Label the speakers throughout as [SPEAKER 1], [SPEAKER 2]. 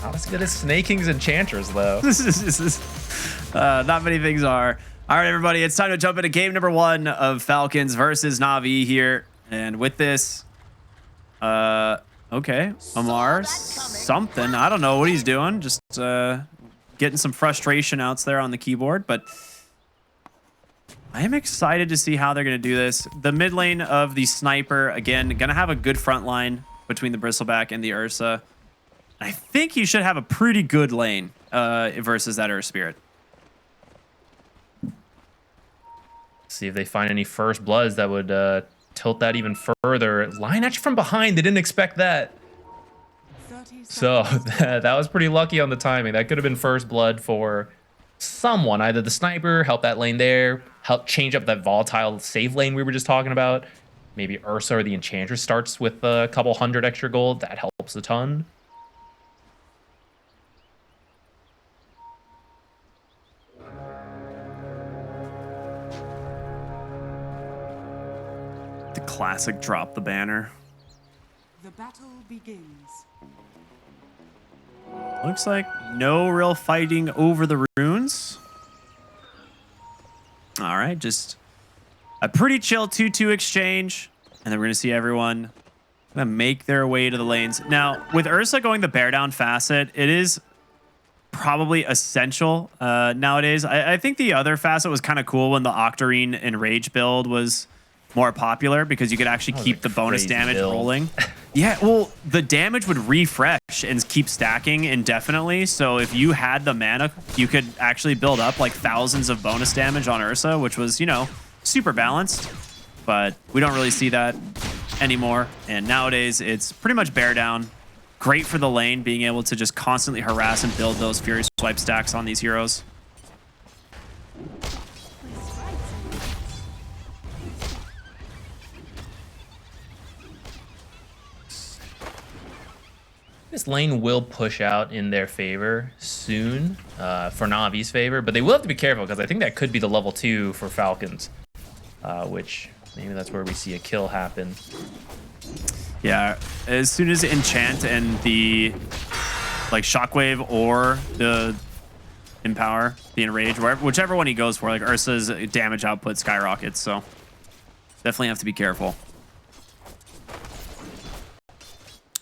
[SPEAKER 1] Not as good as Snaking's Enchantress, though.
[SPEAKER 2] Not many things are. All right, everybody, it's time to jump into game number 1 of Falcons versus Na'Vi here. And with this, okay, Amar, something. I don't know what he's doing. Just getting some frustration outs there on the keyboard. But I am excited to see how they're going to do this. The mid lane of the Sniper, again, going to have a good front line between the Bristleback and the Ursa. I think he should have a pretty good lane versus that Earth Spirit.
[SPEAKER 1] See if they find any first bloods that would tilt that even further. Line actually from behind. They didn't expect that. So that was pretty lucky on the timing. That could have been first blood for someone. Either the Sniper, help that lane there, help change up that volatile save lane we were just talking about. Maybe Ursa or the Enchantress starts with a couple hundred extra gold. That helps a ton.
[SPEAKER 2] The classic drop the banner.
[SPEAKER 3] The battle begins.
[SPEAKER 2] Looks like no real fighting over the runes. All right, just a pretty chill 2-2 exchange. And then we're going to see everyone gonna make their way to the lanes. Now, with Ursa going the bear down facet, it is probably essential nowadays. I think the other facet was kind of cool when the Octarine and Rage build was more popular because you could actually keep the bonus damage rolling. Yeah, well, the damage would refresh and keep stacking indefinitely. So if you had the mana, you could actually build up like thousands of bonus damage on Ursa, which was, you know, super balanced. But we don't really see that anymore. And nowadays, it's pretty much bear down. Great for the lane, being able to just constantly harass and build those Fury Swipe stacks on these heroes.
[SPEAKER 1] This lane will push out in their favor soon, for Navi's favor, but they will have to be careful because I think that could be the level 2 for Falcons, which maybe that's where we see a kill happen.
[SPEAKER 2] Yeah, as soon as Enchant and the like Shockwave or the Empower, the Enrage, whichever one he goes for, like Ursa's damage output skyrockets, so definitely have to be careful.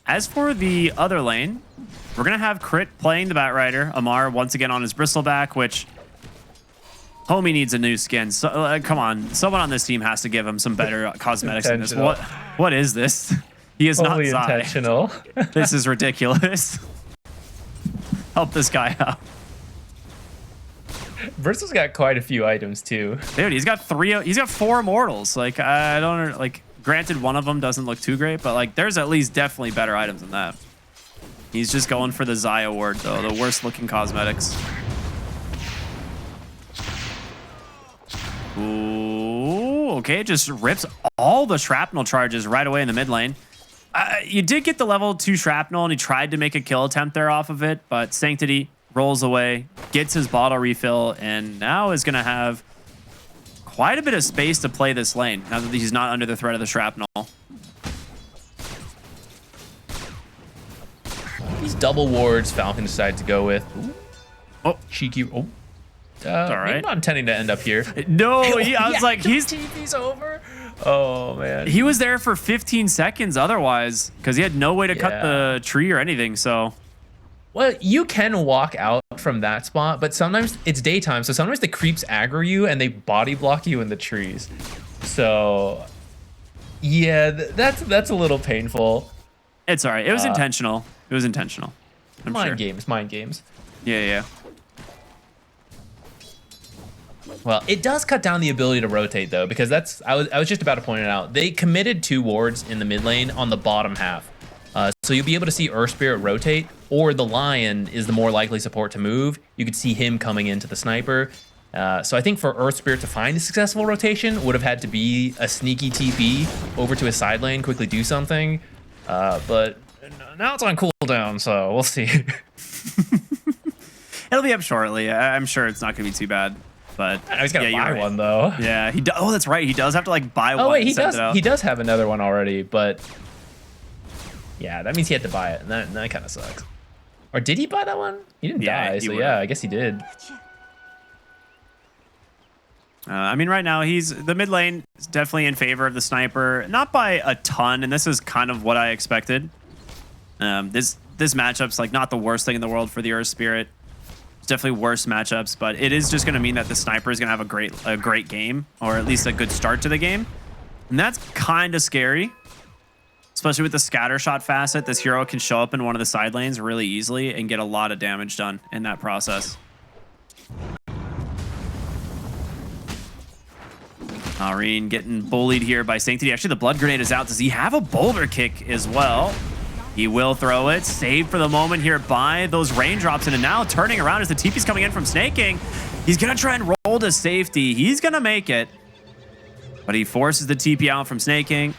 [SPEAKER 2] As for the other lane, we're going to have Crit playing the Batrider. Amar once again on his Bristleback, which homie needs a new skin. So, come on, someone on this team has to give him some better cosmetics in this. What is this? He is not
[SPEAKER 1] intentional.
[SPEAKER 2] This is ridiculous. Help this guy out.
[SPEAKER 1] Bristol's got quite a few items too.
[SPEAKER 2] Dude, he's got 4 immortals. Like, I don't like. Granted, one of them doesn't look too great, but like there's at least definitely better items than that. He's just going for the Zai award, though, the worst looking cosmetics. Ooh, okay, just rips all the shrapnel charges right away in the mid lane. You did get the level 2 shrapnel, and he tried to make a kill attempt there off of it, but Sanctity rolls away, gets his bottle refill, and now is going to have quite a bit of space to play this lane now that he's not under the threat of the shrapnel.
[SPEAKER 1] These double wards Falcon decided to go with. Ooh.
[SPEAKER 2] Oh,
[SPEAKER 1] cheeky. Oh,
[SPEAKER 2] all right.
[SPEAKER 1] Maybe not intending to end up here.
[SPEAKER 2] No, I was like,
[SPEAKER 1] he's over. Oh man,
[SPEAKER 2] he was there for 15 seconds otherwise because he had no way to cut the tree or anything. So,
[SPEAKER 1] well, you can walk out from that spot, but sometimes it's daytime, so sometimes the creeps aggro you and they body block you in the trees. So yeah, that's a little painful.
[SPEAKER 2] It's all right. It was intentional. It was intentional.
[SPEAKER 1] Mind games.
[SPEAKER 2] Yeah.
[SPEAKER 1] Well, it does cut down the ability to rotate though, because I was just about to point it out. They committed 2 wards in the mid lane on the bottom half. So you'll be able to see Earth Spirit rotate, or the Lion is the more likely support to move. You could see him coming into the Sniper. So I think for Earth Spirit to find a successful rotation would have had to be a sneaky TP over to his side lane, quickly do something. But now it's on cooldown, so we'll see.
[SPEAKER 2] It'll be up shortly. I'm sure it's not going to be too bad. But
[SPEAKER 1] he's got to buy one though.
[SPEAKER 2] Yeah, he. Oh, that's right. He does have to like buy one.
[SPEAKER 1] Oh wait, he does. He does have another one already, but yeah, that means he had to buy it, and that kind of sucks. Or did he buy that one? He didn't
[SPEAKER 2] Yeah,
[SPEAKER 1] die,
[SPEAKER 2] he
[SPEAKER 1] so
[SPEAKER 2] would've.
[SPEAKER 1] yeah, I guess he did.
[SPEAKER 2] I mean, right now, the mid lane is definitely in favor of the sniper. Not by a ton, and this is kind of what I expected. This matchup's like not the worst thing in the world for the Earth Spirit. It's definitely worse matchups, but it is just going to mean that the sniper is going to have a great game, or at least a good start to the game. And that's kind of scary. Especially with the scatter shot facet, this hero can show up in one of the side lanes really easily and get a lot of damage done in that process. Areen getting bullied here by Sanctity. Actually, the blood grenade is out. Does he have a boulder kick as well? He will throw it. Saved for the moment here by those raindrops. And now turning around as the TP's coming in from Snaking. He's going to try and roll to safety. He's going to make it. But he forces the TP out from Snaking.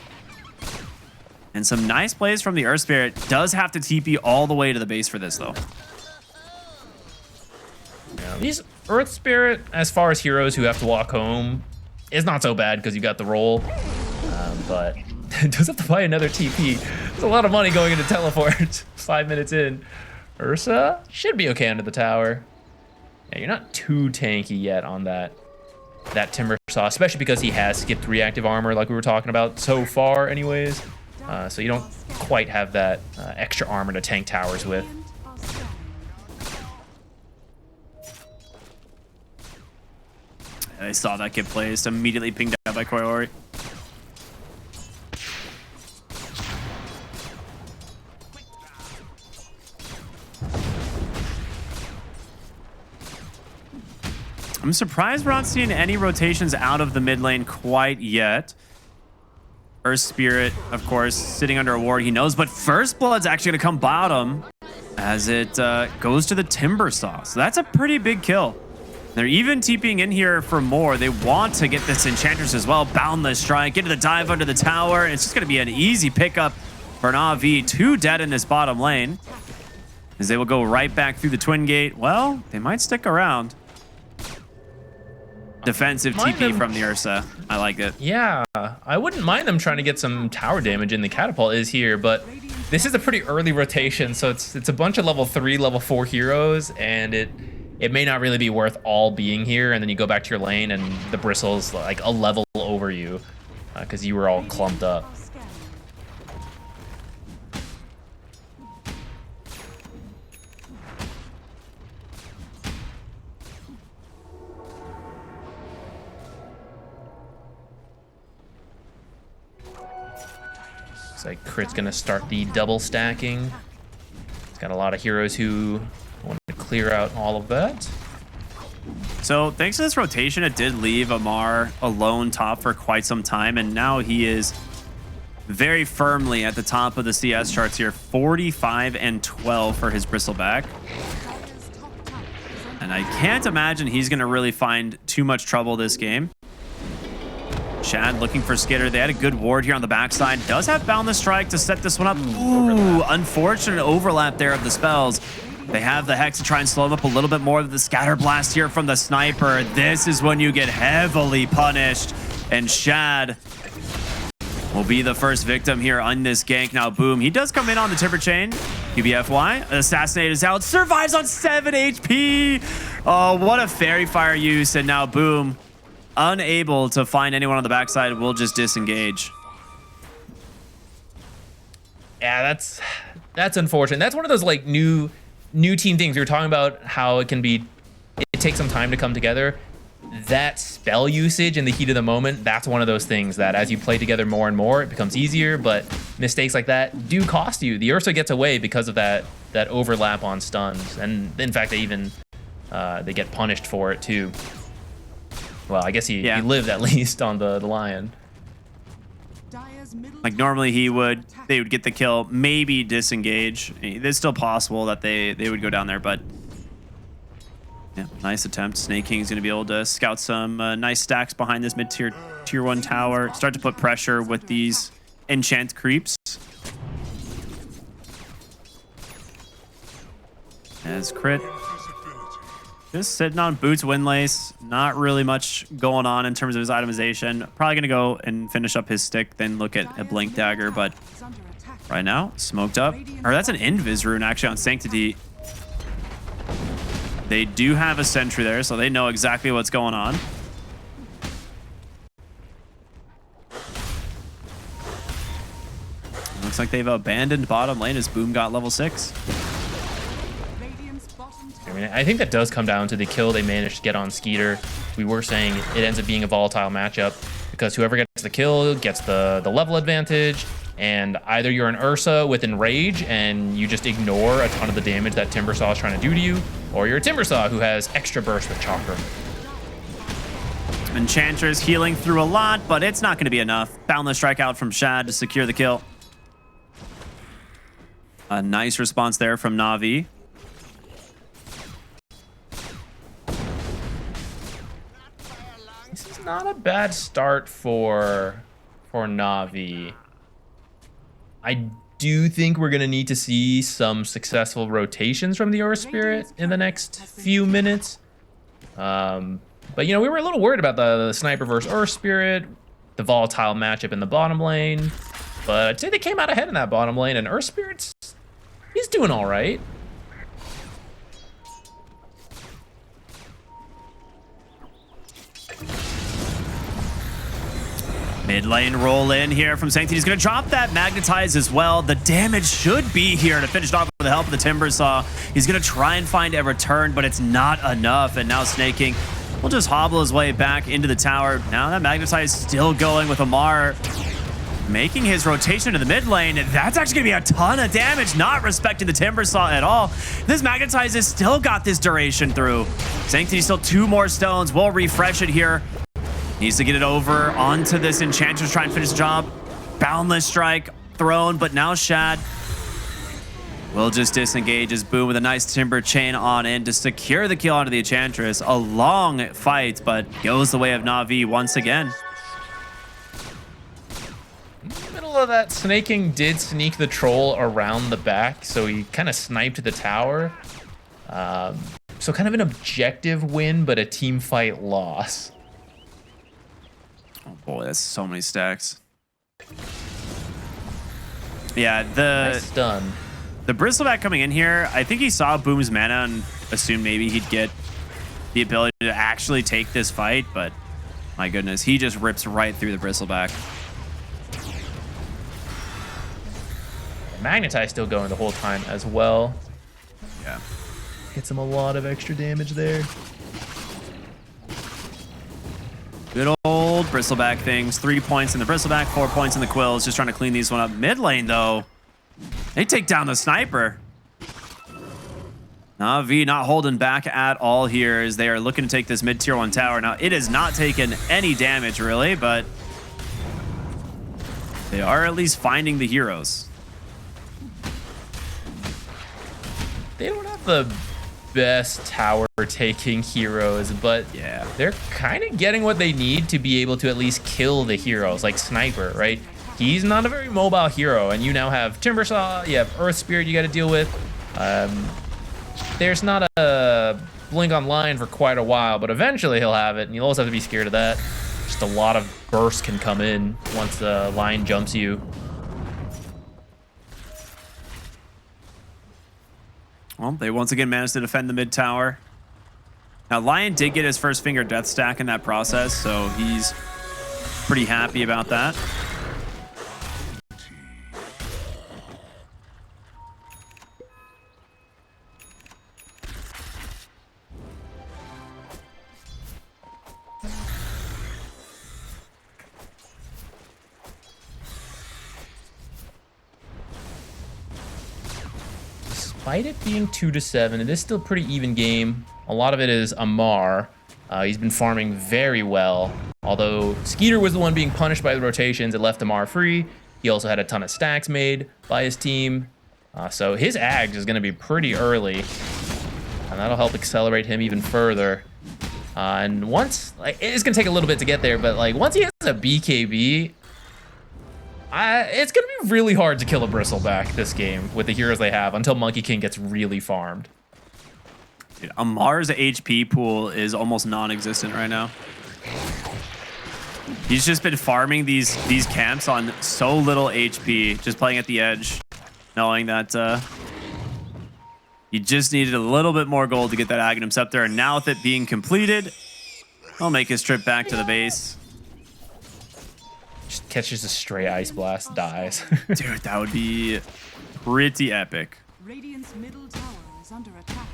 [SPEAKER 2] And some nice plays from the Earth Spirit. Does have to TP all the way to the base for this, though.
[SPEAKER 1] Yeah, these Earth Spirit, as far as heroes who have to walk home, is not so bad because you got the roll. But it does have to buy another TP. There's a lot of money going into teleport 5 minutes in. Ursa should be okay under the tower. Yeah, you're not too tanky yet on that Timber Saw, especially because he has skipped reactive armor like we were talking about so far anyways. So you don't quite have that extra armor to tank towers with.
[SPEAKER 2] I saw that get placed, immediately pinged out by Koyori. I'm surprised we're not seeing any rotations out of the mid lane quite yet. Earth Spirit, of course, sitting under a ward he knows, but First Blood's actually going to come bottom as it goes to the Timber Saw. So that's a pretty big kill. They're even TPing in here for more. They want to get this Enchantress as well. Boundless Strike, into the dive under the tower. And it's just going to be an easy pickup for an AV. 2 dead in this bottom lane as they will go right back through the Twin Gate. Well, they might stick around. Defensive TP from the Ursa. I like it.
[SPEAKER 1] Yeah, I wouldn't mind them trying to get some tower damage in. The catapult is here, but this is a pretty early rotation, so it's a bunch of level 3, level 4 heroes, and it may not really be worth all being here. And then you go back to your lane, and the bristle's like a level over you because you were all clumped up. Looks like Crit's gonna start the double stacking. He's got a lot of heroes who want to clear out all of that.
[SPEAKER 2] So thanks to this rotation, it did leave Amar alone top for quite some time, and now he is very firmly at the top of the CS charts here. 45 and 12 for his bristleback. And I can't imagine he's going to really find too much trouble this game. Shad looking for Skitter. They had a good ward here on the backside. Does have Boundless Strike to set this one up. Ooh, unfortunate overlap there of the spells. They have the Hex to try and slow them up a little bit more. The Scatter Blast here from the Sniper. This is when you get heavily punished. And Shad will be the first victim here on this gank. Now, Boom, he does come in on the Timber Chain. QBFY, Assassinate is out. Survives on 7 HP. Oh, what a Fairy Fire use. And now, Boom, unable to find anyone on the backside, will just disengage.
[SPEAKER 1] Yeah, that's unfortunate. That's one of those like new team things. We were talking about how it takes some time to come together. That spell usage in the heat of the moment, that's one of those things that as you play together more and more, it becomes easier, but mistakes like that do cost you. The Ursa gets away because of that overlap on stuns. And in fact, they get punished for it too. Well, I guess he lived at least on the Lion.
[SPEAKER 2] Like normally they would get the kill, maybe disengage. It's still possible that they would go down there, but yeah, nice attempt. Snake King's going to be able to scout some nice stacks behind this mid-tier tier 1 tower. Start to put pressure with these enchant creeps. As Crit just sitting on Boots Windlace. Not really much going on in terms of his itemization. Probably going to go and finish up his stick, then look at a Blink Dagger. But right now, smoked up. Or that's an Invis rune actually on Sanctity. They do have a sentry there, so they know exactly what's going on. Looks like they've abandoned bottom lane as Boom got level 6.
[SPEAKER 1] I mean, I think that does come down to the kill they managed to get on Skeeter. We were saying it ends up being a volatile matchup because whoever gets the kill gets the level advantage, and either you're an Ursa with Enrage and you just ignore a ton of the damage that Timbersaw is trying to do to you, or you're a Timbersaw who has extra burst with Chakra.
[SPEAKER 2] Enchantress healing through a lot, but it's not going to be enough. Boundless strike out from Shad to secure the kill. A nice response there from Na'Vi.
[SPEAKER 1] This is not a bad start for Na'Vi. I do think we're going to need to see some successful rotations from the Earth Spirit in the next few minutes. But, you know, we were a little worried about the Sniper versus Earth Spirit, the volatile matchup in the bottom lane. But I'd say they came out ahead in that bottom lane, and Earth Spirit's, he's doing all right.
[SPEAKER 2] Mid lane roll in here from Sanctity. He's going to drop that Magnetize as well. The damage should be here to finish it off with the help of the Timbersaw. He's going to try and find a return, but it's not enough. And now Snaking will just hobble his way back into the tower. Now that Magnetize still going with Amar, making his rotation to the mid lane. That's actually going to be a ton of damage, not respecting the Timbersaw at all. This Magnetize has still got this duration through. Sanctity still 2 more stones. We'll refresh it here. Needs to get it over onto this Enchantress, try and finish the job. Boundless strike thrown, but now Shad will just disengage as Boom with a nice Timber chain on in to secure the kill onto the Enchantress. A long fight, but goes the way of Na'Vi once again.
[SPEAKER 1] In the middle of that, Snaking did sneak the troll around the back, so he kind of sniped the tower. So kind of an objective win, but a team fight loss.
[SPEAKER 2] Oh boy, that's so many stacks. Yeah,
[SPEAKER 1] Nice stun.
[SPEAKER 2] the Bristleback coming in here, I think he saw Boom's mana and assumed maybe he'd get the ability to actually take this fight, but my goodness, he just rips right through the Bristleback.
[SPEAKER 1] Magnetize still going the whole time as well.
[SPEAKER 2] Yeah.
[SPEAKER 1] Gets him a lot of extra damage there.
[SPEAKER 2] Good old Bristleback things. 3 points in the Bristleback, 4 points in the Quills. Just trying to clean these one up. Mid lane, though, they take down the Sniper. Na'Vi not holding back at all here as they are looking to take this mid tier 1 tower. Now, it has not taken any damage, really, but they are at least finding the heroes.
[SPEAKER 1] They don't have the best tower taking heroes, but
[SPEAKER 2] Yeah.
[SPEAKER 1] they're kind of getting what they need to be able to at least kill the heroes, like Sniper, right? He's not a very mobile hero, and you now have Timbersaw, you have Earth Spirit you got to deal with. There's not a blink online for quite a while, but eventually he'll have it, and you'll always have to be scared of that. Just a lot of burst can come in once the line jumps you.
[SPEAKER 2] Well, they once again managed to defend the mid tower. Now, Lion did get his first finger death stack in that process, so he's pretty happy about that.
[SPEAKER 1] Despite it being 2-7, it is still a pretty even game. A lot of it is Amar. He's been farming very well. Although Skeeter was the one being punished by the rotations, it left Amar free. He also had a ton of stacks made by his team. So his Ags is going to be pretty early. And that'll help accelerate him even further. And once, like, it's going to take a little bit to get there, but like once he has a BKB, it's going to be really hard to kill a Bristleback this game with the heroes they have until Monkey King gets really farmed.
[SPEAKER 2] Dude, Amar's HP pool is almost non-existent right now. He's just been farming these camps on so little HP, just playing at the edge, knowing that You just needed a little bit more gold to get that Aghanim Scepter, and now with it being completed, I'll make his trip back to the base.
[SPEAKER 1] Just catches a stray Ice Blast, dies.
[SPEAKER 2] Dude, that would be pretty epic.
[SPEAKER 3] Radiant's middle tower is under attack.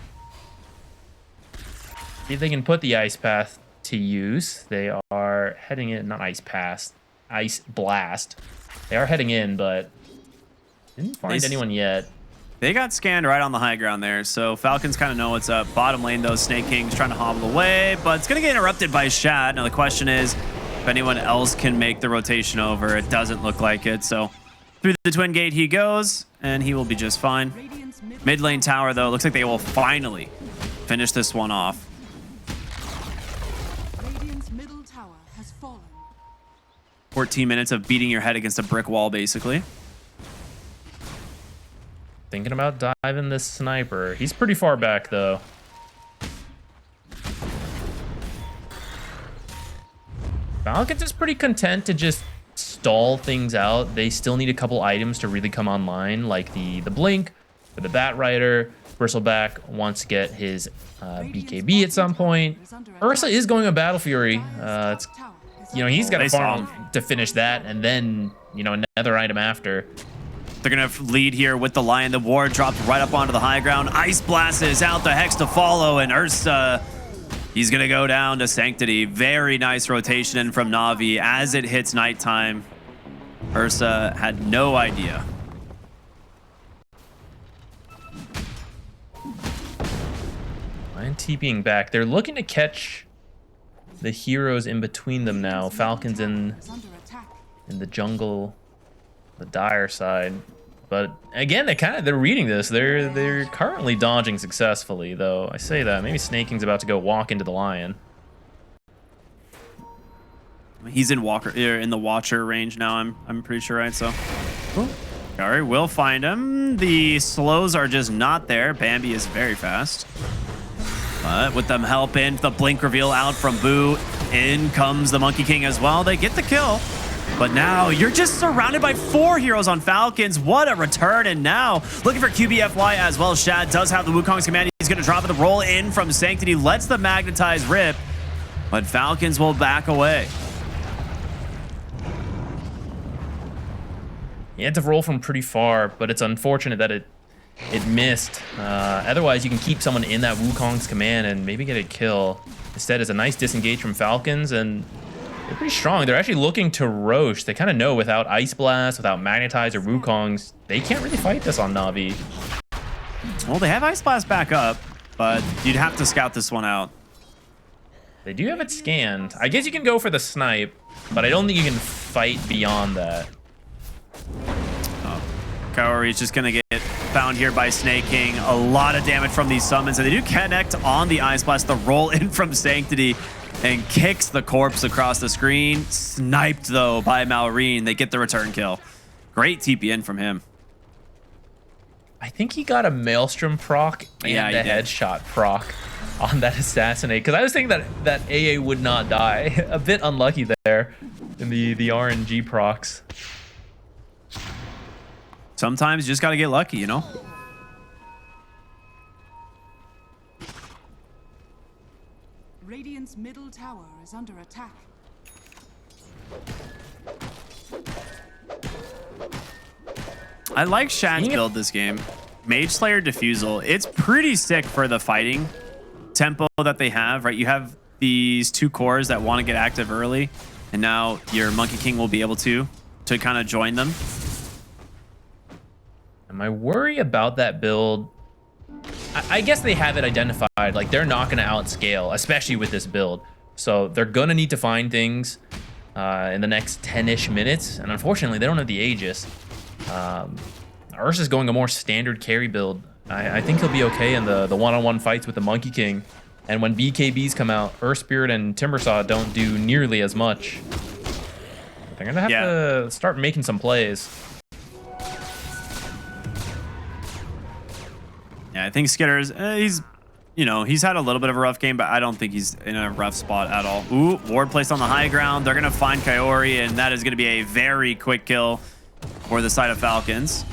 [SPEAKER 1] If they can put the Ice Path to use, they are heading in, not Ice Pass, Ice Blast. They are heading in, but didn't find anyone yet.
[SPEAKER 2] They got scanned right on the high ground there, so Falcons kind of know what's up. Bottom lane, though, Snake King's trying to hobble away, but it's going to get interrupted by Shad. Now, the question is if anyone else can make the rotation over. It doesn't look like it, so through the Twin Gate he goes, and he will be just fine. Mid lane tower, though, looks like they will finally finish this one off.
[SPEAKER 3] Radiant's middle tower has fallen.
[SPEAKER 2] 14 minutes of beating your head against a brick wall, basically.
[SPEAKER 1] Thinking about diving this sniper. He's pretty far back, though. Falcons is pretty content to just stall things out. They still need a couple items to really come online, like the Blink for the Bat Rider. Bristleback wants to get his BKB at some point. Ursa is going on Battle Fury. It's, you know, he's got to farm to finish that, and then, you know, another item after.
[SPEAKER 2] They're going to lead here with the Lion. The ward dropped right up onto the high ground. Ice Blast is out. The Hex to follow. And Ursa, he's going to go down to Sanctity. Very nice rotation in from Na'Vi as it hits nighttime. Ursa had no idea.
[SPEAKER 1] Lion TPing back. They're looking to catch the heroes in between them now. Falcons in the jungle, the dire side. But again, they're reading this. They're currently dodging successfully, though. I say that. Maybe Snake King's about to go walk into the Lion.
[SPEAKER 2] He's in the Watcher range now, I'm pretty sure, right? So Gary will find him. The slows are just not there. Bambi is very fast. But with them helping, the blink reveal out from Boo. In comes the Monkey King as well. They get the kill. But now you're just surrounded by 4 heroes on Falcons. What a return. And now looking for QBFY as well. Shad does have the Wukong's command. He's going to drop it. The roll in from Sanctity. Lets the magnetize rip. But Falcons will back away.
[SPEAKER 1] He had to roll from pretty far, but it's unfortunate that it missed. Otherwise, you can keep someone in that Wukong's command and maybe get a kill. Instead, it's a nice disengage from Falcons, and they're pretty strong. They're actually looking to Roche. They kind of know without Ice Blast, without Magnetize or Wukongs, they can't really fight this on Na'Vi.
[SPEAKER 2] Well, they have Ice Blast back up, but you'd have to scout this one out.
[SPEAKER 1] They do have it scanned. I guess you can go for the snipe, but I don't think you can fight beyond that.
[SPEAKER 2] Kaori is just going to get found here by Snake King. A lot of damage from these summons, and they do connect on the Ice Blast. The roll in from Sanctity and kicks the corpse across the screen. Sniped, though, by Malrine. They get the return kill. Great TPN from him.
[SPEAKER 1] I think he got a Maelstrom proc and a headshot proc on that assassinate, because I was thinking that AA would not die. A bit unlucky there in the RNG procs.
[SPEAKER 2] Sometimes you just got to get lucky, you know?
[SPEAKER 3] Radiant's middle tower is under attack.
[SPEAKER 2] I like Shad's build this game. Mage Slayer Diffusal. It's pretty sick for the fighting tempo that they have, right? You have these 2 cores that want to get active early, and now your Monkey King will be able to kind of join them.
[SPEAKER 1] And my worry about that build, I guess they have it identified. Like, they're not going to outscale, especially with this build. So they're going to need to find things in the next 10-ish minutes. And unfortunately, they don't have the Aegis. Ursa's going a more standard carry build. I think he'll be okay in the one-on-one fights with the Monkey King. And when BKBs come out, Earth Spirit and Timbersaw don't do nearly as much. They're going to have to start making some plays.
[SPEAKER 2] Yeah, I think Skitter's, he's had a little bit of a rough game, but I don't think he's in a rough spot at all. Ooh, ward placed on the high ground. They're going to find Kaori, and that is going to be a very quick kill for the side of Falcons.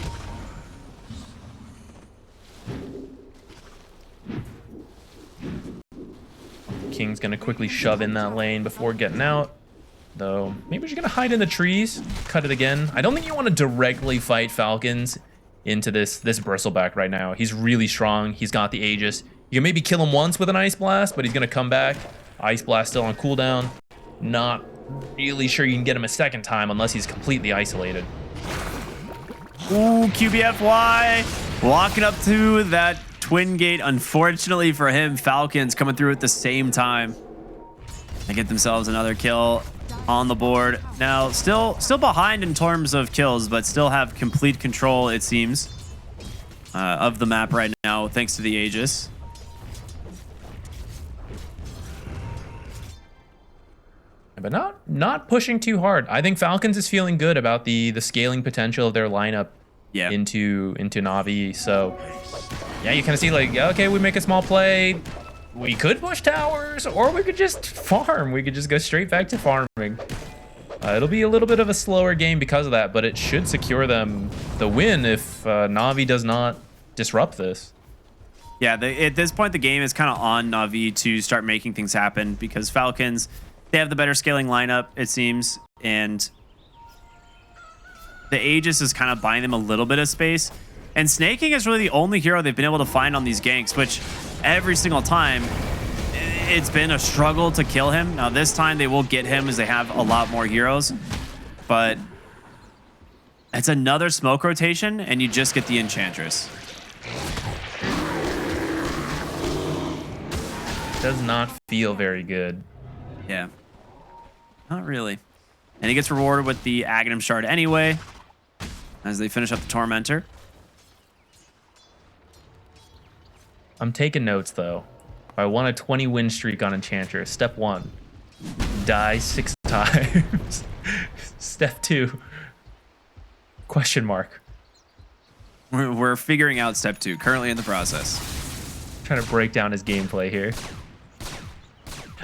[SPEAKER 1] King's gonna quickly shove in that lane before getting out. Though, maybe she's gonna hide in the trees, cut it again. I don't think you want to directly fight Falcons into this bristleback right now. He's really strong. He's got the Aegis. You can maybe kill him once with an Ice Blast, but he's gonna come back. Ice Blast still on cooldown. Not really sure you can get him a second time unless he's completely isolated.
[SPEAKER 2] Ooh, QBFY walking up to that twin gate. Unfortunately for him, Falcons coming through at the same time. They get themselves another kill on the board. Now, still behind in terms of kills, but still have complete control, it seems, of the map right now, thanks to the Aegis.
[SPEAKER 1] But not pushing too hard. I think Falcons is feeling good about the scaling potential of their lineup into Na'Vi. So yeah, you kind of see like, okay, we make a small play. We could push towers, or we could just farm. We could just go straight back to farming. It'll be a little bit of a slower game because of that, but it should secure them the win if Na'Vi does not disrupt this.
[SPEAKER 2] Yeah, at this point, the game is kind of on Na'Vi to start making things happen because Falcons, they have the better scaling lineup, it seems, and the Aegis is kind of buying them a little bit of space. And Snaking is really the only hero they've been able to find on these ganks, which every single time it's been a struggle to kill him. Now this time they will get him as they have a lot more heroes, but it's another smoke rotation and you just get the Enchantress.
[SPEAKER 1] Does not feel very good.
[SPEAKER 2] Yeah, not really. And he gets rewarded with the Aghanim Shard anyway as they finish up the Tormentor.
[SPEAKER 1] I'm taking notes though. If I want a 20 win streak on Enchantress, step 1, die 6 times. Step 2, question mark.
[SPEAKER 2] We're figuring out step 2, currently in the process.
[SPEAKER 1] Trying to break down his gameplay here.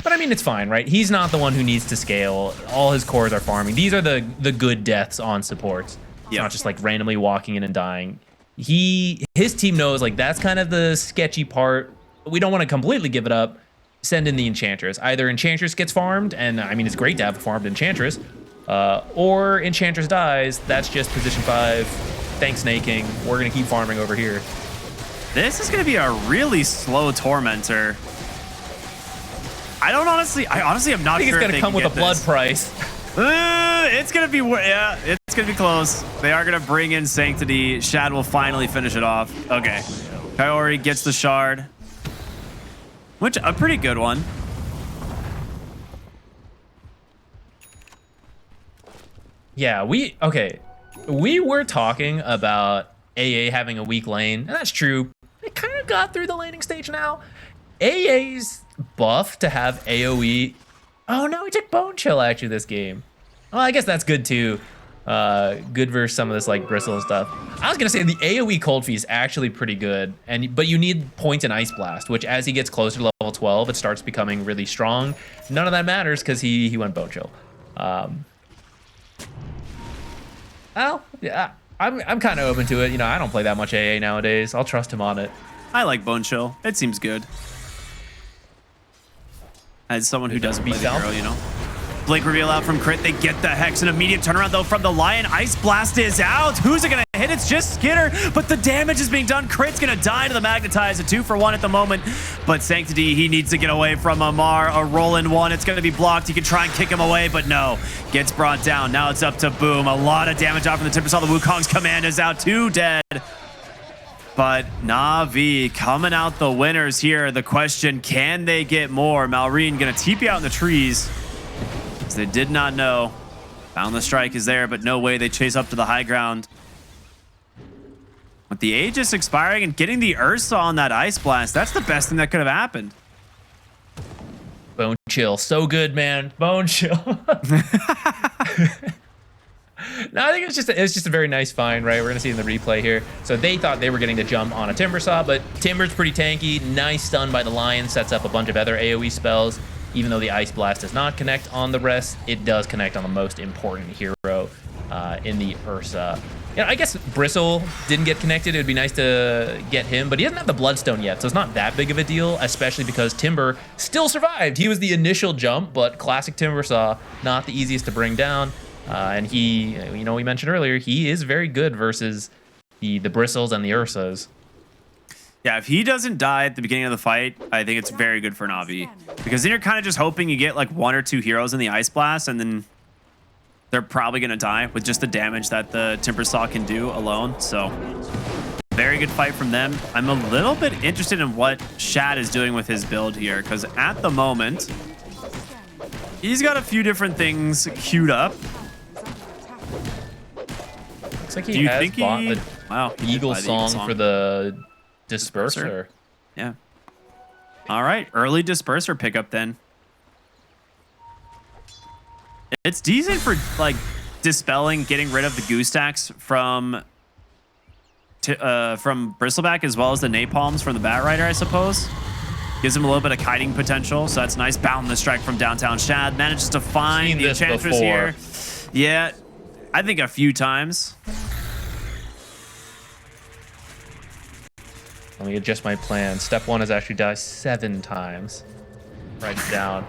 [SPEAKER 1] But I mean, it's fine, right? He's not the one who needs to scale. All his cores are farming. These are the good deaths on supports. It's not just like randomly walking in and dying. His team knows like that's kind of the sketchy part. We don't want to completely give it up. Send in the Enchantress. Either Enchantress gets farmed, and I mean it's great to have a farmed Enchantress, or Enchantress dies. That's just position 5. Thanks, Snaking. We're gonna keep farming over here.
[SPEAKER 2] This is gonna be a really slow Tormentor. I honestly am not sure.
[SPEAKER 1] It's gonna come with a blood price.
[SPEAKER 2] It's gonna be, yeah, it's gonna be close. They are gonna bring in Sanctity. Shad will finally finish it off. Okay, Kaori gets the shard, which a pretty good one.
[SPEAKER 1] Yeah, we were talking about AA having a weak lane, and that's true. It kind of got through the laning stage now. AA's buff to have AoE. Oh no, he took Bone Chill actually this game. Well, I guess that's good too. Good versus some of this like bristle and stuff. I was gonna say the AoE cold feed is actually pretty good, but you need points in Ice Blast, which as he gets closer to level 12, it starts becoming really strong. None of that matters because he went Bone Chill. Well, yeah, I'm kind of open to it. You know, I don't play that much AA nowadays. I'll trust him on it.
[SPEAKER 2] I like Bone Chill. It seems good. As someone who doesn't play the hero, you know. Blink reveal out from Crit. They get the Hex. An immediate turnaround, though, from the Lion. Ice Blast is out. Who's it going to hit? It's just Skitter, but the damage is being done. Crit's going to die to the Magnetize. A 2-for-1 at the moment, but Sanctity, he needs to get away from Amar. A roll-in one. It's going to be blocked. He can try and kick him away, but no. Gets brought down. Now it's up to Boom. A lot of damage out from the Timber Saw. The Wukong's command is out. 2 dead. But Na'Vi coming out the winners here. The question, can they get more? Malrine going to TP out in the trees. As they did not know. Found the strike is there, but no way they chase up to the high ground. With the Aegis expiring and getting the Ursa on that Ice Blast, that's the best thing that could have happened.
[SPEAKER 1] Bone Chill, so good, man. Bone Chill. No, I think it's just a very nice find, right? We're gonna see in the replay here. So they thought they were getting the jump on a Timber Saw, but Timber's pretty tanky. Nice stun by the Lion, sets up a bunch of other AoE spells. Even though the Ice Blast does not connect on the rest, it does connect on the most important hero in the Ursa. Yeah, I guess Bristle didn't get connected. It would be nice to get him, but he doesn't have the Bloodstone yet, so it's not that big of a deal, especially because Timber still survived. He was the initial jump, but classic Timber Saw, not the easiest to bring down. And he, you know, we mentioned earlier, he is very good versus the Bristles and the Ursas.
[SPEAKER 2] Yeah, if he doesn't die at the beginning of the fight, I think it's very good for Navi. Because then you're kind of just hoping you get like 1 or 2 heroes in the Ice Blast, and then they're probably going to die with just the damage that the Timber Saw can do alone. So, very good fight from them. I'm a little bit interested in what Shad is doing with his build here, because at the moment, he's got a few different things queued up.
[SPEAKER 1] Looks like he has bought the Eagle Song for the Disperser.
[SPEAKER 2] Yeah. All right, early Disperser pickup then. It's decent for like dispelling, getting rid of the goose stacks from Bristleback, as well as the napalms from the Bat Rider, I suppose. Gives him a little bit of kiting potential, so that's nice. Boundless Strike from downtown Shad. Manages to find the Enchantress here. Yeah, I think a few times.
[SPEAKER 1] Let me adjust my plan. Step 1 is actually die 7 times. Write it down.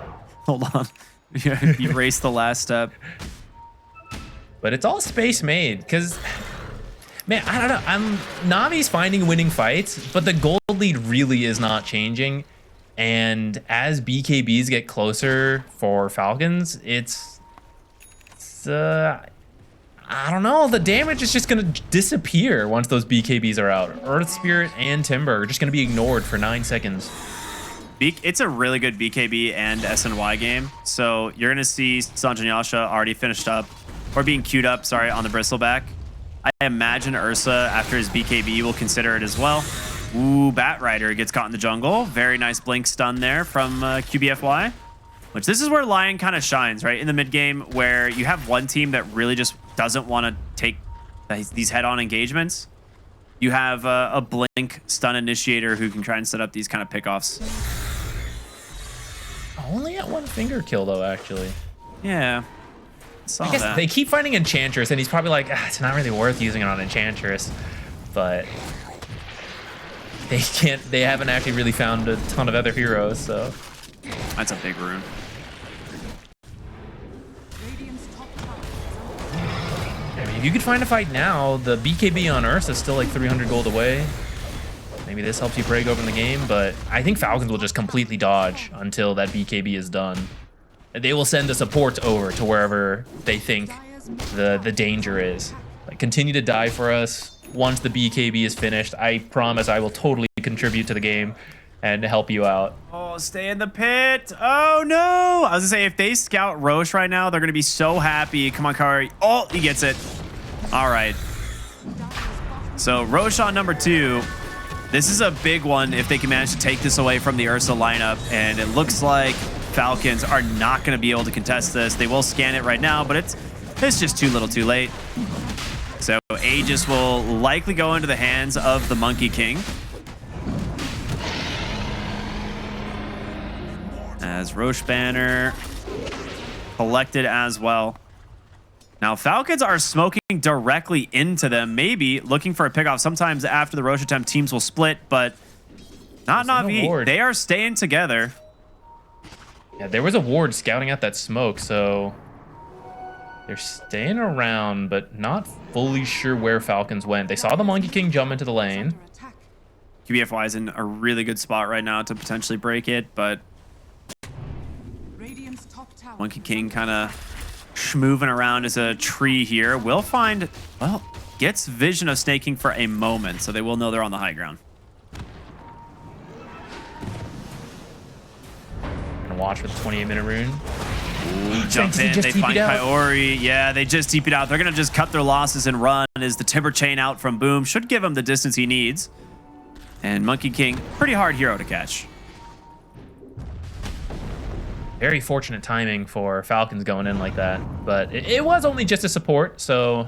[SPEAKER 2] Hold on. You erased the last step.
[SPEAKER 1] But it's all space made, because, man, I don't know. Navi's finding winning fights, but the gold lead really is not changing. And as BKBs get closer for Falcons, I don't know. The damage is just going to disappear once those BKBs are out. Earth Spirit and Timber are just going to be ignored for 9 seconds.
[SPEAKER 2] It's a really good BKB and SNY game. So you're going to see Sanjan Yasha already finished up, or being queued up, sorry, on the Bristleback. I imagine Ursa, after his BKB, will consider it as well. Ooh, Bat Rider gets caught in the jungle. Very nice blink stun there from QBFY. Which this is where Lion kind of shines, right? In the mid game, where you have one team that really just doesn't want to take these head-on engagements. You have a blink stun initiator who can try and set up these kind of pickoffs.
[SPEAKER 1] Only at 1 finger kill, though, actually.
[SPEAKER 2] Yeah.
[SPEAKER 1] I guess they keep finding Enchantress, and he's probably like, it's not really worth using it on Enchantress. But they haven't actually really found a ton of other heroes, so.
[SPEAKER 2] That's a big rune.
[SPEAKER 1] I mean, if you could find a fight now, the BKB on Ursa is still like 300 gold away. Maybe this helps you break open the game, but I think Falcons will just completely dodge until that BKB is done. They will send the supports over to wherever they think the danger is. Like, continue to die for us. Once the BKB is finished, I promise I will totally contribute to the game and help you out.
[SPEAKER 2] Oh, stay in the pit. Oh, no. I was going to say, if they scout Roche right now, they're going to be so happy. Come on, Kari. Oh, he gets it. All right. So, Roshan number 2. This is a big one if they can manage to take this away from the Ursa lineup. And it looks like Falcons are not going to be able to contest this. They will scan it right now, but it's just too little too late. So, Aegis will likely go into the hands of the Monkey King. As Roche Banner collected as well. Now, Falcons are smoking directly into them, maybe looking for a pickoff. Sometimes after the Roche attempt, teams will split, but not Navi. They are staying together.
[SPEAKER 1] Yeah, there was a ward scouting out that smoke, so they're staying around, but not fully sure where Falcons went. They saw the Monkey King jump into the lane.
[SPEAKER 2] QBFY is in a really good spot right now to potentially break it, but Monkey King kind of schmooving around as a tree here. Will find, well, gets vision of snaking for a moment, so they will know they're on the high ground.
[SPEAKER 1] Gonna watch with the 28-minute rune.
[SPEAKER 2] Ooh, jump in, they find Kaori. Yeah, they just TP'd out. They're gonna just cut their losses and run as the Timber Chain out from Boom should give him the distance he needs. And Monkey King, pretty hard hero to catch.
[SPEAKER 1] Very fortunate timing for Falcons going in like that, but it was only just a support, so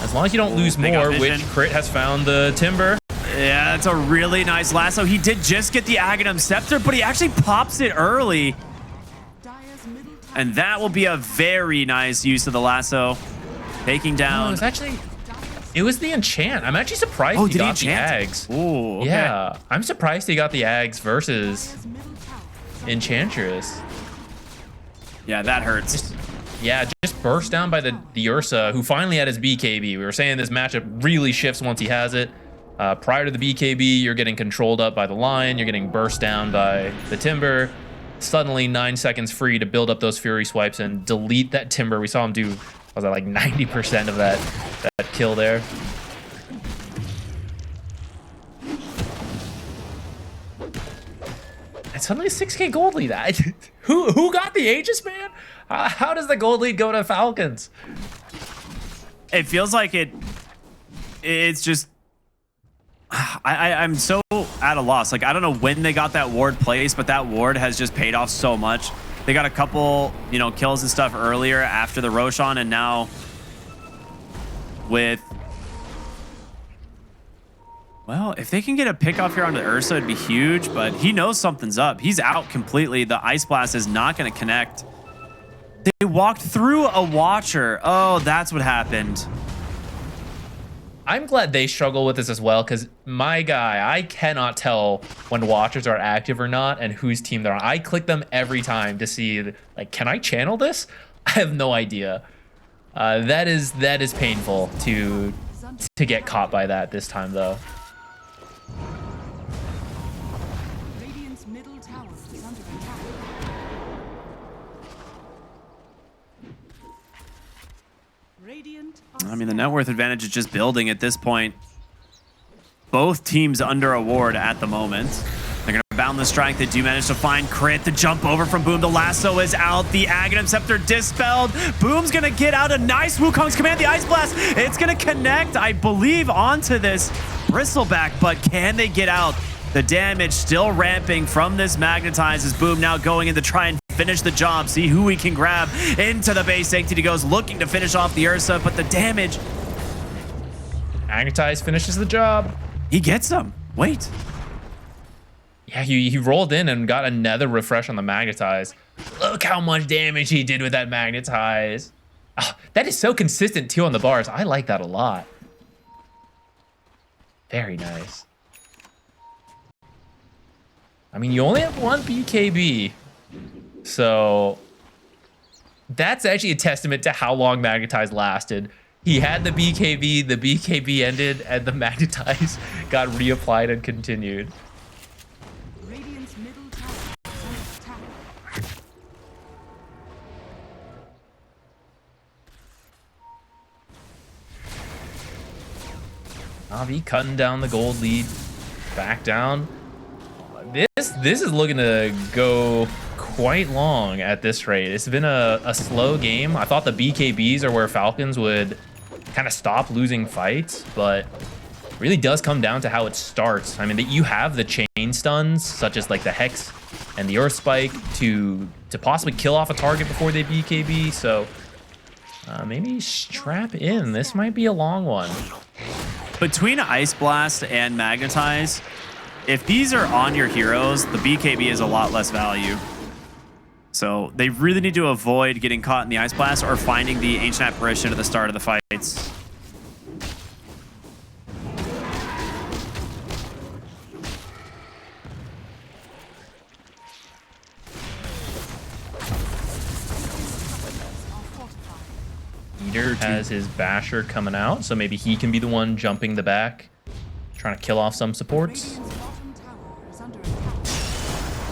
[SPEAKER 1] as long as you don't lose more, which Crit has found the Timber.
[SPEAKER 2] Yeah, that's a really nice lasso. He did just get the Aghanim Scepter, but he actually pops it early. And that will be a very nice use of the lasso. Taking down...
[SPEAKER 1] No, it's actually... It was the enchant. I'm actually surprised
[SPEAKER 2] Oh,
[SPEAKER 1] he
[SPEAKER 2] did he
[SPEAKER 1] got the
[SPEAKER 2] enchant?
[SPEAKER 1] Ags.
[SPEAKER 2] Ooh, okay.
[SPEAKER 1] Yeah, I'm surprised he got the Ags versus
[SPEAKER 3] Dire's middle tower is under
[SPEAKER 1] Enchantress.
[SPEAKER 2] Yeah, that hurts.
[SPEAKER 1] Yeah, just burst down by the Ursa, who finally had his BKB. We were saying this matchup really shifts once he has it. Prior to the BKB, you're getting controlled up by the Lion. You're getting burst down by the Timber. Suddenly, 9 seconds free to build up those Fury swipes and delete that Timber. We saw him do, was that like 90% of that kill there. And suddenly a 6K gold lead. Who got the Aegis, man? How does the gold lead go to Falcons?
[SPEAKER 2] It feels like it's just I'm so at a loss. Like, I don't know when they got that ward placed, but that ward has just paid off so much. They got a couple, you know, kills and stuff earlier after the Roshan, and now with, well, if they can get a pick off here onto Ursa, it'd be huge, but he knows something's up. He's out completely. The Ice Blast is not going to connect. They walked through a Watcher. Oh, that's what happened.
[SPEAKER 1] I'm glad they struggle with this as well, because my guy, I cannot tell when Watchers are active or not and whose team they're on. I click them every time to see, like, can I channel this? I have no idea. That is painful to get caught by that this time, though.
[SPEAKER 3] Radiant's middle tower is under attack. Radiant are
[SPEAKER 2] I mean, the net worth advantage is just building at this point. Both teams under a ward at the moment. They're going to bound the strike. They do manage to find crit. The jump over from Boom. The lasso is out. The Aghanim Scepter dispelled. Boom's going to get out a nice Wukong's command. The Ice Blast. It's going to connect, I believe, onto this Bristleback, but can they get out? The damage still ramping from this Magnetize as Boom now going in to try and finish the job. See who he can grab into the base. Sanctity goes looking to finish off the Ursa, but the damage.
[SPEAKER 1] Magnetize finishes the job.
[SPEAKER 2] He gets them. Wait.
[SPEAKER 1] Yeah, he rolled in and got another refresh on the Magnetize. Look how much damage he did with that Magnetize. Oh, that is so consistent too on the bars. I like that a lot. Very nice. I mean, you only have one BKB. So that's actually a testament to how long Magnetize lasted. He had the BKB ended, and the Magnetize got reapplied and continued.
[SPEAKER 3] Radiant's middle tower is under attack.
[SPEAKER 1] Navi cutting down the gold lead. Back down. This is looking to go quite long at this rate. It's been a slow game. I thought the BKBs are where Falcons would kind of stop losing fights, but really does come down to how it starts. I mean, you have the chain stuns, such as like the Hex and the Earth Spike, to possibly kill off a target before they BKB. So maybe strap in. This might be a long one.
[SPEAKER 2] Between Ice Blast and Magnetize, if these are on your heroes, the BKB is a lot less value. So they really need to avoid getting caught in the Ice Blast or finding the Ancient Apparition at the start of the fights.
[SPEAKER 1] Eater has his Basher coming out, so maybe he can be the one jumping the back, trying to kill off some supports.
[SPEAKER 3] Radiant's bottom tower is under attack.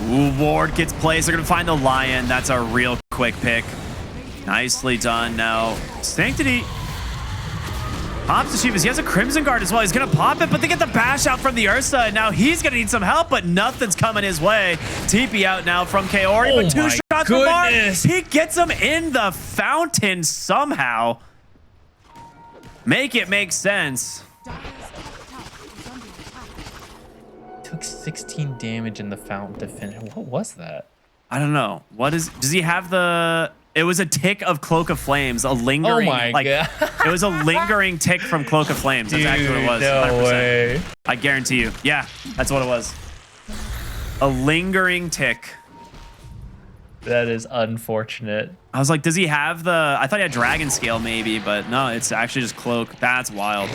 [SPEAKER 2] Ooh, ward gets placed. They're going to find the Lion. That's a real quick pick. Nicely done. Now, Sanctity pops the Shivas. He has a Crimson Guard as well. He's going to pop it, but they get the bash out from the Ursa. And now he's going to need some help, but nothing's coming his way. TP out now from Kaori,
[SPEAKER 1] Oh
[SPEAKER 2] but two
[SPEAKER 1] my
[SPEAKER 2] shots from Mark.
[SPEAKER 1] goodness.
[SPEAKER 2] He gets him in the fountain somehow. Make it make sense.
[SPEAKER 3] Dire's top tower is under attack.
[SPEAKER 1] Took 16 damage in the fountain to finish. What was that?
[SPEAKER 2] I don't know. What is... Does he have the... It was a tick of Cloak of Flames, a lingering...
[SPEAKER 1] Oh my god.
[SPEAKER 2] It was a lingering tick from Cloak of Flames. That's actually what it was.
[SPEAKER 1] No
[SPEAKER 2] 100%.
[SPEAKER 1] way.
[SPEAKER 2] I guarantee you. Yeah, that's what it was. A lingering tick.
[SPEAKER 1] That is unfortunate.
[SPEAKER 2] I was like, does he have the... I thought he had Dragon Scale maybe, but no, it's actually just Cloak. That's wild.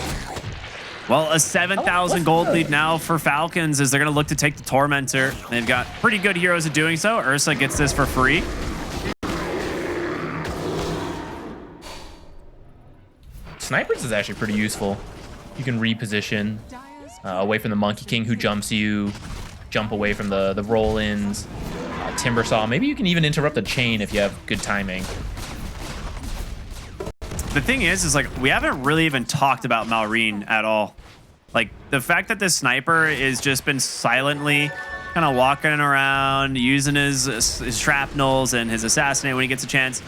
[SPEAKER 2] Well, a 7,000 gold lead now for Falcons as they're going to look to take the Tormentor. They've got pretty good heroes at doing so. Ursa gets this for free.
[SPEAKER 1] Snipers is actually pretty useful. You can reposition away from the Monkey King who jumps you, jump away from the roll-ins. Timber Saw. Maybe you can even interrupt the chain if you have good timing.
[SPEAKER 2] The thing is like we haven't really even talked about Malrine at all. Like the fact that this sniper is just been silently kind of walking around, using his shrapnels and his assassinate when he gets a chance.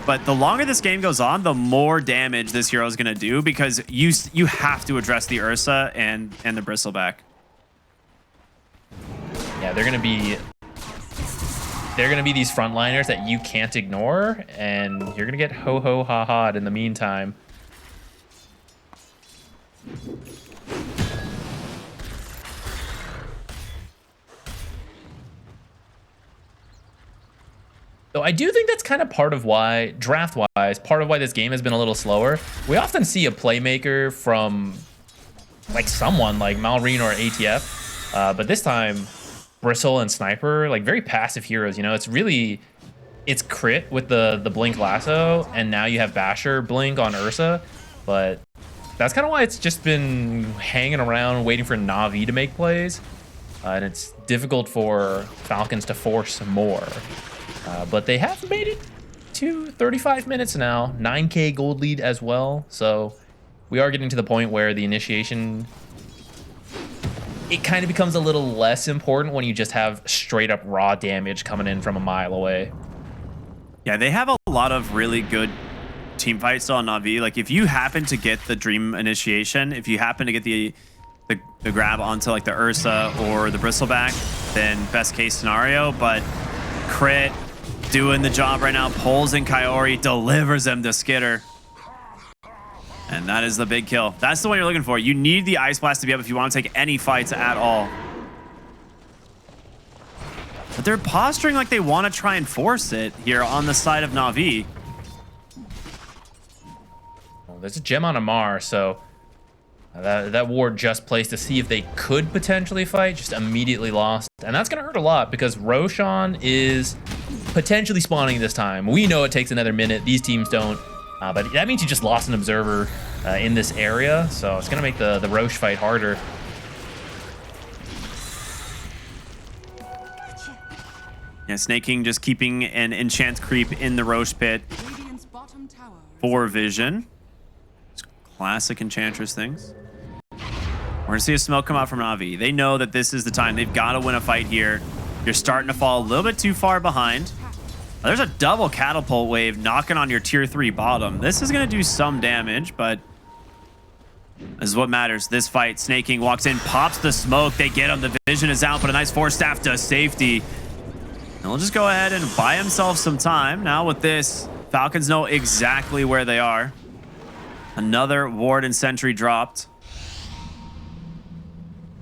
[SPEAKER 2] But the longer this game goes on, the more damage this hero is going to do because you have to address the Ursa and the Bristleback.
[SPEAKER 1] Yeah, they're going to be these frontliners that you can't ignore, and you're going to get ho-ho-ha-ha'd in the meantime. So I do think that's kind of part of why, draft-wise, part of why this game has been a little slower. We often see a playmaker from like someone like Malrine or ATF, but this time Bristle and Sniper, like very passive heroes, you know, it's crit with the Blink Lasso, and now you have Basher Blink on Ursa, but that's kind of why it's just been hanging around waiting for Na'Vi to make plays, and it's difficult for Falcons to force more. But they have made it to 35 minutes now, 9k gold lead as well, so we are getting to the point where the initiation, it kind of becomes a little less important when you just have straight up raw damage coming in from a mile away.
[SPEAKER 2] Yeah, they have a lot of really good team fights on Na'Vi. Like if you happen to get the Dream Initiation, if you happen to get the grab onto like the Ursa or the Bristleback, then best case scenario. But crit doing the job right now, pulls in Kaori, delivers them to Skitter. And that is the big kill. That's the one you're looking for. You need the Ice Blast to be up if you want to take any fights at all. But they're posturing like they want to try and force it here on the side of Na'Vi.
[SPEAKER 1] Well, there's a gem on Amar, so that ward just placed to see if they could potentially fight, just immediately lost. And that's going to hurt a lot because Roshan is potentially spawning this time. We know it takes another minute. These teams don't. But that means you just lost an observer in this area, so it's going to make the Roche fight harder.
[SPEAKER 2] Yeah, Snake King just keeping an enchant creep in the Roche pit for vision. Just classic Enchantress things. We're going to see a smoke come out from Na'Vi. They know that this is the time. They've got to win a fight here. You're starting to fall a little bit too far behind. There's a double catapult wave knocking on your tier 3 bottom. This is going to do some damage, but this is what matters. This fight, Snake King walks in, pops the smoke. They get him. The vision is out, but a nice force staff to safety. And he'll just go ahead and buy himself some time. Now with this, Falcons know exactly where they are. Another ward and sentry dropped.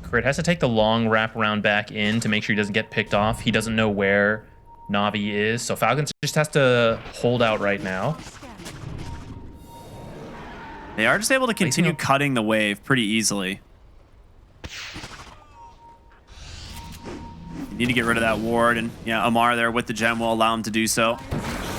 [SPEAKER 1] Crit has to take the long wraparound back in to make sure he doesn't get picked off. He doesn't know where Na'Vi is, so Falcons just has to hold out right now.
[SPEAKER 2] They are just able to continue cutting the wave pretty easily. You need to get rid of that ward, and yeah, Amar there with the gem will allow him to do so.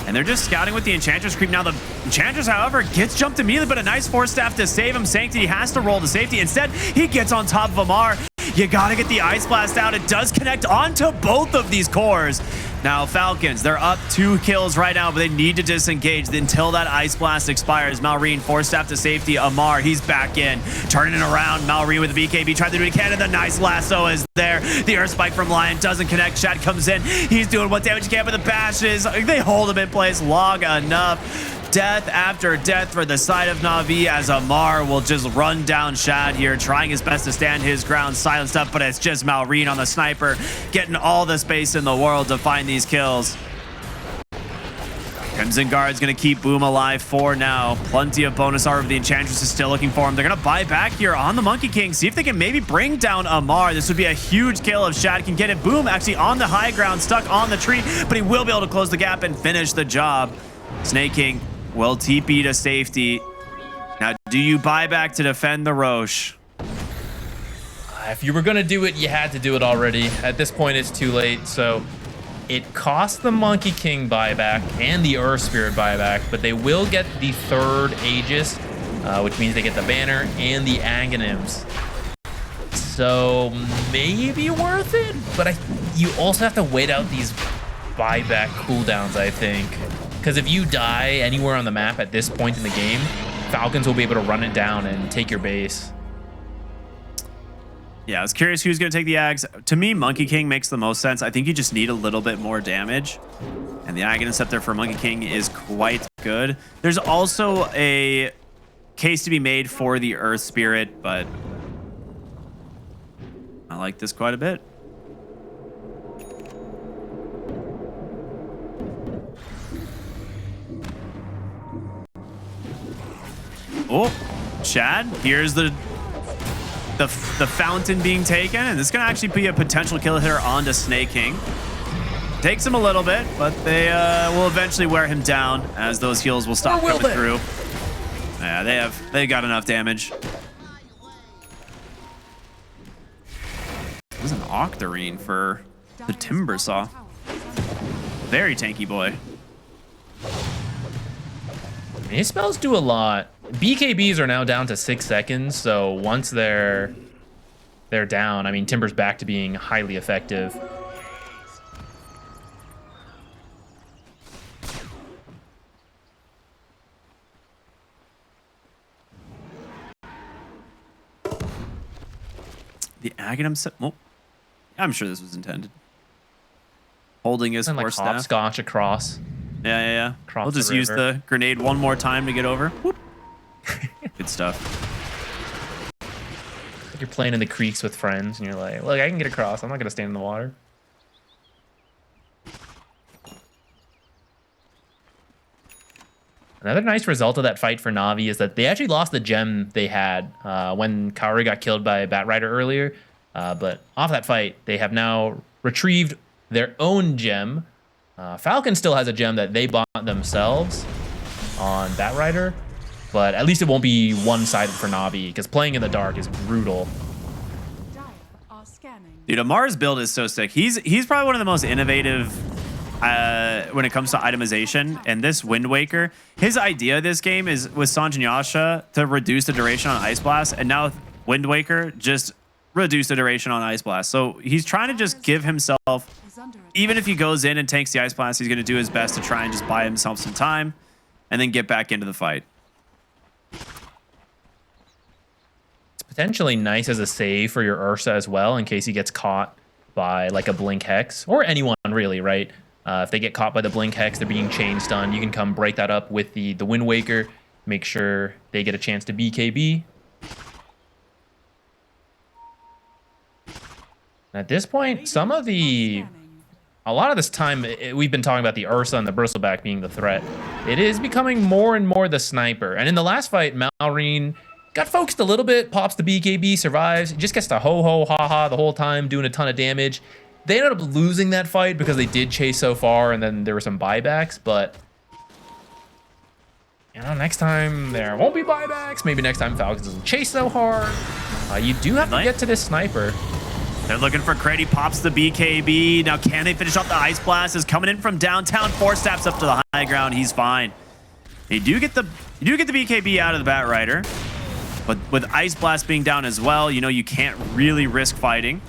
[SPEAKER 2] And they're just scouting with the Enchantress creep. Now the Enchantress, however, gets jumped immediately, but a nice force staff to save him. Sanctity has to roll to safety. Instead, he gets on top of Amar. You gotta get the Ice Blast out. It does connect onto both of these cores. Now Falcons, they're up 2 kills right now, but they need to disengage until that Ice Blast expires. Malrine, force staff to safety. Amar, he's back in. Turning it around. Malrine with the BKB, trying to do it again, and the nice lasso is there. The Earth Spike from Lion doesn't connect. Shad comes in. He's doing what damage he can, but the bashes, they hold him in place long enough. Death after death for the side of Na'Vi as Amar will just run down Shad here, trying his best to stand his ground, silenced up, but it's just Malrine on the sniper, getting all the space in the world to find these kills. Crimson Guard's going to keep Boom alive for now. Plenty of bonus armor. The Enchantress is still looking for him. They're going to buy back here on the Monkey King. See if they can maybe bring down Amar. This would be a huge kill if Shad can get it. Boom actually on the high ground, stuck on the tree, but he will be able to close the gap and finish the job. Snake King will TP to safety. Now, do you buy back to defend the Roche?
[SPEAKER 1] If you were going to do it, you had to do it already. At this point, it's too late, so... It costs the Monkey King buyback and the Earth Spirit buyback, but they will get the third Aegis, which means they get the banner and the Aghanims. So maybe worth it, but you also have to wait out these buyback cooldowns, I think. Because if you die anywhere on the map at this point in the game, Falcons will be able to run it down and take your base.
[SPEAKER 2] Yeah, I was curious who's going to take the Ags. To me, Monkey King makes the most sense. I think you just need a little bit more damage. And the Aghanim Scepter for Monkey King is quite good. There's also a case to be made for the Earth Spirit, but I like this quite a bit. Oh, Chad, here's the fountain being taken, and this is going to actually be a potential kill hitter onto Snake King. Takes him a little bit, but they will eventually wear him down as those heals will stop coming through. Yeah, they got enough damage. It was an Octarine for the Timber Saw. Very tanky boy.
[SPEAKER 1] His spells do a lot. BKBs are now down to 6 seconds, so once they're down, I mean, Timber's back to being highly effective.
[SPEAKER 2] The Aghanim set. Well, I'm sure this was intended. Holding his
[SPEAKER 1] And like
[SPEAKER 2] force staff.
[SPEAKER 1] hopscotch across.
[SPEAKER 2] Yeah.
[SPEAKER 1] Across
[SPEAKER 2] We'll just
[SPEAKER 1] the
[SPEAKER 2] use
[SPEAKER 1] river.
[SPEAKER 2] the grenade one more time to get over. Whoop. Good stuff.
[SPEAKER 1] Like you're playing in the creeks with friends, and you're like, look, I can get across. I'm not going to stand in the water. Another nice result of that fight for Na'Vi is that they actually lost the gem they had when Kaori got killed by Batrider earlier. But off that fight, they have now retrieved their own gem. Falcon still has a gem that they bought themselves on Batrider. But at least it won't be one-sided for Na'Vi, because playing in the dark is brutal.
[SPEAKER 3] Dire are scanning.
[SPEAKER 2] Dude, Amar's build is so sick. He's probably one of the most innovative when it comes to itemization. And this Wind Waker, his idea this game is with Sanjin Yasha to reduce the duration on Ice Blast, and now with Wind Waker just reduce the duration on Ice Blast. So he's trying to just give himself,
[SPEAKER 3] Is under attack.
[SPEAKER 2] even if he goes in and tanks the Ice Blast, he's going to do his best to try and just buy himself some time and then get back into the fight.
[SPEAKER 1] Potentially nice as a save for your Ursa as well, in case he gets caught by like a Blink Hex, or anyone really, right? If they get caught by the Blink Hex, they're being chain stunned. You can come break that up with the Wind Waker, make sure they get a chance to BKB. At this point, a lot of this time, we've been talking about the Ursa and the Bristleback being the threat. It is becoming more and more the sniper. And in the last fight, Malrine got focused a little bit, pops the BKB, survives, just gets to ho-ho-ha-ha the whole time, doing a ton of damage. They ended up losing that fight because they did chase so far, and then there were some buybacks, but... You know, next time there won't be buybacks. Maybe next time Falcons doesn't chase so hard. You do have to get to this sniper.
[SPEAKER 2] They're looking for crit. He pops the BKB. Now, can they finish off the Ice Blast? Is coming in from downtown. 4 steps up to the high ground. He's fine. You do get the BKB out of the Batrider. But with Ice Blast being down as well, you know, you can't really risk fighting.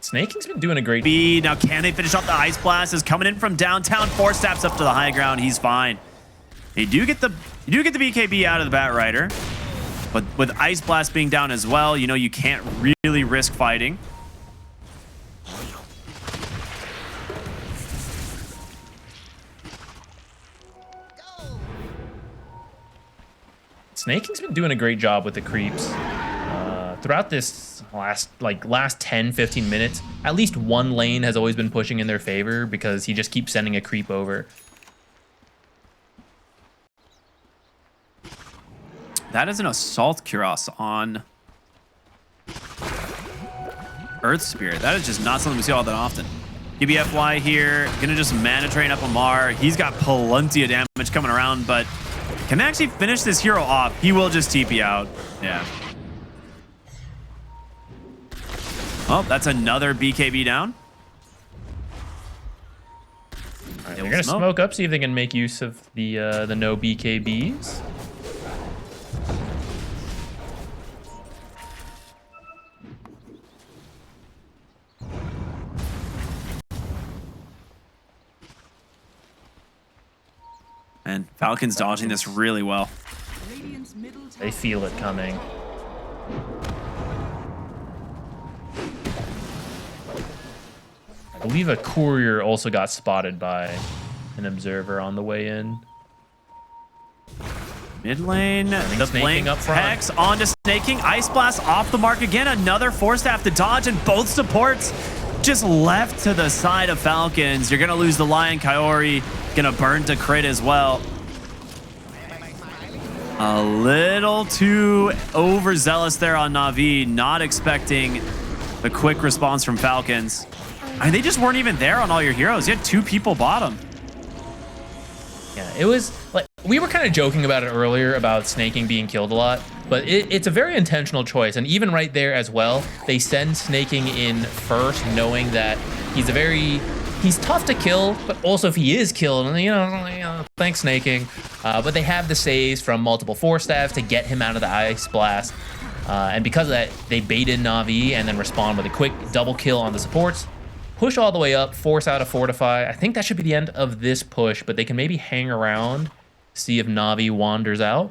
[SPEAKER 1] Snake King's been doing a great
[SPEAKER 2] B. Now, can they finish off the Ice Blast? Is coming in from downtown. 4 steps up to the high ground. He's fine. You do get the BKB out of the Batrider. But with Ice Blast being down as well, you know, you can't really risk fighting.
[SPEAKER 1] Snake King's been doing a great job with the creeps. throughout this last 10-15 minutes, at least one lane has always been pushing in their favor because he just keeps sending a creep over.
[SPEAKER 2] That is an Assault Cuirass on Earth Spirit. That is just not something we see all that often. QBFY here, gonna just mana drain up Amar. He's got plenty of damage coming around, but can they actually finish this hero off? He will just TP out. Yeah. Oh, that's another BKB down.
[SPEAKER 1] All right, they're gonna smoke up, see if they can make use of the no BKBs.
[SPEAKER 2] And Falcons dodging this really well.
[SPEAKER 1] They feel it coming. I believe a courier also got spotted by an observer on the way in.
[SPEAKER 2] Mid lane, the blink
[SPEAKER 1] up front.
[SPEAKER 2] Hex onto snaking. Ice Blast off the mark again. Another Force Staff to dodge, and both supports just left to the side of Falcons. You're going to lose the Lion. Kaori going to burn to crit as well. A little too overzealous there on Na'Vi, not expecting the quick response from Falcons. I mean, they just weren't even there on all your heroes. You had 2 people bottom.
[SPEAKER 1] Yeah, it was like we were kind of joking about it earlier about snaking being killed a lot, but it's a very intentional choice. And even right there as well, they send snaking in first, knowing that he's tough to kill, but also if he is killed, thanks snaking. But they have the saves from multiple Force Staffs to get him out of the Ice Blast. And because of that, they bait in Na'Vi and then respond with a quick double kill on the supports. Push all the way up, force out a Fortify. I think that should be the end of this push, but they can maybe hang around, see if Na'Vi wanders out.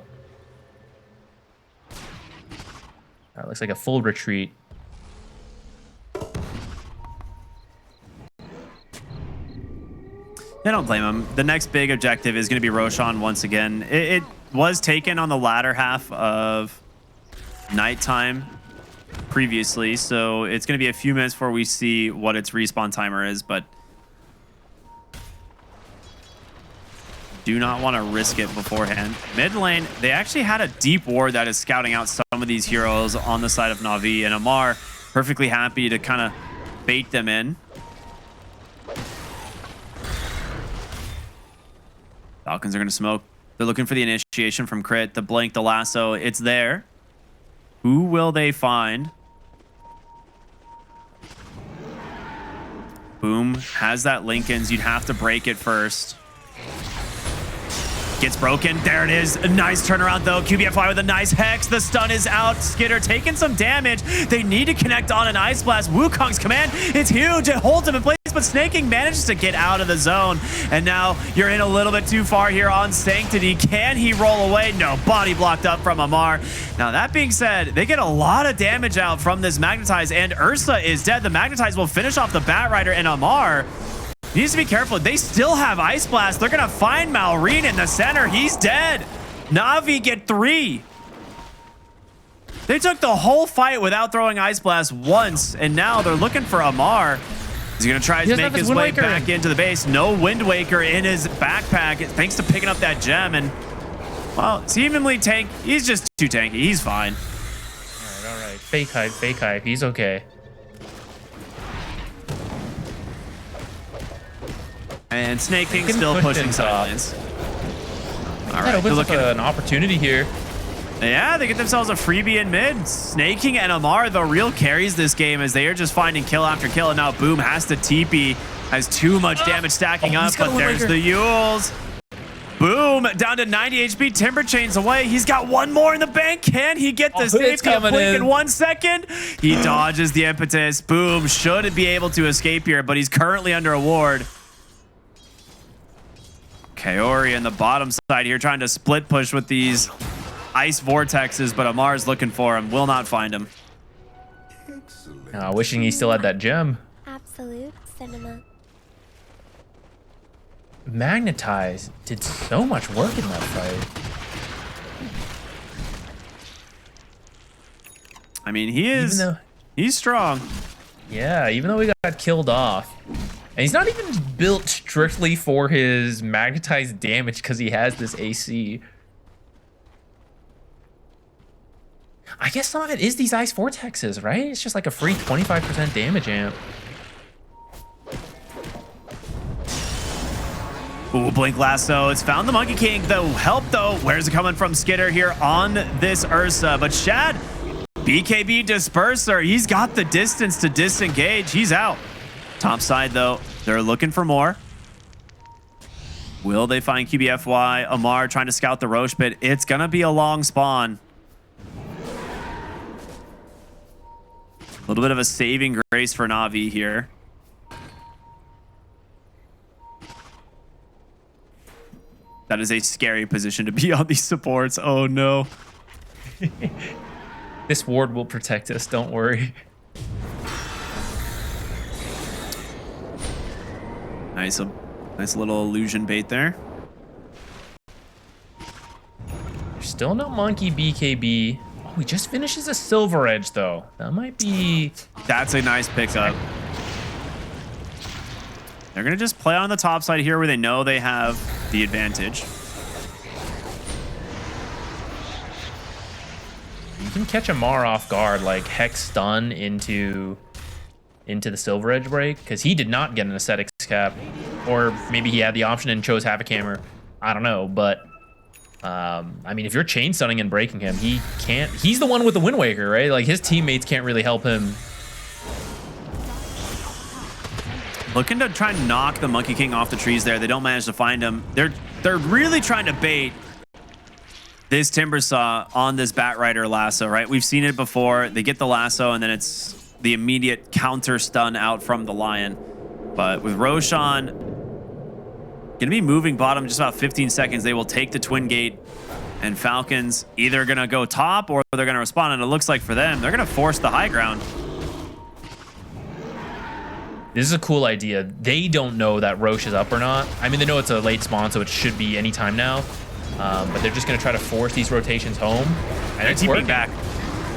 [SPEAKER 1] That looks like a full retreat.
[SPEAKER 2] I don't blame him. The next big objective is going to be Roshan once again. It was taken on the latter half of nighttime previously, so it's going to be a few minutes before we see what its respawn timer is, but do not want to risk it beforehand. Mid lane, they actually had a deep ward that is scouting out some of these heroes on the side of Na'Vi, and Amar perfectly happy to kind of bait them in. Falcons are going to smoke. They're looking for the initiation from Crit, the blink, the lasso. It's there. Who will they find? Boom has that Lincoln's. You'd have to break it first. Gets broken. There it is. A nice turnaround, though. QBFY with a nice Hex. The stun is out. Skitter taking some damage. They need to connect on an Ice Blast. Wukong's command, it's huge. It holds him in place, but Snaking manages to get out of the zone. And now you're in a little bit too far here on Sanctity. Can he roll away? No. Body blocked up from Amar. Now, that being said, they get a lot of damage out from this Magnetize, and Ursa is dead. The Magnetize will finish off the Bat Rider, and Amar needs to be careful. They still have Ice Blast. They're going to find Malrine in the center. He's dead. Na'Vi get 3. They took the whole fight without throwing Ice Blast once, and now they're looking for Amar. He's going to try to make his way back into the base. No Wind Waker in his backpack, thanks to picking up that gem. And, well, seemingly tank. He's just too tanky. He's fine.
[SPEAKER 1] All right. Fake hype, fake hype. He's okay.
[SPEAKER 2] And Snaking still pushing silence. All right,
[SPEAKER 1] they're looking at an opportunity here.
[SPEAKER 2] Yeah, they get themselves a freebie in mid. Snaking and Amar, the real carries this game, as they are just finding kill after kill. And now Boom has to TP, has too much damage stacking up, but there's the Yules. Boom, down to 90 HP. Timber Chains away. He's got one more in the bank. Can he get the safety of Blink in 1 second? He dodges the impetus. Boom should be able to escape here, but he's currently under a ward. Kaori in the bottom side here trying to split push with these ice vortexes, but Amar's looking for him. Will not find him.
[SPEAKER 1] Wishing he still had that gem.
[SPEAKER 4] Absolute cinema.
[SPEAKER 1] Magnetize did so much work in that fight.
[SPEAKER 2] I mean, he is. He's strong.
[SPEAKER 1] Yeah, even though he got killed off. And he's not even built strictly for his magnetized damage because he has this AC. I guess some of it is these ice vortexes, right? It's just like a free 25% damage amp.
[SPEAKER 2] Ooh, Blink Lasso. It's found the Monkey King. The help, though. Where's it coming from? Skitter here on this Ursa. But Shad, BKB Disperser. He's got the distance to disengage. He's out. Top side, though, they're looking for more. Will they find QBFY? Amar trying to scout the Roche pit. It's going to be a long spawn. A little bit of a saving grace for Na'Vi here. That is a scary position to be on these supports. Oh, no.
[SPEAKER 1] This ward will protect us. Don't worry.
[SPEAKER 2] Nice little illusion bait there.
[SPEAKER 1] There's still no monkey BKB. Oh, he just finishes a silver edge, though. That might be...
[SPEAKER 2] That's a nice pickup. They're going to just play on the top side here where they know they have the advantage.
[SPEAKER 1] You can catch Amar off guard, like Hex stun into the silver edge break, because he did not get an aesthetics cap. Or maybe he had the option and chose Havoc Hammer. I don't know, but I mean, if you're chain stunning and breaking him, he can't. He's the one with the Wind Waker, right? Like his teammates can't really help him.
[SPEAKER 2] Looking to try and knock the Monkey King off the trees there. They don't manage to find him. They're really trying to bait this Timbersaw on this Batrider lasso, right? We've seen it before. They get the lasso and then it's the immediate counter stun out from the Lion. But with Roshan gonna be moving bottom in just about 15 seconds, they will take the Twin Gate, and Falcons either gonna go top or they're gonna respond. And it looks like for them, they're gonna force the high ground.
[SPEAKER 1] This is a cool idea. They don't know that Roche is up or not. I mean, they know it's a late spawn, so it should be any time now. But they're just gonna try to force these rotations home. And it's working.
[SPEAKER 2] Back.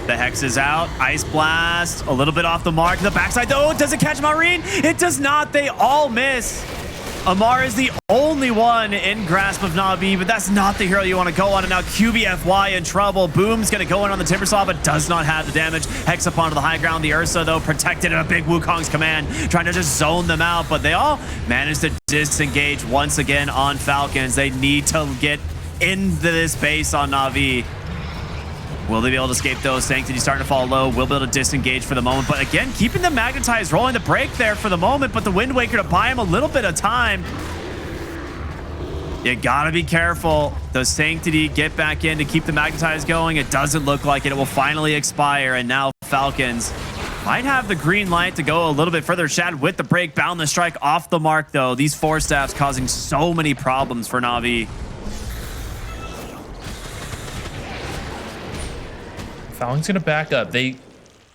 [SPEAKER 2] The Hex is out. Ice Blast. A little bit off the mark. The backside, though. Does it catch Marine? It does not. They all miss. Amar is the only one in grasp of Na'Vi, but that's not the hero you want to go on. And now QBFY in trouble. Boom's going to go in on the Timbersaw, but does not have the damage. Hex up onto the high ground. The Ursa, though, protected in a big Wukong's command, trying to just zone them out. But they all managed to disengage once again on Falcons. They need to get into this base on Na'Vi. Will they be able to escape those? Sanctity starting to fall low. Will be able to disengage for the moment. But again, keeping the magnetized, rolling the break there for the moment. But the Wind Waker to buy him a little bit of time. You gotta be careful. Does Sanctity get back in to keep the magnetized going? It doesn't look like it. It will finally expire. And now Falcons might have the green light to go a little bit further. Shad with the break. Bound the strike off the mark, though. These Force Staffs causing so many problems for Na'Vi.
[SPEAKER 1] Falcons gonna back up.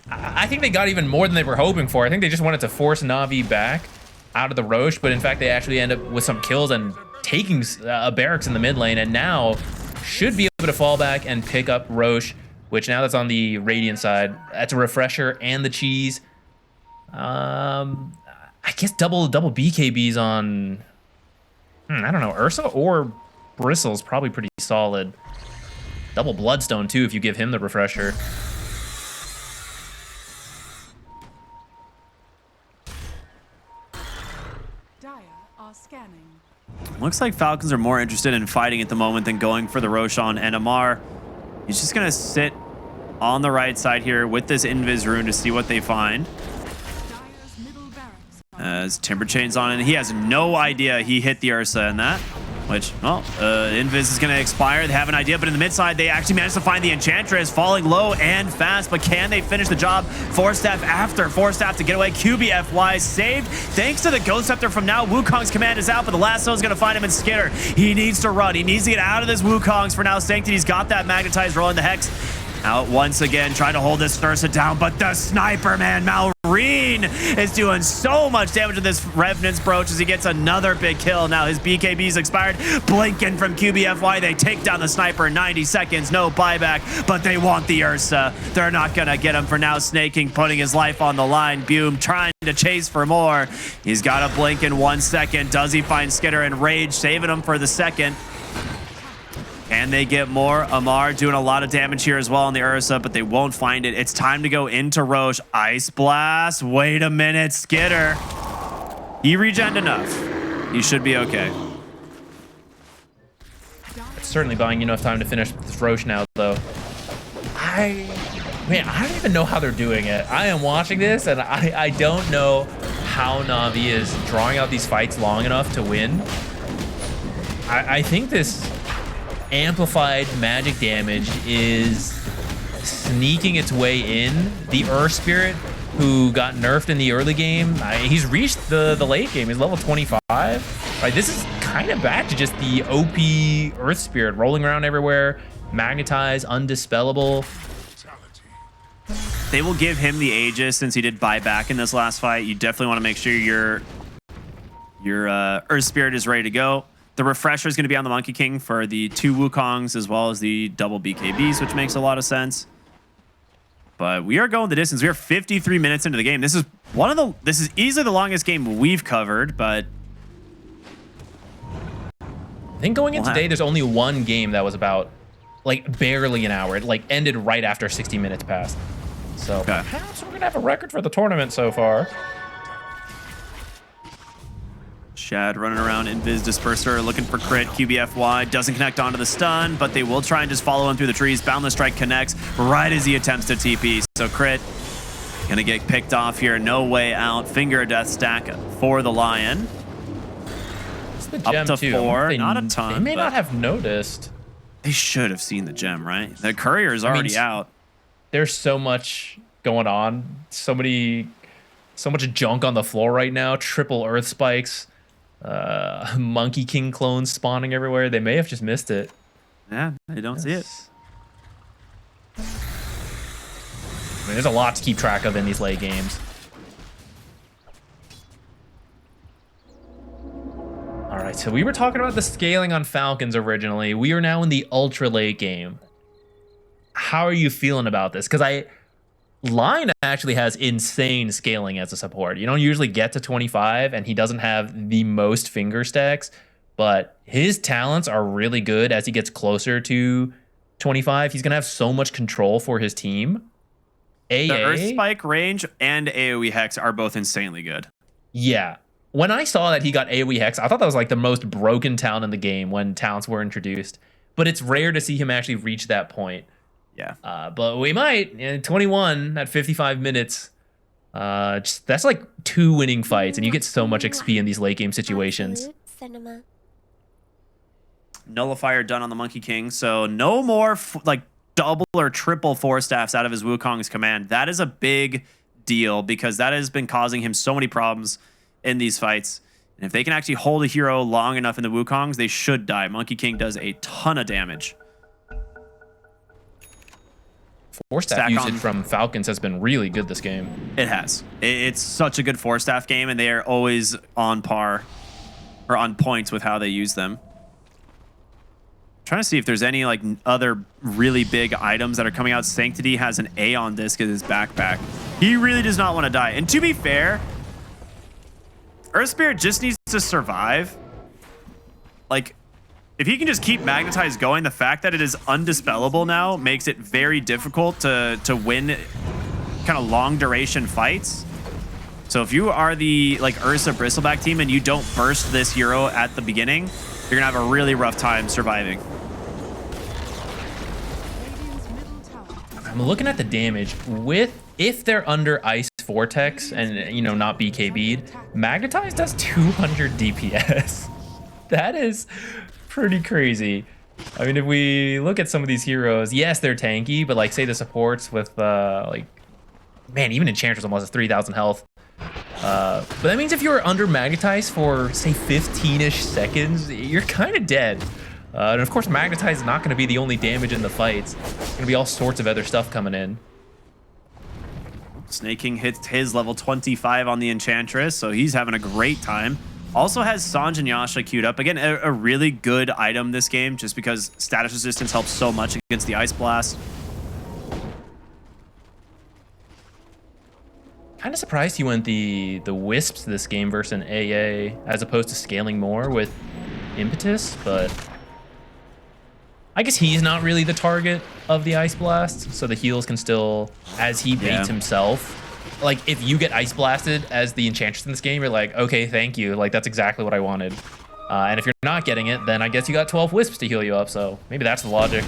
[SPEAKER 1] I think they got even more than they were hoping for. I think they just wanted to force Na'Vi back out of the Roche, but in fact they actually end up with some kills and taking a barracks in the mid lane, and now should be able to fall back and pick up Roche, which now that's on the Radiant side. That's a refresher and the cheese. I guess double BKBs on I don't know, Ursa or Bristle's probably pretty solid. Double Bloodstone, too, if you give him the refresher.
[SPEAKER 3] Dire are scanning.
[SPEAKER 2] Looks like Falcons are more interested in fighting at the moment than going for the Roshan. And Amar, he's just going to sit on the right side here with this Invis rune to see what they find.
[SPEAKER 3] Dire's middle barracks.
[SPEAKER 2] As Timber Chain's on, and he has no idea he hit the Ursa in that. Which, well, Invis is going to expire. They have an idea, but in the mid side, they actually managed to find the Enchantress falling low and fast. But can they finish the job? Force Staff after Force Staff to get away. QBFY saved thanks to the Ghost Scepter from now. Wukong's command is out, but the lasso is going to find him in Skitter. He needs to run. He needs to get out of this Wukong's for now. Sanctity's got that magnetized rolling the Hex. Out once again, trying to hold this Thursa down, but the sniper, man, Mal Marine is doing so much damage to this Revenant's Brooch as he gets another big kill. Now his BKB's expired. Blinking from QBFY. They take down the sniper in 90 seconds. No buyback, but they want the Ursa. They're not going to get him for now. Snaking, putting his life on the line. Bume trying to chase for more. He's got a blink in 1 second. Does he find Skitter and Rage, saving him for the second? And they get more. Amar doing a lot of damage here as well on the Ursa, but they won't find it. It's time to go into Roche. Ice Blast. Wait a minute, Skitter. He regened enough. He should be okay.
[SPEAKER 1] It's certainly buying you enough time to finish this Roche now, though. Man, I don't even know how they're doing it. I am watching this, and I don't know how Na'Vi is drawing out these fights long enough to win. I think this amplified magic damage is sneaking its way in. The Earth Spirit, who got nerfed in the early game, he's reached the late game. He's level 25. Like, this is kind of back to just the OP Earth Spirit rolling around everywhere, magnetize, undispellable.
[SPEAKER 2] They will give him the Aegis since he did buyback in this last fight. You definitely want to make sure your Earth Spirit is ready to go. The refresher is going to be on the Monkey King for the 2 Wukongs as well as the double BKBs, which makes a lot of sense. But we are going the distance. We are 53 minutes into the game. This is easily the longest game we've covered, but
[SPEAKER 1] I think going into today, there's only one game that was about like barely an hour. It like ended right after 60 minutes passed. So perhaps we're gonna have a record for the tournament so far.
[SPEAKER 2] Shad running around, Invis Disperser, looking for crit. QBFY doesn't connect onto the stun, but they will try and just follow him through the trees. Boundless Strike connects right as he attempts to TP. So crit gonna get picked off here. No way out. Finger of Death stack for the Lion.
[SPEAKER 1] It's the gem
[SPEAKER 2] up to
[SPEAKER 1] too.
[SPEAKER 2] 4, not a ton.
[SPEAKER 1] They may not have noticed.
[SPEAKER 2] They should have seen the gem, right? The courier is already out.
[SPEAKER 1] There's so much going on. So much junk on the floor right now. Triple Earth Spikes. Monkey King clones spawning everywhere. They may have just missed it.
[SPEAKER 2] Yeah, they don't see it.
[SPEAKER 1] I mean, there's a lot to keep track of in these late games. All right, so we were talking about the scaling on Falcons originally. We are now in the ultra late game. How are you feeling about this? Because Line actually has insane scaling as a support. You don't usually get to 25, and he doesn't have the most finger stacks, but his talents are really good as he gets closer to 25. He's going to have so much control for his team.
[SPEAKER 2] The Earth Spike range and AoE Hex are both insanely good.
[SPEAKER 1] Yeah. When I saw that he got AoE Hex, I thought that was like the most broken talent in the game when talents were introduced. But it's rare to see him actually reach that point.
[SPEAKER 2] Yeah.
[SPEAKER 1] But we might. In 21 at 55 minutes. That's like 2 winning fights, and you get so much XP in these late game situations.
[SPEAKER 2] Nullifier done on the Monkey King, so no more like double or triple 4 staffs out of his Wukong's command. That is a big deal because that has been causing him so many problems in these fights. And if they can actually hold a hero long enough in the Wukongs, they should die. Monkey King does a ton of damage.
[SPEAKER 1] 4-staff usage from Falcons has been really good this game.
[SPEAKER 2] It has. It's such a good 4-staff game, and they are always on par or on points with how they use them. Trying to see if there's any like other really big items that are coming out. Sanctity has an Aeon disc in his backpack. He really does not want to die. And to be fair, Earth Spirit just needs to survive. Like, if he can just keep Magnetize going, the fact that it is undispellable now makes it very difficult to win kind of long duration fights. So if you are the like Ursa Bristleback team and you don't burst this hero at the beginning, you're gonna have a really rough time surviving.
[SPEAKER 1] I'm looking at the damage if they're under Ice Vortex and not BKB'd, Magnetize does 200 DPS. That is pretty crazy. I mean, if we look at some of these heroes, yes, they're tanky, but like say the supports with man, even Enchantress almost has 3,000 health. But that means if you're under Magnetize for say 15-ish seconds, you're kind of dead. And of course, Magnetize is not going to be the only damage in the fights. There's going to be all sorts of other stuff coming in.
[SPEAKER 2] Snake King hits his level 25 on the Enchantress, so he's having a great time. Also has Sanj and Yasha queued up. Again, a really good item this game, just because status resistance helps so much against the Ice Blast.
[SPEAKER 1] Kind of surprised he went the Wisps this game versus an AA as opposed to scaling more with Impetus, but I guess he's not really the target of the Ice Blast, so the heals can still, as he baits himself. Like, if you get Ice Blasted as the Enchantress in this game, you're like, okay, thank you. Like, that's exactly what I wanted. And if you're not getting it, then I guess you got 12 Wisps to heal you up, so maybe that's the logic.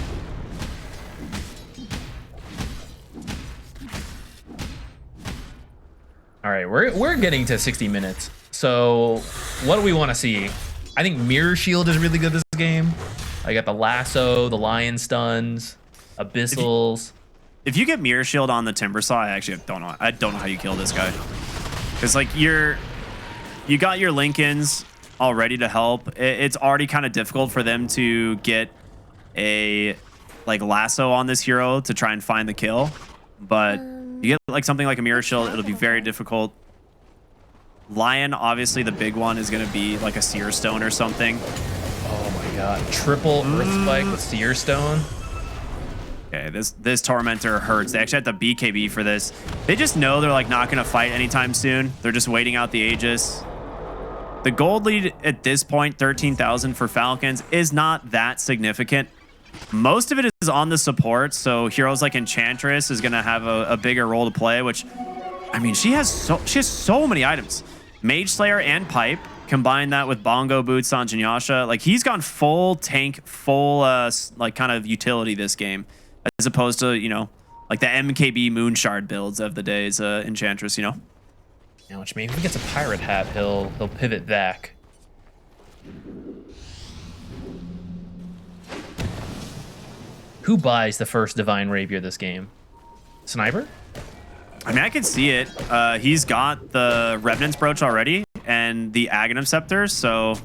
[SPEAKER 1] All right, we're getting to 60 minutes. So what do we want to see? I think Mirror Shield is really good this game. I got the Lasso, the Lion Stuns, Abyssals.
[SPEAKER 2] If you get Mirror Shield on the Timber Saw, I actually don't know. I don't know how you kill this guy. Because like you got your Lincolns all ready to help. It's already kind of difficult for them to get a like Lasso on this hero to try and find the kill. But you get like something like a Mirror Shield, it'll be very difficult. Lion, obviously the big one is going to be like a Seer Stone or something.
[SPEAKER 1] Oh my god. Triple Earth Spike with Seer Stone.
[SPEAKER 2] Okay, this Tormentor hurts. They actually have to BKB for this. They just know they're like not going to fight anytime soon. They're just waiting out the Aegis. The gold lead at this point, 13,000 for Falcons, is not that significant. Most of it is on the support, so heroes like Enchantress is going to have a bigger role to play, which, I mean, she has so many items. Mage Slayer and Pipe. Combine that with Bongo Boots on Yasha. Like, he's gone full tank, full like kind of utility this game, as opposed to, you know, like the MKB Moonshard builds of the days, Enchantress, you know.
[SPEAKER 1] Yeah, which maybe if he gets a Pirate Hat, he'll pivot back. Who buys the first Divine Rapier this game? Sniper?
[SPEAKER 2] I mean, I can see it. He's got the Revenant's Brooch already and the Aghanim Scepter, so...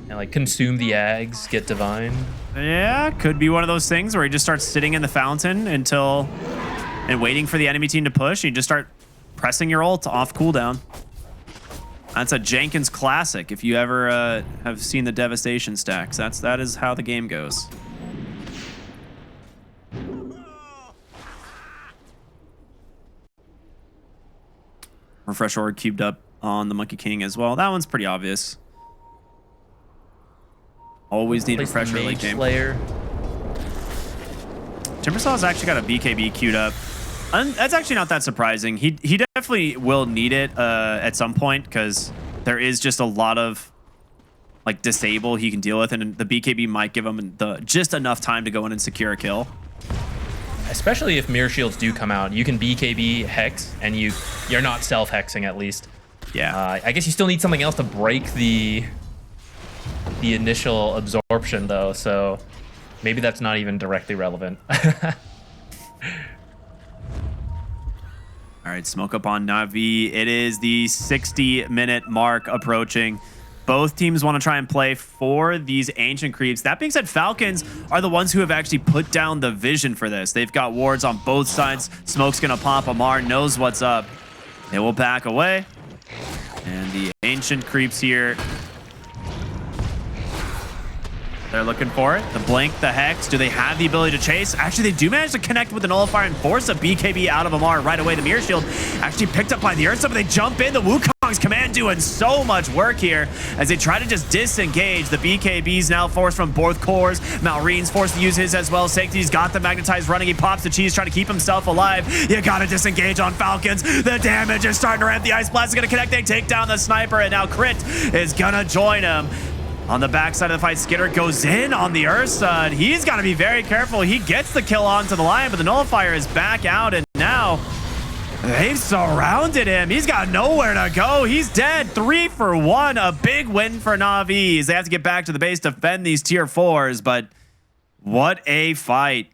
[SPEAKER 1] And like consume the Ags, get Divine.
[SPEAKER 2] Yeah, could be one of those things where he just starts sitting in the fountain and waiting for the enemy team to push. You just start pressing your ult off cooldown. That's a Jenkins classic. If you ever have seen the Devastation stacks, that is how the game goes. Refresh Orb cubed up on the Monkey King as well. That one's pretty obvious. Always need refresher late game. Timbersaw's actually got a BKB queued up. That's actually not that surprising. He definitely will need it at some point, because there is just a lot of like disable he can deal with, and the BKB might give him just enough time to go in and secure a kill.
[SPEAKER 1] Especially if Mirror Shields do come out, you can BKB Hex, and you're not self-hexing at least.
[SPEAKER 2] Yeah.
[SPEAKER 1] I guess you still need something else to break the initial absorption, though, so maybe that's not even directly relevant.
[SPEAKER 2] All right, smoke up on Na'Vi. It is the 60-minute mark approaching. Both teams want to try and play for these ancient creeps. That being said, Falcons are the ones who have actually put down the vision for this. They've got wards on both sides. Smoke's going to pop. Amar knows what's up. They will back away. And the ancient creeps here, they're looking for it. The blink, the hex. Do they have the ability to chase? Actually, they do manage to connect with the nullifier and force a BKB out of Amar right away. The Mirror Shield actually picked up by the Earth, but they jump in. The Wukong's command doing so much work here as they try to just disengage. The BKB's now forced from both cores. Malreen's forced to use his as well. Sanctity's got the Magnetize running. He pops the cheese, trying to keep himself alive. You gotta disengage on Falcons. The damage is starting to ramp. The Ice Blast is gonna connect. They take down the Sniper, and now Crit is gonna join him. On the backside of the fight, Skitter goes in on the Ursa. He's got to be very careful. He gets the kill onto the Lion, but the Nullifier is back out, and now they've surrounded him. He's got nowhere to go. He's dead. 3 for 1. A big win for Na'Vi. They have to get back to the base to defend these tier 4s, but what a fight.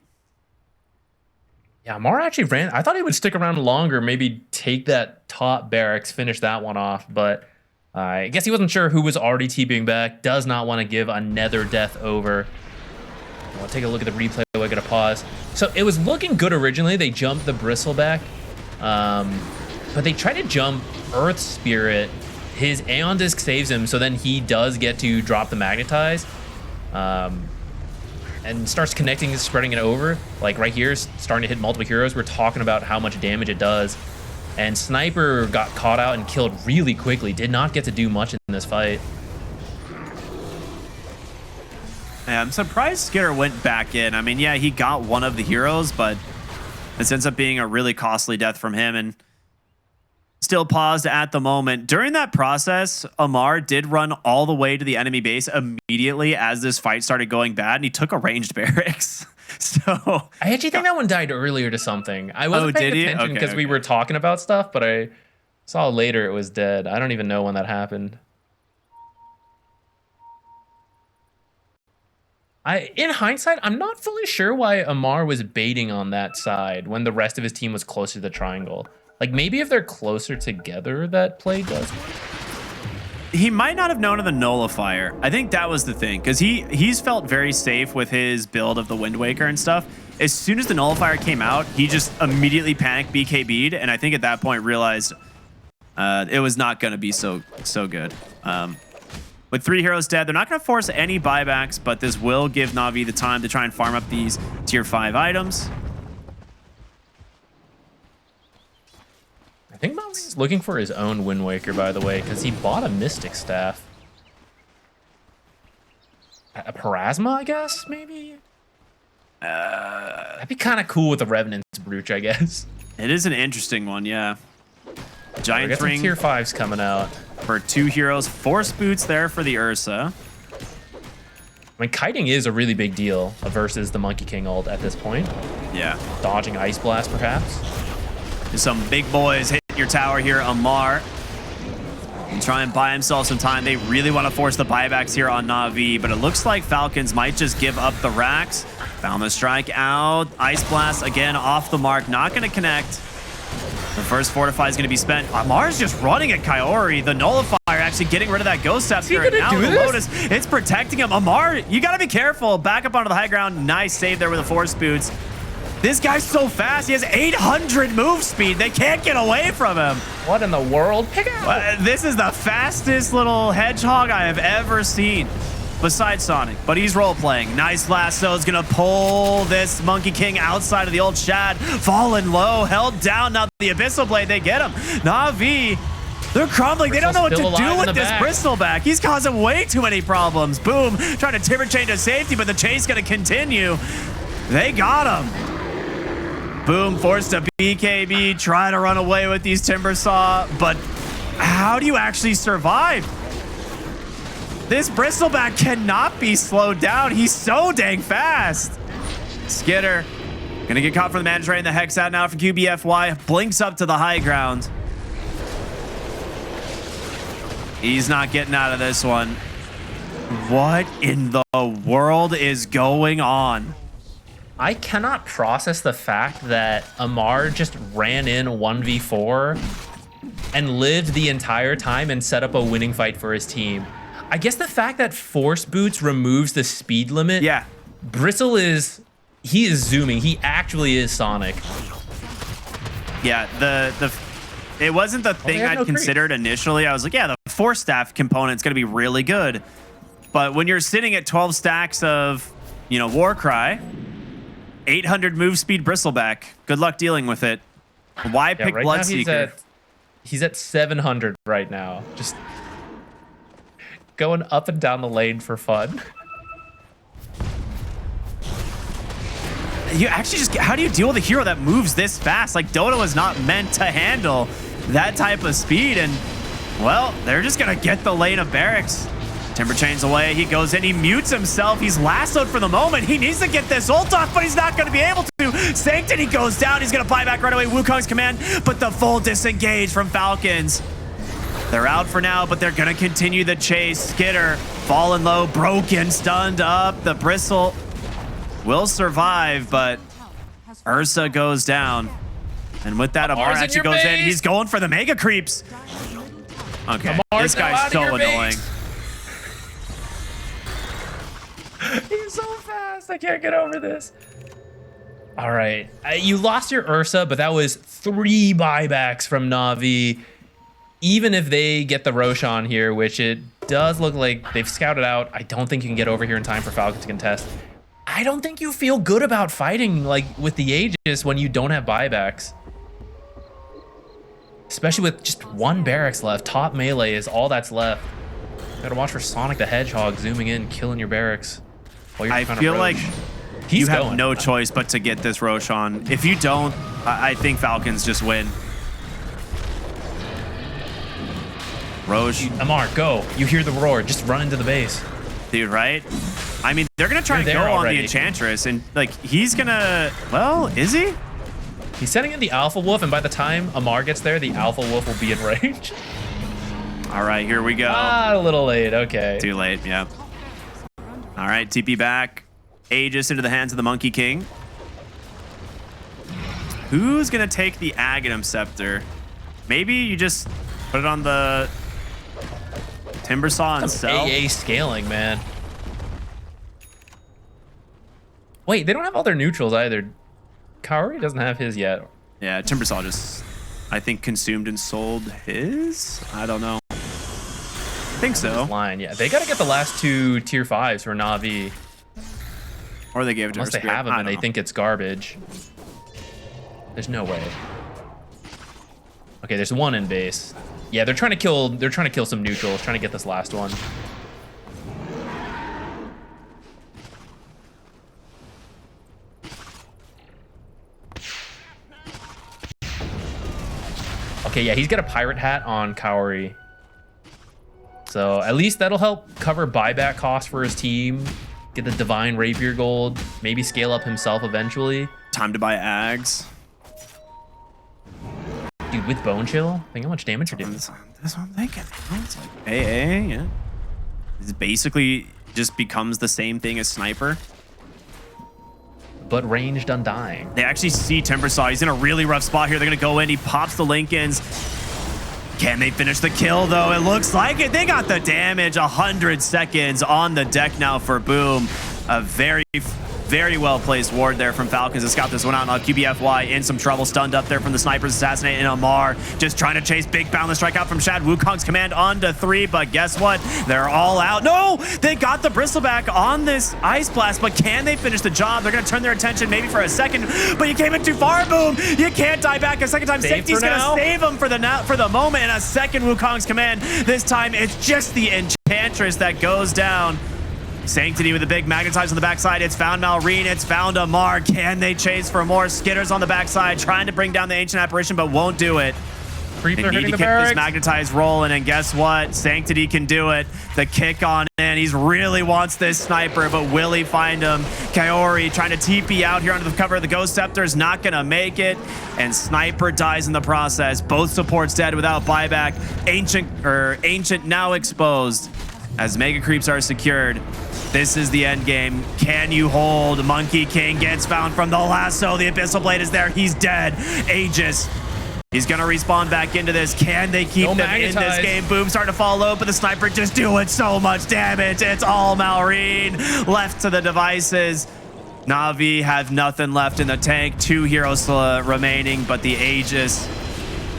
[SPEAKER 1] Yeah, Amar actually ran. I thought he would stick around longer, maybe take that top barracks, finish that one off, but I guess he wasn't sure who was already TPing back. Does not want to give another death over. I'll take a look at the replay. We're going to pause. So it was looking good originally. They jumped the Bristleback. But they try to jump Earth Spirit. His Aeon Disc saves him, so then he does get to drop the Magnetize. And starts connecting, spreading it over. Like right here, starting to hit multiple heroes. We're talking about how much damage it does. And Sniper got caught out and killed really quickly. Did not get to do much in this fight.
[SPEAKER 2] Yeah, I'm surprised Skitter went back in. I mean, yeah, he got one of the heroes, but this ends up being a really costly death from him. And still paused at the moment. During that process, Amar did run all the way to the enemy base immediately as this fight started going bad, and he took a ranged barracks. So
[SPEAKER 1] I actually think that one died earlier to something. I wasn't paying attention because we were talking about stuff, but I saw later it was dead. I don't even know when that happened. In hindsight, I'm not fully sure why Amar was baiting on that side when the rest of his team was closer to the triangle. Like, maybe if they're closer together, that play does work.
[SPEAKER 2] He might not have known of the nullifier. I think that was the thing, because he's felt very safe with his build of the Wind Waker and stuff. As soon as the nullifier came out, he just immediately panicked BKB'd, and I think at that point realized it was not going to be so good. With 3 heroes dead, they're not going to force any buybacks, but this will give Na'Vi the time to try and farm up these tier 5 items.
[SPEAKER 1] I think Maui's looking for his own Wind Waker, by the way, because he bought a Mystic Staff. A Parasma, I guess, maybe? That'd be kind of cool with the Revenant's Brooch, I guess.
[SPEAKER 2] It is an interesting one, yeah. Giant Ring.
[SPEAKER 1] Tier 5's coming out.
[SPEAKER 2] For 2 heroes. Force Boots there for the Ursa.
[SPEAKER 1] I mean, kiting is a really big deal versus the Monkey King ult at this point.
[SPEAKER 2] Yeah.
[SPEAKER 1] Dodging Ice Blast, perhaps.
[SPEAKER 2] Some big boys hit your tower here. Amar and try and buy himself some time. They really want to force the buybacks here on Na'Vi, but it looks like Falcons might just give up the racks. Found the strike out. Ice Blast again off the mark. Not going to connect. The first Fortify is going to be spent. Amar's just running at Kaori. The Nullifier actually getting rid of that Ghost Scepter. And now the Lotus, it's protecting him. Amar, you got to be careful. Back up onto the high ground. Nice save there with the Force Boots. This guy's so fast. He has 800 move speed. They can't get away from him.
[SPEAKER 1] What in the world? Pick out.
[SPEAKER 2] This is the fastest little hedgehog I have ever seen. Besides Sonic, but he's role-playing. Nice lasso is going to pull this Monkey King outside of the old Shad. Fallen low, held down. Now the Abyssal Blade, they get him. Na'Vi, they're crumbling. They don't know what to do with this Bristleback. He's causing way too many problems. Boom, trying to timber chain to safety, but the chase going to continue. They got him. Boom, forced to BKB, try to run away with these Timber Saw, but how do you actually survive? This Bristleback cannot be slowed down. He's so dang fast. Skitter gonna get caught from the Manage Ray and the Hex out now for QBFY. Blinks up to the high ground. He's not getting out of this one. What in the world is going on?
[SPEAKER 1] I cannot process the fact that Amar just ran in 1v4 and lived the entire time and set up a winning fight for his team. I guess the fact that Force Boots removes the speed limit.
[SPEAKER 2] Yeah.
[SPEAKER 1] Bristle he is zooming. He actually is Sonic.
[SPEAKER 2] Yeah, it wasn't the thing I'd considered initially. I was like, yeah, the Force Staff component's gonna be really good. But when you're sitting at 12 stacks of, Warcry, 800 move speed Bristleback, good luck dealing with it. Why pick
[SPEAKER 1] right
[SPEAKER 2] Bloodseeker?
[SPEAKER 1] He's at 700 right now. Just going up and down the lane for fun.
[SPEAKER 2] You actually how do you deal with a hero that moves this fast? Like, Dota was not meant to handle that type of speed, and well, they're just gonna get the lane of barracks. Timber chains away, he goes in, he mutes himself, he's lassoed for the moment, he needs to get this ult off, but he's not gonna be able to. Sanctity goes down, he's gonna buy back right away, Wukong's command, but the full disengage from Falcons. They're out for now, but they're gonna continue the chase. Skitter, fallen low, broken, stunned up. The Bristle will survive, but Ursa goes down. And with that, Amar actually goes in. He's going for the Mega Creeps. Okay, this guy's so annoying.
[SPEAKER 1] He's so fast. I can't get over this. All right. You lost your Ursa, but that was 3 buybacks from Na'Vi. Even if they get the Roshan here, which it does look like they've scouted out, I don't think you can get over here in time for Falcons to contest. I don't think you feel good about fighting like with the Aegis when you don't have buybacks. Especially with just 1 barracks left. Top melee is all that's left. Gotta watch for Sonic the Hedgehog zooming in, killing your barracks. While you're
[SPEAKER 2] I
[SPEAKER 1] trying to
[SPEAKER 2] feel
[SPEAKER 1] roach.
[SPEAKER 2] like
[SPEAKER 1] He's
[SPEAKER 2] you have
[SPEAKER 1] going.
[SPEAKER 2] no choice but to get this Roshan. If you don't, I think Falcons just win. Roche,
[SPEAKER 1] Amar, go. You hear the roar. Just run into the base.
[SPEAKER 2] dude, right? I mean, they're gonna try and
[SPEAKER 1] You're
[SPEAKER 2] go
[SPEAKER 1] there
[SPEAKER 2] on
[SPEAKER 1] already.
[SPEAKER 2] the Enchantress, and like he's gonna. Well, is he?
[SPEAKER 1] He's sending in the Alpha Wolf, and by the time Amar gets there, the Alpha Wolf will be in range.
[SPEAKER 2] All right, here we go.
[SPEAKER 1] Ah, a little late. Okay.
[SPEAKER 2] Too late. Yeah. All right, TP back. Aegis into the hands of the Monkey King. Who's gonna take the Aghanim Scepter? Maybe you just put it on the Timber Saw and sell.
[SPEAKER 1] AA scaling, man. Wait, they don't have all their neutrals either. Kaori doesn't have his yet.
[SPEAKER 2] Yeah, Timber Saw just, I think, consumed and sold his. I don't know. I think so.
[SPEAKER 1] Line, yeah. They got to get the last 2 tier 5s for Na'Vi.
[SPEAKER 2] Or they gave it to
[SPEAKER 1] Unless they
[SPEAKER 2] Spirit.
[SPEAKER 1] have them
[SPEAKER 2] I
[SPEAKER 1] and
[SPEAKER 2] don't
[SPEAKER 1] they
[SPEAKER 2] know.
[SPEAKER 1] think it's garbage. There's no way. Okay, there's 1 in base. Yeah, they're trying to kill some neutrals, trying to get this last one. Okay, yeah, he's got a pirate hat on Kaori. So at least that'll help cover buyback costs for his team. Get the Divine Rapier gold. Maybe scale up himself eventually.
[SPEAKER 2] Time to buy Ags.
[SPEAKER 1] Dude, with Bone Chill, think how much damage you're doing.
[SPEAKER 2] That's what I'm thinking. It's like AA, yeah. It basically just becomes the same thing as Sniper.
[SPEAKER 1] But ranged Undying.
[SPEAKER 2] They actually see Timbersaw. He's in a really rough spot here. They're going to go in. He pops the Lincolns. Can they finish the kill, though? It looks like it. They got the damage. 100 seconds on the deck now for Boom. A very, very well-placed ward there from Falcons to scout this one out. Now QBFY in some trouble. Stunned up there from the Snipers assassinate. And Amar just trying to chase Big Boundless strike out from Shad. Wukong's command on to 3. But guess what? They're all out. No! They got the Bristleback on this Ice Blast. But can they finish the job? They're going to turn their attention maybe for a second. But you came in too far, Boom. You can't die back a second time.
[SPEAKER 1] Save
[SPEAKER 2] Safety's
[SPEAKER 1] for
[SPEAKER 2] going to
[SPEAKER 1] now.
[SPEAKER 2] save him for the moment. And a second Wukong's command. This time it's just the Enchantress that goes down. Sanctity with a big magnetize on the backside. It's found Malrine. It's found Amar. Can they chase for more? Skitters on the backside, trying to bring down the Ancient Apparition, but won't do it.
[SPEAKER 1] Creeps
[SPEAKER 2] They
[SPEAKER 1] are
[SPEAKER 2] need
[SPEAKER 1] hitting
[SPEAKER 2] to
[SPEAKER 1] the
[SPEAKER 2] keep this
[SPEAKER 1] barracks.
[SPEAKER 2] magnetized rolling, and guess what? Sanctity can do it. The kick on in. He really wants this Sniper, but will he find him? Kaori trying to TP out here under the cover of the Ghost Scepter is not going to make it, and Sniper dies in the process. Both supports dead without buyback. Ancient now exposed as Mega Creeps are secured. This is the end game. Can you hold? Monkey King gets found from the lasso. The Abyssal Blade is there. He's dead. Aegis. He's going to respawn back into this. Can they keep
[SPEAKER 1] No
[SPEAKER 2] them in this
[SPEAKER 1] magnetize.
[SPEAKER 2] game? Boom, starting to fall low, but the Sniper just doing so much damage. It's all Malrine left to the devices. Na'Vi have nothing left in the tank. 2 heroes remaining, but the Aegis,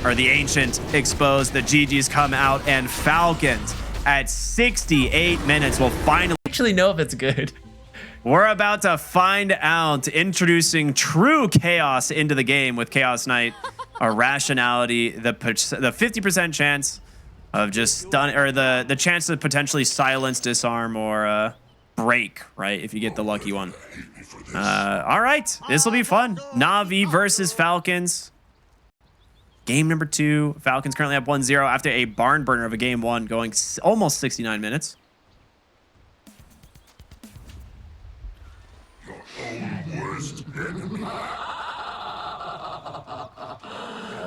[SPEAKER 2] or the Ancient, exposed. The GGs come out, and Falcons at 68 minutes will finally...
[SPEAKER 1] Actually know if it's good.
[SPEAKER 2] We're about to find out, introducing true chaos into the game with Chaos Knight, a rationality, the 50% chance of just stun, or the chance to potentially silence, disarm, or break, right? If you get the lucky one. All right, this will be fun. Na'Vi versus Falcons. Game number 2. Falcons currently up 1-0 after a barn burner of a game 1 going almost 69 minutes.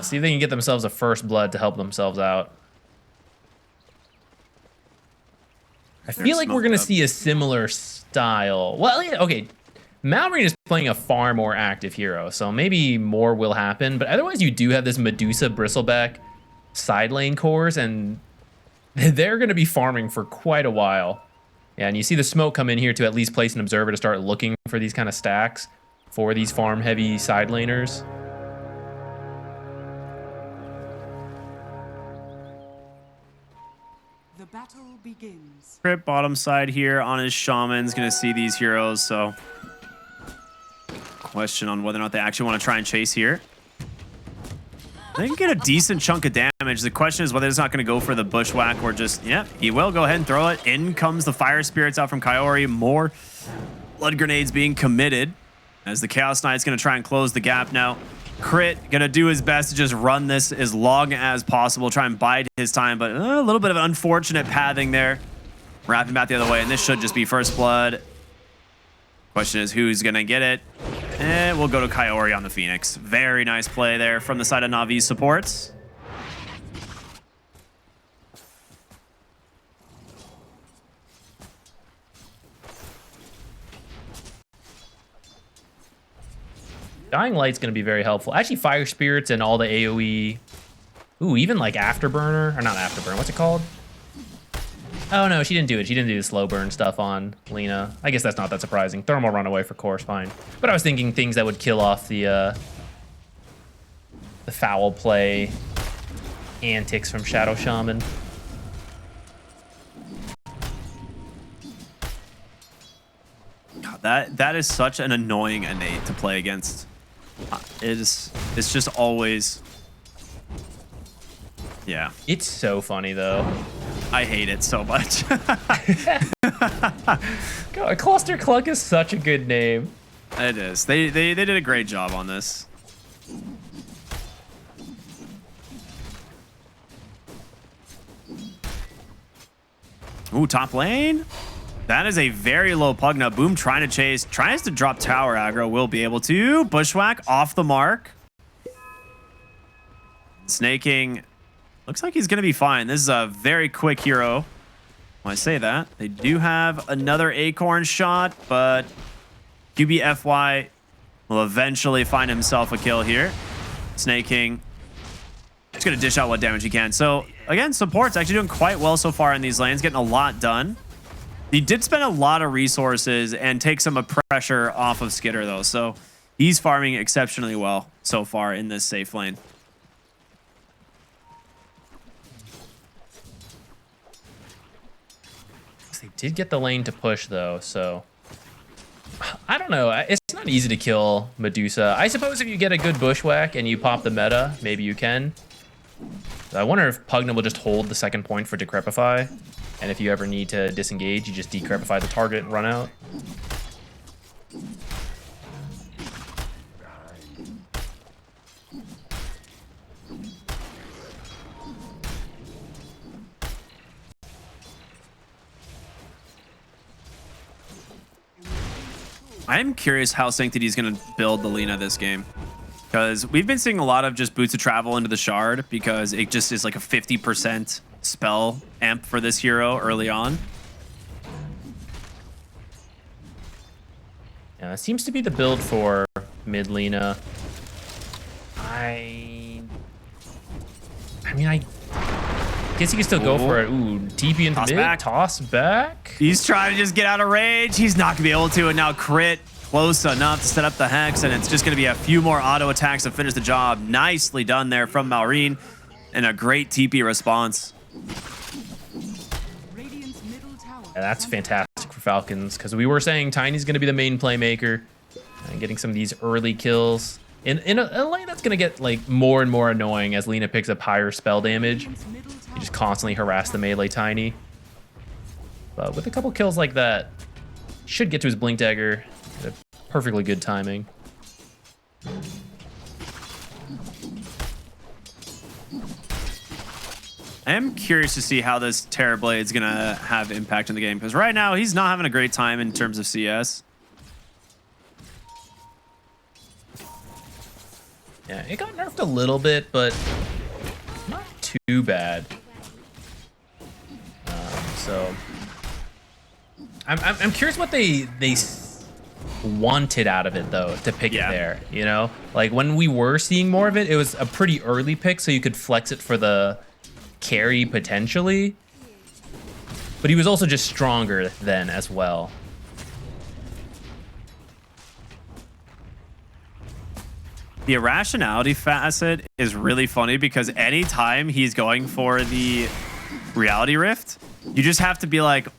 [SPEAKER 1] See if they can get themselves a first blood to help themselves out. I feel like we're going to see a similar style. Well, yeah, okay. Malrine is playing a far more active hero, so maybe more will happen. But otherwise, you do have this Medusa Bristleback side lane cores, and they're going to be farming for quite a while. Yeah, and you see the smoke come in here to at least place an observer to start looking for these kind of stacks. for these farm heavy side laners.
[SPEAKER 3] The battle begins.
[SPEAKER 2] Crit bottom side here on his shaman's gonna see these heroes, so question on whether or not they actually want to try and chase here. They can get a decent chunk of damage. The question is whether it's not going to go for the bushwhack or just, yeah, he will go ahead and throw it. In comes the fire spirits out from Kaori. More blood grenades being committed as the Chaos Knight's going to try and close the gap now. Crit going to do his best to just run this as long as possible, try and bide his time, but a little bit of an unfortunate pathing there. Wrapping back the other way, and this should just be first blood. Question is who's going to get it. And we'll go to Kaori on the Phoenix. Very nice play there from the side of Navi's supports.
[SPEAKER 1] Dying Light's going to be very helpful. Actually, Fire Spirits and all the AoE. Ooh, even like Afterburner. Or not Afterburner. What's it called? Oh, no, she didn't do it. She didn't do the slow burn stuff on Lina. I guess that's not that surprising. Thermal Runaway for course, fine. But I was thinking things that would kill off the foul play antics from Shadow Shaman.
[SPEAKER 2] God, that is such an annoying innate to play against. It's just always... Yeah.
[SPEAKER 1] It's so funny, though.
[SPEAKER 2] I hate it so much.
[SPEAKER 1] God, Cluster Cluck is such a good name.
[SPEAKER 2] It is. They did a great job on this. Ooh, top lane. That is a very low Pugna. Boom trying to chase. Tries to drop tower aggro. Will be able to. Bushwhack off the mark. Snaking. Looks like he's going to be fine. This is a very quick hero. When I say that, they do have another acorn shot, but QBFY will eventually find himself a kill here. Snaking. He's going to dish out what damage he can. So, again, support's actually doing quite well so far in these lanes, getting a lot done. He did spend a lot of resources and take some pressure off of Skitter, though. So, he's farming exceptionally well so far in this safe lane.
[SPEAKER 1] They did get the lane to push, though, so... I don't know. It's not easy to kill Medusa. I suppose if you get a good bushwhack and you pop the meta, maybe you can. I wonder if Pugna will just hold the second point for Decrepify. And if you ever need to disengage, you just Decrepify the target and run out.
[SPEAKER 2] I'm curious how Sanctity is going to build the Lina this game. Because we've been seeing a lot of just Boots of Travel into the Shard because it just is like a 50% spell amp for this hero early on.
[SPEAKER 1] Yeah, that seems to be the build for mid Lina. I mean, I guess you can still go for it. Ooh, TP into
[SPEAKER 2] Toss
[SPEAKER 1] mid,
[SPEAKER 2] back.
[SPEAKER 1] toss back.
[SPEAKER 2] He's trying to just get out of range. He's not going to be able to. And now crit close enough to set up the Hex. And it's just going to be a few more auto attacks to finish the job. Nicely done there from Maureen. And a great TP response.
[SPEAKER 3] Radiant's middle tower.
[SPEAKER 1] Yeah, that's fantastic for Falcons because we were saying Tiny's going to be the main playmaker and getting some of these early kills. In a lane that's going to get like more and more annoying as Lina picks up higher spell damage.
[SPEAKER 3] Radiant's middle tower.
[SPEAKER 1] You just constantly harass the melee Tiny. But with a couple kills like that, should get to his Blink Dagger at perfectly good timing.
[SPEAKER 2] I am curious to see how this Terrorblade is going to have impact in the game. Because right now, he's not having a great time in terms of CS.
[SPEAKER 1] Yeah, it got nerfed a little bit, but not too bad. So I'm curious what they wanted out of it though to pick it there. You know, like when we were seeing more of it, it was a pretty early pick, so you could flex it for the carry potentially. But he was also just stronger then as well.
[SPEAKER 2] The irrationality facet is really funny because anytime he's going for the reality rift, you just have to be like,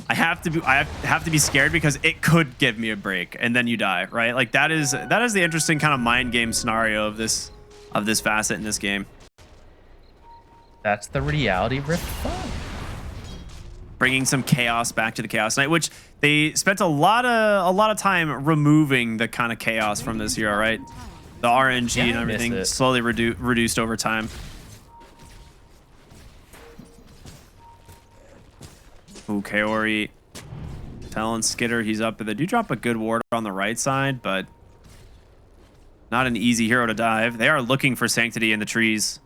[SPEAKER 2] I have to be scared because it could give me a break, and then you die, right? Like that is the interesting kind of mind game scenario of this facet in this game.
[SPEAKER 1] That's the reality rift fun.
[SPEAKER 2] Bringing some chaos back to the Chaos Knight, which they spent a lot of time removing the kind of chaos from this hero, right? The RNG and everything slowly reduced over time. Ooh, Kaori telling Skitter he's up, but they do drop a good ward on the right side, but not an easy hero to dive. They are looking for Sanctity in the trees.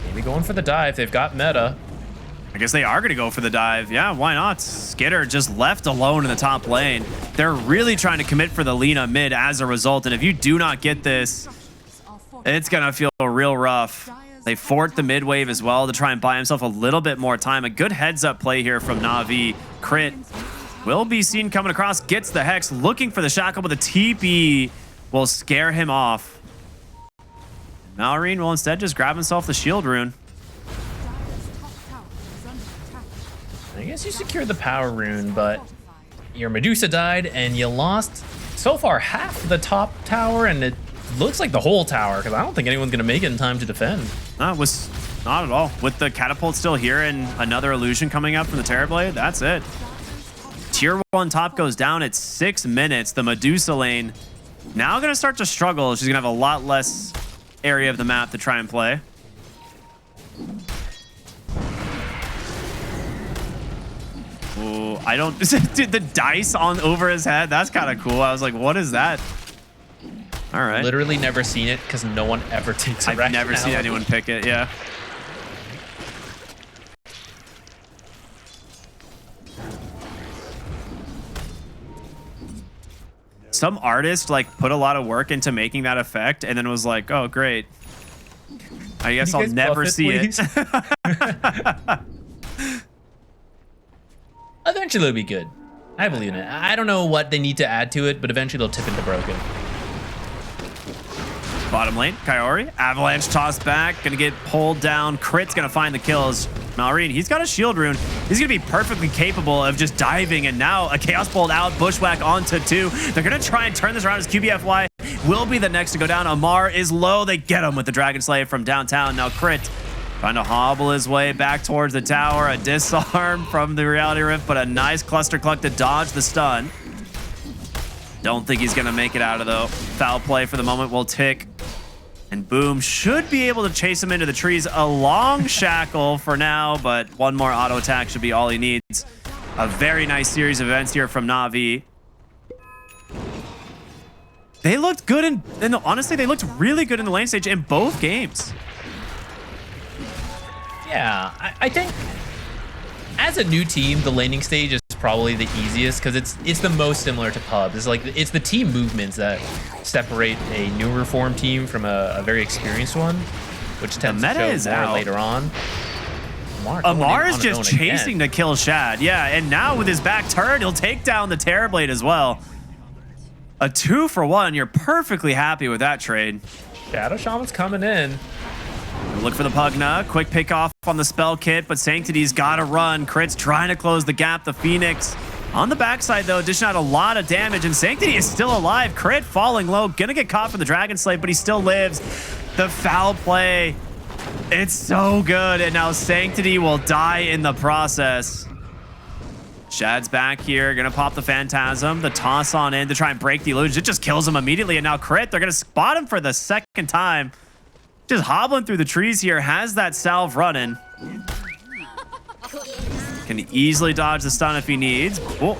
[SPEAKER 1] Maybe going for the dive. They've got meta.
[SPEAKER 2] I guess they are going to go for the dive. Yeah, why not? Skitter just left alone in the top lane. They're really trying to commit for the Lina mid as a result, and if you do not get this, it's going to feel real rough. They fort the mid wave as well to try and buy himself a little bit more time. A good heads-up play here from Na'Vi. Crit will be seen coming across, gets the Hex, looking for the Shackle, but the TP will scare him off. Malrine will instead just grab himself the shield rune.
[SPEAKER 1] I guess you secured the power rune, but your Medusa died, and you lost so far half the top tower, and it looks like the whole tower, because I don't think anyone's going to make it in time to defend.
[SPEAKER 2] No, it was not at all. With the catapult still here and another illusion coming up from the Terrorblade, that's it. Tier 1 top goes down at 6 minutes. The Medusa lane now going to start to struggle. She's going to have a lot less area of the map to try and play. Oh, I don't... Dude, the dice on over his head, that's kind of cool. I was like, what is that? All right.
[SPEAKER 1] Literally never seen it because no one ever takes it.
[SPEAKER 2] I've never seen anyone pick it, yeah. Some artist like put a lot of work into making that effect and then was like, oh, great. I guess I'll never see it.
[SPEAKER 1] Eventually it'll be good. I believe in it. I don't know what they need to add to it, but eventually they'll tip into broken.
[SPEAKER 2] Bottom lane, Kaori. Avalanche tossed back. Gonna get pulled down. Crit's gonna find the kills. Malrine, he's got a shield rune. He's gonna be perfectly capable of just diving, and now a Chaos Bolt out. Bushwhack onto 2. They're gonna try and turn this around as QBFY will be the next to go down. Amar is low. They get him with the Dragon Slave from downtown. Now Crit trying to hobble his way back towards the tower. A disarm from the Reality Rift, but a nice Cluster Cluck to dodge the stun. Don't think he's gonna make it out of though. Foul play for the moment will tick. And Boom should be able to chase him into the trees. A long shackle for now, but one more auto attack should be all he needs. A very nice series of events here from Na'Vi. They looked good and honestly, they looked really good in the lane stage in both games.
[SPEAKER 1] Yeah, I think as a new team, the laning stage is probably the easiest because it's the most similar to pubs. It's the team movements that separate a newer form team from a very experienced one, which tends to show more later on.
[SPEAKER 2] Amar is just chasing to kill Shad. Yeah, and now with his back turn, he'll take down the Terrorblade as well. A 2-for-1. You're perfectly happy with that trade.
[SPEAKER 1] Shadow Shaman's coming in.
[SPEAKER 2] Look for the Pugna. Quick pick off on the spell kit, but Sanctity's got to run. Crit's trying to close the gap. The Phoenix on the backside, though, dishing out a lot of damage, and Sanctity is still alive. Crit falling low. Gonna get caught for the Dragon Slave, but he still lives. The foul play. It's so good, and now Sanctity will die in the process. Shad's back here, gonna pop the Phantasm. The toss on in to try and break the illusion. It just kills him immediately, and now Crit, they're gonna spot him for the second time. Just hobbling through the trees here, has that salve running. Can easily dodge the stun if he needs. Oh,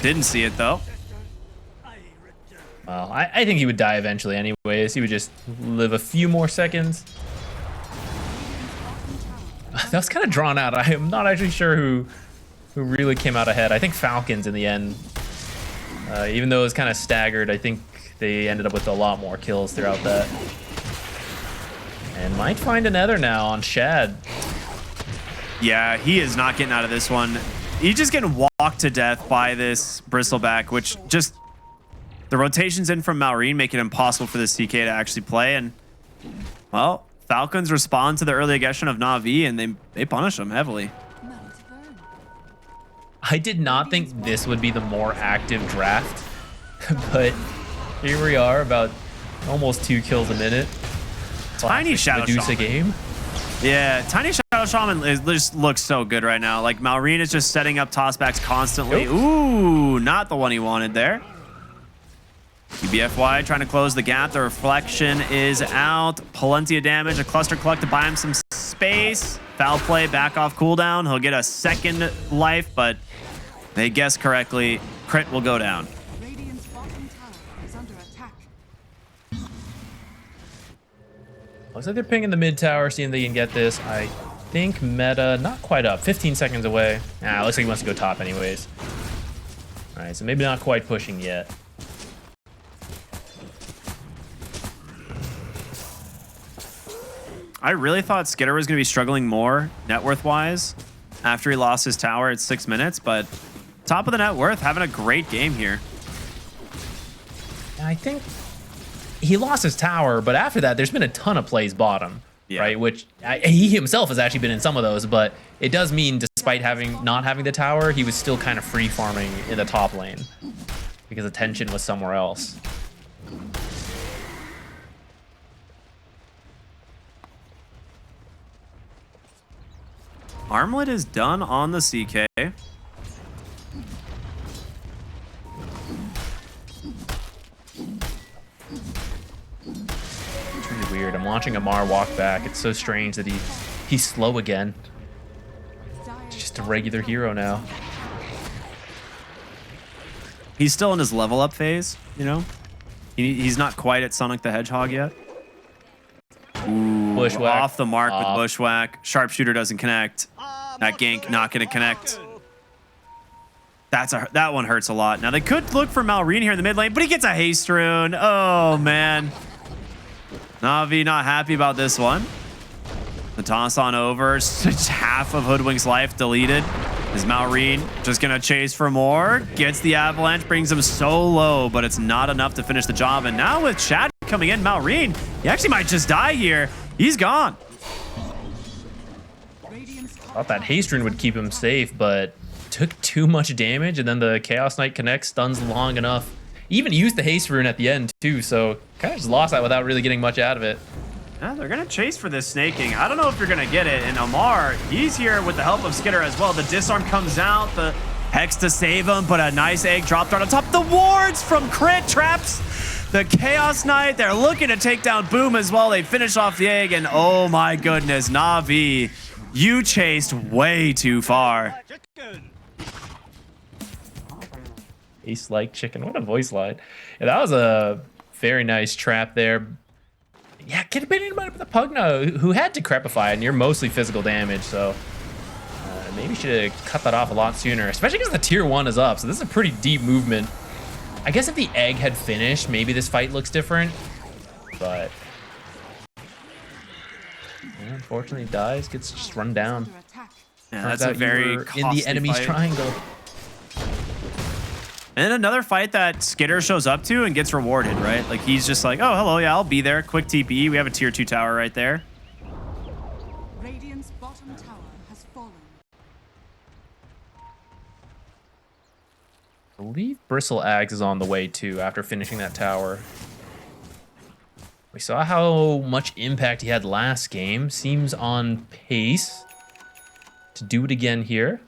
[SPEAKER 2] didn't see it though.
[SPEAKER 1] Well, I think he would die eventually anyways. He would just live a few more seconds. That was kind of drawn out. I am not actually sure who really came out ahead. I think Falcons in the end. Even though it was kind of staggered, I think they ended up with a lot more kills throughout that. And might find another now on Shad.
[SPEAKER 2] Yeah, he is not getting out of this one. He's just getting walked to death by this Bristleback, which just The rotations in from Malrine make it impossible for the CK to actually play. And, well, Falcons respond to the early aggression of Na'Vi, and they punish them heavily.
[SPEAKER 1] I did not think this would be the more active draft, but here we are, about almost 2 kills a minute.
[SPEAKER 2] Tiny Shadow
[SPEAKER 1] Medusa
[SPEAKER 2] Shaman.
[SPEAKER 1] game.
[SPEAKER 2] Yeah, Tiny Shadow Shaman just looks so good right now. Like, Malrine is just setting up tossbacks constantly.
[SPEAKER 1] Nope.
[SPEAKER 2] Ooh, not the one he wanted there. UBFY trying to close the gap. The reflection is out. Plenty of damage. A cluster collect to buy him some space. Foul play, back off cooldown. He'll get a second life, but they guessed correctly. Crit will go down.
[SPEAKER 3] Radiant's bottom tower is under attack.
[SPEAKER 1] Looks like they're pinging the mid tower, seeing if they can get this. I think meta, not quite up. 15 seconds away. Looks like he wants to go top anyways. All right, so maybe not quite pushing yet.
[SPEAKER 2] I really thought Skitter was going to be struggling more net worth wise after he lost his tower at 6 minutes, but top of the net worth, having a great game here.
[SPEAKER 1] I think he lost his tower, but after that, there's been a ton of plays bottom,
[SPEAKER 2] Yeah.
[SPEAKER 1] right? Which he himself has actually been in some of those, but it does mean despite not having the tower, he was still kind of free farming in the top lane because attention was somewhere else.
[SPEAKER 2] Armlet is done on the CK.
[SPEAKER 1] It's really weird. I'm watching Amar walk back. It's so strange that he's slow again. He's just a regular hero now.
[SPEAKER 2] He's still in his level up phase, you know? He's not quite at Sonic the Hedgehog yet. Ooh,
[SPEAKER 1] Bushwhack.
[SPEAKER 2] off the mark with Bushwhack. Sharpshooter doesn't connect. That gank not going to connect. That one hurts a lot. Now they could look for Malrine here in the mid lane, but he gets a haste rune. Oh man. Na'Vi not happy about this one. The toss on over. Such half of Hoodwink's life deleted. Is Malrine just going to chase for more? Gets the avalanche, brings him so low, but it's not enough to finish the job. And now with Chad coming in, Malrine, he actually might just die here. He's gone.
[SPEAKER 1] Thought that haste rune would keep him safe, but took too much damage, and then the Chaos Knight connect stuns long enough. Even used the haste rune at the end too, so kind of just lost that without really getting much out of it.
[SPEAKER 2] Yeah, they're gonna chase for this snaking. I don't know if you're gonna get it. And Amar, he's here with the help of Skitter as well. The disarm comes out, the Hex to save him, but a nice egg drop dart on top. The wards from crit traps the Chaos Knight. They're looking to take down Boom as well. They finish off the egg, and oh my goodness, Na'Vi, you chased way too far.
[SPEAKER 1] Ace like chicken. What a voice line. Yeah, that was a very nice trap there. Yeah, could have been anybody but the Pugna who had Decrepify, and you're mostly physical damage, so maybe should have cut that off a lot sooner, especially because the tier 1 is up, so this is a pretty deep movement. I guess if the egg had finished, maybe this fight looks different, but yeah, unfortunately dies, gets just run down.
[SPEAKER 2] Yeah,
[SPEAKER 1] Turns
[SPEAKER 2] that's a
[SPEAKER 1] out you
[SPEAKER 2] very
[SPEAKER 1] were in the enemy's
[SPEAKER 2] fight.
[SPEAKER 1] triangle.
[SPEAKER 2] And another fight that Skitter shows up to and gets rewarded, right? Like, he's just like, oh, hello, yeah, I'll be there. Quick TPE. We have a tier 2 tower right there.
[SPEAKER 3] Radiant's bottom tower has fallen.
[SPEAKER 1] I believe Bristle Axe is on the way too after finishing that tower. We saw how much impact he had last game. Seems on pace to do it again here.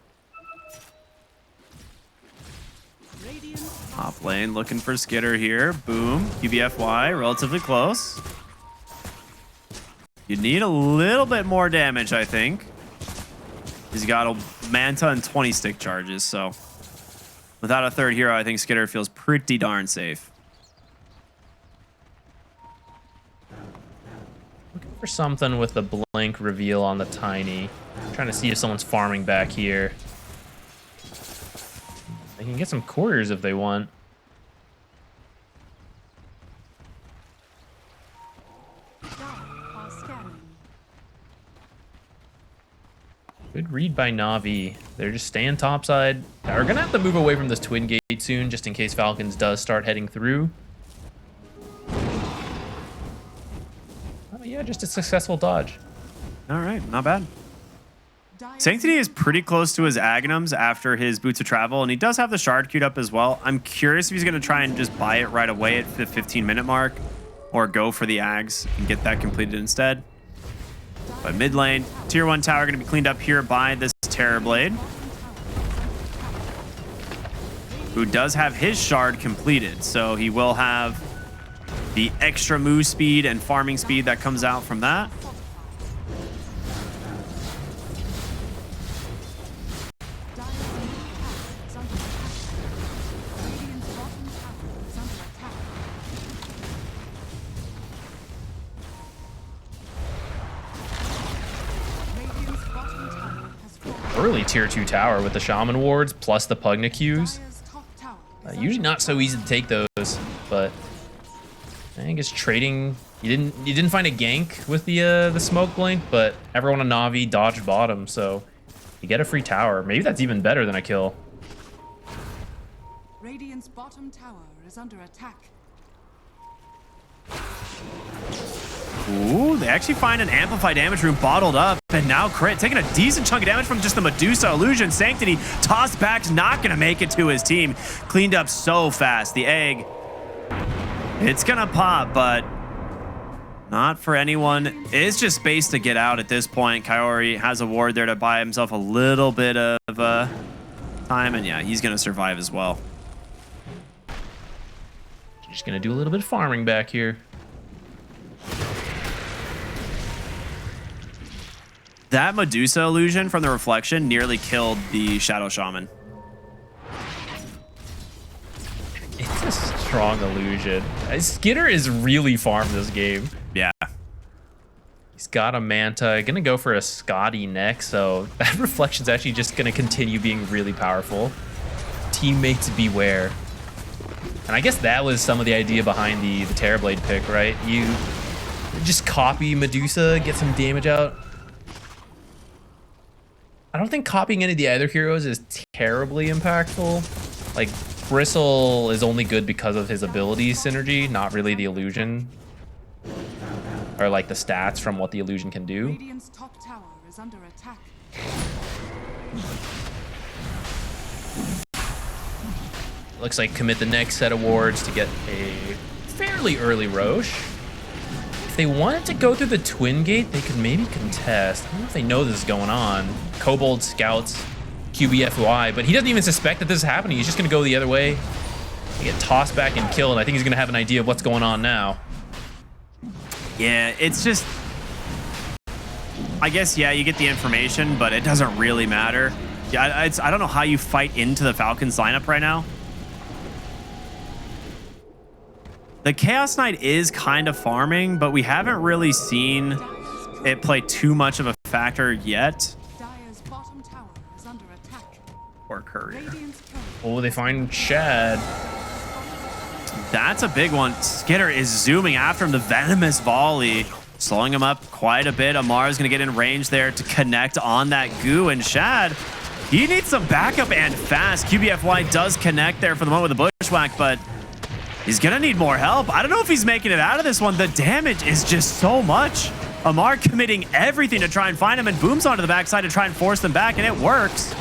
[SPEAKER 2] Top lane looking for Skitter here. Boom. QBFY, relatively close. You need a little bit more damage, I think. He's got a Manta and 20 stick charges, so without a third hero, I think Skitter feels pretty darn safe.
[SPEAKER 1] Looking for something with the blink reveal on the Tiny. Trying to see if someone's farming back here. They can get some couriers if they want. Good read by Na'Vi. They're just staying topside. They're going to have to move away from this twin gate soon, just in case Falcons does start heading through. Oh, yeah, just a successful dodge.
[SPEAKER 2] All right, not bad. Sanctity is pretty close to his Agnums after his Boots of Travel, and he does have the Shard queued up as well. I'm curious if he's going to try and just buy it right away at the 15-minute mark or go for the Ags and get that completed instead. But mid lane, tier 1 tower going to be cleaned up here by this Terrorblade, who does have his Shard completed, so he will have the extra move speed and farming speed that comes out from that.
[SPEAKER 1] Early tier 2 tower with the Shaman wards plus the Pugna Qs. Usually not so easy to take those, but I think it's trading. You didn't find a gank with the smoke blink, but everyone on Na'Vi dodged bottom, so you get a free tower. Maybe that's even better than a kill.
[SPEAKER 3] Radiant's bottom tower is under attack.
[SPEAKER 2] Ooh, they actually find an amplified damage room bottled up, and now Crit taking a decent chunk of damage from just the Medusa illusion. Sanctity tossed back, not gonna make it to his team. Cleaned up so fast. The egg, it's gonna pop, but not for anyone. It's just space to get out at this point. Kaori has a ward there to buy himself a little bit of time, and yeah, he's gonna survive as well.
[SPEAKER 1] Just gonna do a little bit of farming back here.
[SPEAKER 2] That Medusa illusion from the reflection nearly killed the Shadow Shaman.
[SPEAKER 1] It's a strong illusion. Skitter is really farmed this game.
[SPEAKER 2] Yeah.
[SPEAKER 1] He's got a Manta. Gonna go for a Scotty next, so that reflection's actually just gonna continue being really powerful. Teammates beware. And I guess that was some of the idea behind the Terrorblade pick, right? You just copy Medusa, get some damage out. I don't think copying any of the other heroes is terribly impactful. Like, Bristle is only good because of his ability synergy, not really the illusion. Or like the stats from what the illusion can do.
[SPEAKER 3] Radiant's top tower is under attack.
[SPEAKER 1] Looks like commit the next set of wards to get a fairly early Roche. If they wanted to go through the Twin Gate, they could maybe contest. I don't know if they know this is going on. Kobold scouts QBFY, but he doesn't even suspect that this is happening. He's just going to go the other way. They get tossed back and killed. I think he's going to have an idea of what's going on now.
[SPEAKER 2] Yeah, it's just, I guess, yeah, you get the information, but it doesn't really matter. Yeah, I don't know how you fight into the Falcons lineup right now. The Chaos Knight is kind of farming, but we haven't really seen it play too much of a factor yet.
[SPEAKER 3] Dire's bottom tower is under attack.
[SPEAKER 2] Or Courier.
[SPEAKER 3] Radiant's turret.
[SPEAKER 1] Oh, they find Shad.
[SPEAKER 2] That's a big one. Skitter is zooming after him. The venomous volley, slowing him up quite a bit. Amar's going to get in range there to connect on that goo. And Shad, he needs some backup and fast. QBFY does connect there for the moment with the bushwhack, but he's going to need more help. I don't know if he's making it out of this one. The damage is just so much. Amar committing everything to try and find him, and Booms onto the backside to try and force them back, and it works.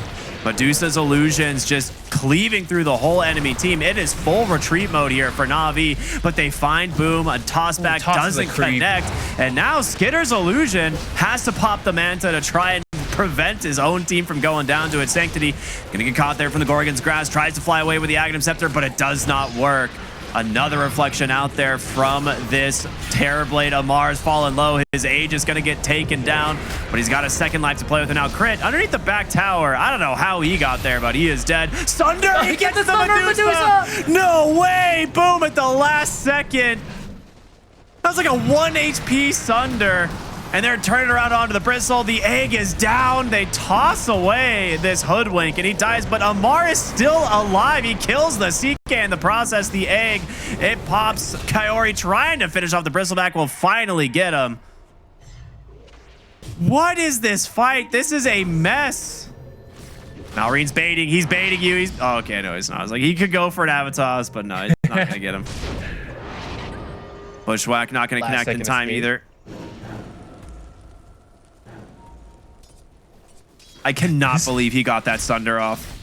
[SPEAKER 2] Medusa's illusions just cleaving through the whole enemy team. It is full retreat mode here for Na'Vi, but they find Boom. A toss back doesn't connect. And now Skitter's illusion has to pop the Manta to try and prevent his own team from going down to its Sanctity. Gonna get caught there from the Gorgon's Grasp. Tries to fly away with the Aghanim Scepter, but it does not work. Another reflection out there from this Terrorblade. Amar's fallen low. His age is going to get taken down, but he's got a second life to play with. And now Crit underneath the back tower. I don't know how he got there, but he is dead. Sunder!
[SPEAKER 1] Oh, he gets the Medusa!
[SPEAKER 2] No way! Boom at the last second. That was like a 1 HP Sunder. And they're turning around onto the Bristle. The egg is down. They toss away this Hoodwink, and he dies. But Amar is still alive. He kills the CK in the process. The egg, it pops. Kaori trying to finish off the Bristleback will finally get him. What is this fight? This is a mess. Malreen's baiting. He's baiting you. He's oh, okay. No, he's not. I was like, he could go for an Avatar, but no, he's not going to get him. Bushwhack not going to connect in time either. I cannot believe he got that Sunder off.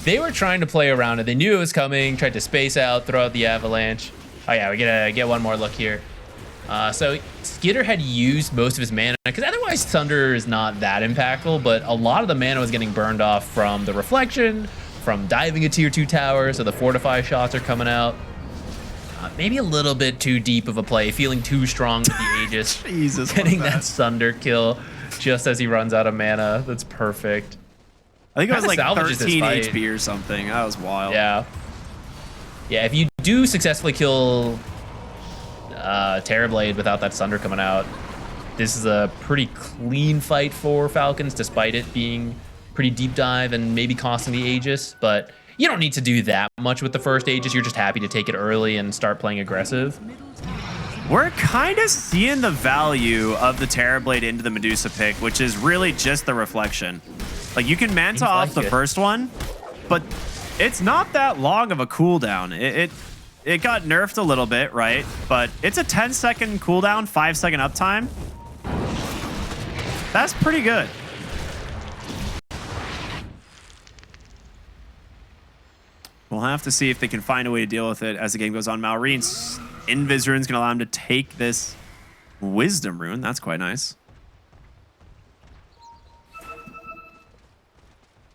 [SPEAKER 1] They were trying to play around it. They knew it was coming, tried to space out, throw out the avalanche. Oh yeah, we get one more look here. So Skitter had used most of his mana, because otherwise Thunder is not that impactful, but a lot of the mana was getting burned off from the reflection, from diving a tier 2 tower, so the fortify shots are coming out. Maybe a little bit too deep of a play, feeling too strong with the Aegis.
[SPEAKER 2] Jesus,
[SPEAKER 1] getting that Thunder kill just as he runs out of mana. That's perfect.
[SPEAKER 2] I think it was like 13 HP or something. That was wild.
[SPEAKER 1] Yeah. Yeah, if you do successfully kill Terrorblade without that Sunder coming out, this is a pretty clean fight for Falcons, despite it being pretty deep dive and maybe costing the Aegis. But you don't need to do that much with the first Aegis. You're just happy to take it early and start playing aggressive.
[SPEAKER 2] We're kind of seeing the value of the Terrorblade into the Medusa pick, which is really just the reflection. Like, you can Manta off the first one, but it's not that long of a cooldown. It got nerfed a little bit, right? But it's a 10-second cooldown, 5-second uptime. That's pretty good. We'll have to see if they can find a way to deal with it as the game goes on. Malreen's Invis Rune's going to allow him to take this Wisdom Rune. That's quite nice.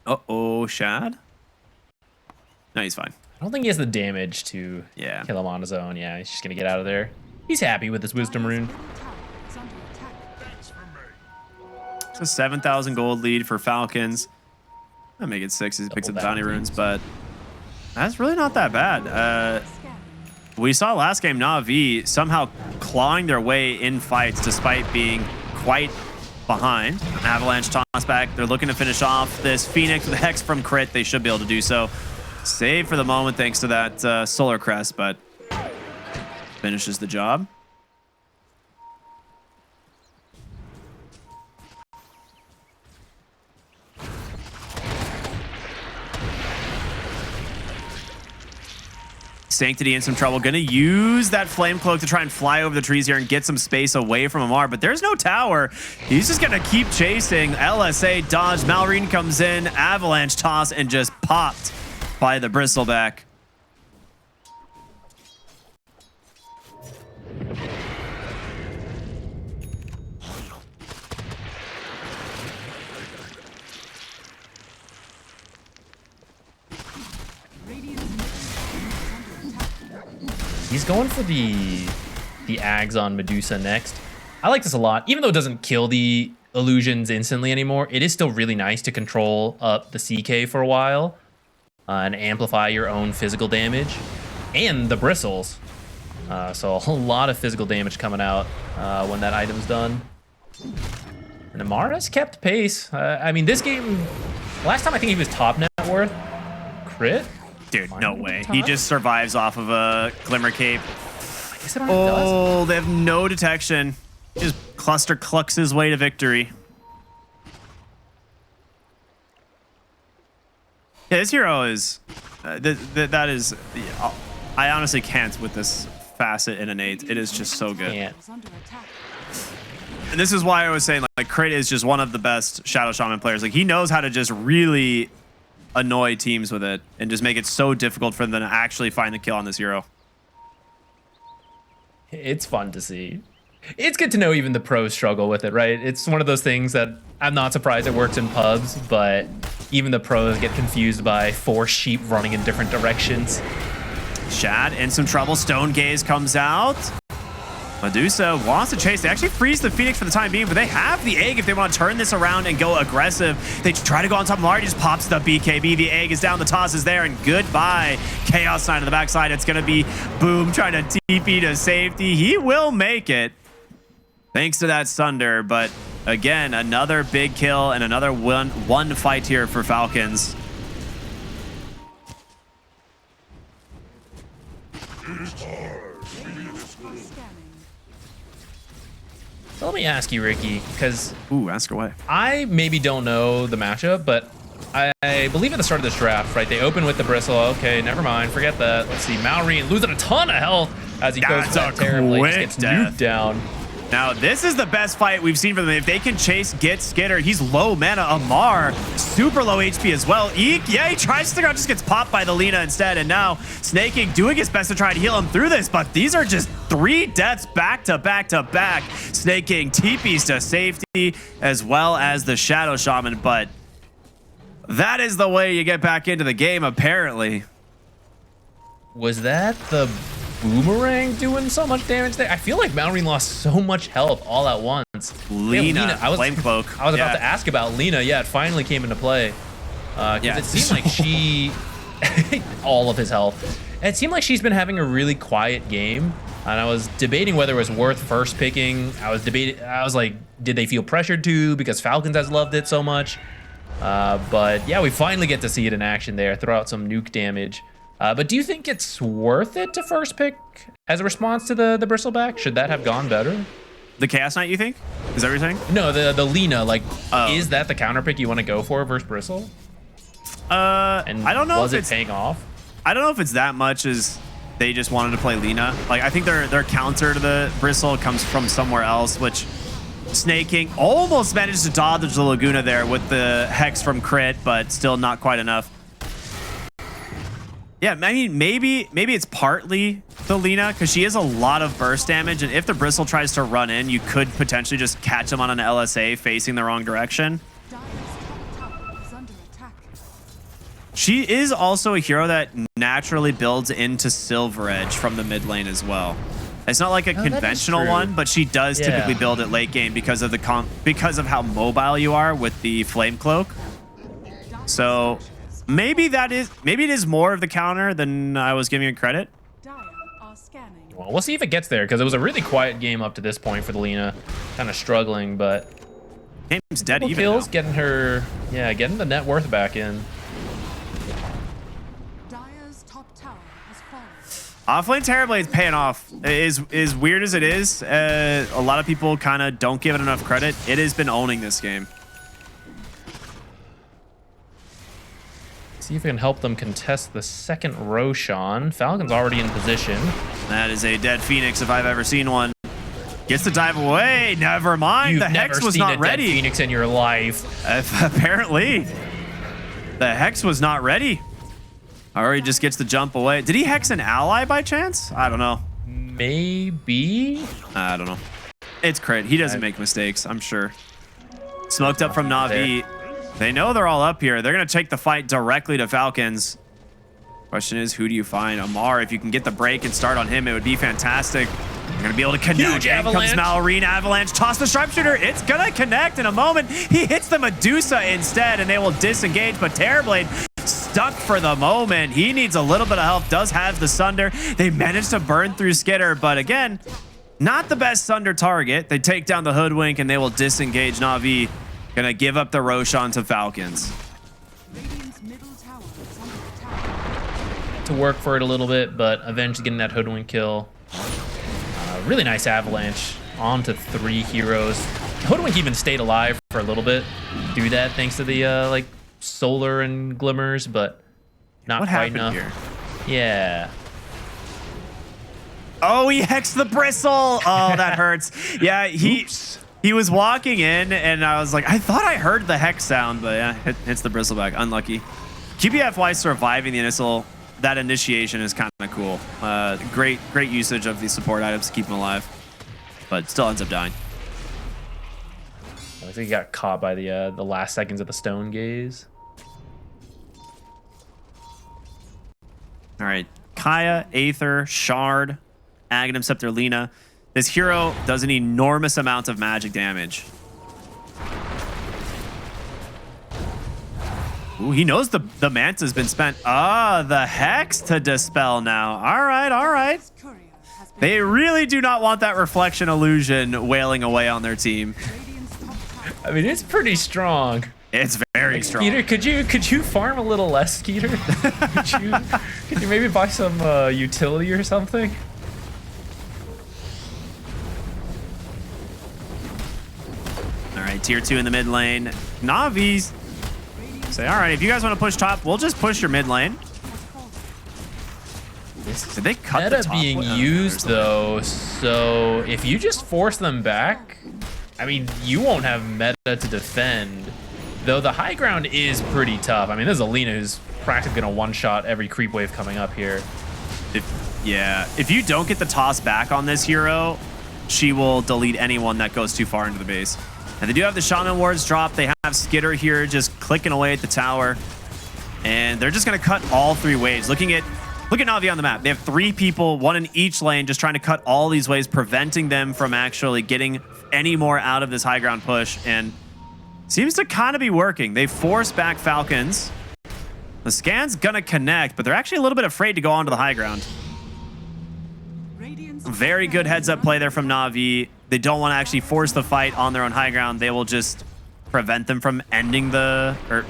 [SPEAKER 2] Uh-oh, Shad? No, he's fine.
[SPEAKER 1] I don't think he has the damage to kill him on his own. Yeah, he's just going to get out of there. He's happy with his Wisdom Rune.
[SPEAKER 2] It's a 7,000 gold lead for Falcons. I'll make it 6 as he picks up the bounty runes, but that's really not that bad. We saw last game Na'Vi somehow clawing their way in fights despite being quite behind. Avalanche toss back. They're looking to finish off this Phoenix with a Hex from Crit. They should be able to do so. Save for the moment thanks to that Solar Crest, but finishes the job. Sanctity in some trouble. Gonna use that Flame Cloak to try and fly over the trees here and get some space away from Amar, but there's no tower. He's just gonna keep chasing. LSA dodge. Malreen comes in. Avalanche toss and just popped by the Bristleback.
[SPEAKER 1] He's going for the Ags on Medusa next. I like this a lot. Even though it doesn't kill the illusions instantly anymore, it is still really nice to control up the CK for a while and amplify your own physical damage and the bristles. So a whole lot of physical damage coming out when that item's done. And Amara's kept pace. I mean, this game, last time I think he was top net worth. Crit?
[SPEAKER 2] Dude, no way. He just survives off of a Glimmer Cape.
[SPEAKER 1] I guess I don't have
[SPEAKER 2] Oh, they have no detection. Just Cluster clucks his way to victory. Yeah, this hero is... that is... I honestly can't with this facet in innate. It is just so good.
[SPEAKER 1] Can't.
[SPEAKER 2] And this is why I was saying, like, Crit is just one of the best Shadow Shaman players. Like, he knows how to just really annoy teams with it and just make it so difficult for them to actually find the kill on this hero.
[SPEAKER 1] It's fun to see. It's good to know even the pros struggle with it, right? It's one of those things that I'm not surprised it works in pubs, but even the pros get confused by 4 sheep running in different directions.
[SPEAKER 2] Shad in some trouble. Stone Gaze comes out. Medusa wants to chase. They actually freeze the Phoenix for the time being, but they have the egg if they want to turn this around and go aggressive. They try to go on top of Mari, just pops the BKB. The egg is down, the toss is there, and goodbye. Chaos Knight on the backside. It's going to be Boom trying to TP to safety. He will make it thanks to that Sunder, but again, another big kill and another one fight here for Falcons.
[SPEAKER 1] So let me ask you, Ricky, because
[SPEAKER 2] Ooh, ask away.
[SPEAKER 1] I maybe don't know the matchup, but I believe at the start of this draft, right, they open with the Bristle. Okay, never mind, forget that. Let's see, Malrine losing a ton of health as he goes for that terribly, just gets nuked down.
[SPEAKER 2] Now, this is the best fight we've seen from them. If they can chase, get Skitter, he's low mana. Amar, super low HP as well. Eek, yeah, he tries to stick out, just gets popped by the Lina instead. And now, Snaking doing his best to try to heal him through this, but these are just 3 deaths back to back to back. Snaking TPs to safety, as well as the Shadow Shaman, but that is the way you get back into the game, apparently.
[SPEAKER 1] Was that the boomerang doing so much damage there? I feel like Malrine lost so much health all at once.
[SPEAKER 2] Lina, Flame Cloak.
[SPEAKER 1] I was about to ask about Lina. Yeah, it finally came into play. Because it seemed like she... all of his health. It seemed like she's been having a really quiet game. And I was debating whether it was worth first picking. I was like, did they feel pressured to because Falcons has loved it so much? But yeah, we finally get to see it in action there, throw out some nuke damage. But do you think it's worth it to first pick as a response to the Bristleback? Should that have gone better?
[SPEAKER 2] The Chaos Knight, you think? Is that what you're saying?
[SPEAKER 1] No, the Lina, like, is that the counter pick you want to go for versus Bristle? And
[SPEAKER 2] I don't know
[SPEAKER 1] was
[SPEAKER 2] if
[SPEAKER 1] it
[SPEAKER 2] it's
[SPEAKER 1] paying off?
[SPEAKER 2] I don't know if it's that much as they just wanted to play Lina. Like, I think their counter to the Bristle comes from somewhere else, which Snaking almost managed to dodge the Laguna there with the Hex from crit, but still not quite enough. Yeah, I mean, maybe it's partly the Lina, because she has a lot of burst damage, and if the Bristle tries to run in, you could potentially just catch him on an LSA facing the wrong direction.
[SPEAKER 3] Dire's top tower is under attack.
[SPEAKER 2] She is also a hero that naturally builds into Silver Edge from the mid lane as well. It's not like a conventional one, but she does typically build it late game because of how mobile you are with the Flame Cloak. So maybe it is more of the counter than I was giving it credit.
[SPEAKER 3] Dire are scanning.
[SPEAKER 1] Well, we'll see if it gets there, because it was a really quiet game up to this point for the Lina. Kind of struggling, but
[SPEAKER 2] Game's dead even
[SPEAKER 1] kills,
[SPEAKER 2] now.
[SPEAKER 1] getting the net worth back in.
[SPEAKER 3] Dire's top tower has fallen.
[SPEAKER 2] Offlane Terrorblade is paying off. As weird as it is, a lot of people kind of don't give it enough credit. It has been owning this game.
[SPEAKER 1] See if we can help them contest the second Roshan. Falcon's already in position.
[SPEAKER 2] That is a dead Phoenix if I've ever seen one. Gets to dive away. Never mind.
[SPEAKER 1] You've
[SPEAKER 2] The Hex
[SPEAKER 1] never
[SPEAKER 2] was
[SPEAKER 1] seen
[SPEAKER 2] not
[SPEAKER 1] a
[SPEAKER 2] ready.
[SPEAKER 1] dead Phoenix in your life.
[SPEAKER 2] Apparently. The Hex was not ready. Or he just gets to jump away. Did he Hex an ally by chance? I don't know.
[SPEAKER 1] Maybe?
[SPEAKER 2] I don't know. It's crit. He doesn't make mistakes, I'm sure. Smoked up from Na'Vi. They know they're all up here. They're going to take the fight directly to Falcons. Question is, who do you find? Amar, if you can get the break and start on him, it would be fantastic. You're going to be able to connect.
[SPEAKER 1] Huge
[SPEAKER 2] In comes
[SPEAKER 1] avalanche.
[SPEAKER 2] Malrine, avalanche, toss the sharpshooter. It's going to connect in a moment. He hits the Medusa instead, and they will disengage, but Terrorblade stuck for the moment. He needs a little bit of help, does have the Sunder. They managed to burn through Skitter, but again, not the best Sunder target. They take down the Hoodwink, and they will disengage Na'Vi. Gonna give up the Roshan to Falcons.
[SPEAKER 3] Radiant's middle tower is under attack.
[SPEAKER 1] To work for it a little bit, but eventually getting that Hoodwink kill. Really nice avalanche onto 3 heroes. Hoodwink even stayed alive for a little bit. Do that thanks to the like solar and glimmers, but not
[SPEAKER 2] What
[SPEAKER 1] quite
[SPEAKER 2] happened
[SPEAKER 1] enough.
[SPEAKER 2] here?
[SPEAKER 1] Yeah.
[SPEAKER 2] Oh, he hexed the Bristle. Oh, that hurts. Yeah, he was walking in, and I was like, I thought I heard the hex sound, but yeah, hits the Bristleback. Unlucky. QBFY surviving the that initiation is kind of cool. Great usage of the support items to keep him alive, but still ends up dying.
[SPEAKER 1] I think he got caught by the last seconds of the stone gaze.
[SPEAKER 2] All right, Kaya, Aether, Shard, Aghanim Scepter, Lina. This hero does an enormous amount of magic damage. Ooh, he knows the Manta's been spent. Ah, the Hex to dispel now. All right, all right.
[SPEAKER 3] Courier has been
[SPEAKER 2] They really do not want that Reflection Illusion wailing away on their team.
[SPEAKER 3] Radiant's top tower.
[SPEAKER 1] I mean, it's pretty strong.
[SPEAKER 2] It's very strong.
[SPEAKER 1] Skeeter, could you farm a little less, Skeeter? could you maybe buy some utility or something?
[SPEAKER 2] tier 2 in the mid lane. Navi's say, all right, if you guys want to push top, we'll just push your mid lane. Did they cut
[SPEAKER 1] Meta
[SPEAKER 2] the top
[SPEAKER 1] being
[SPEAKER 2] one?
[SPEAKER 1] used though, so if you just force them back, I mean, you won't have meta to defend. Though the high ground is pretty tough. I mean, there's a Lina who's practically gonna one-shot every creep wave coming up here.
[SPEAKER 2] If you don't get the toss back on this hero, she will delete anyone that goes too far into the base. And they do have the Shaman wards drop. They have Skitter here just clicking away at the tower. And they're just gonna cut all 3 waves. Look at Na'Vi on the map. They have 3 people, 1 in each lane, just trying to cut all these waves, preventing them from actually getting any more out of this high ground push. And seems to kind of be working. They force back Falcons. The scan's gonna connect, but they're actually a little bit afraid to go onto the high ground. Very good heads up play there from Na'Vi. They don't want to actually force the fight on their own high ground. They will just prevent them from ending or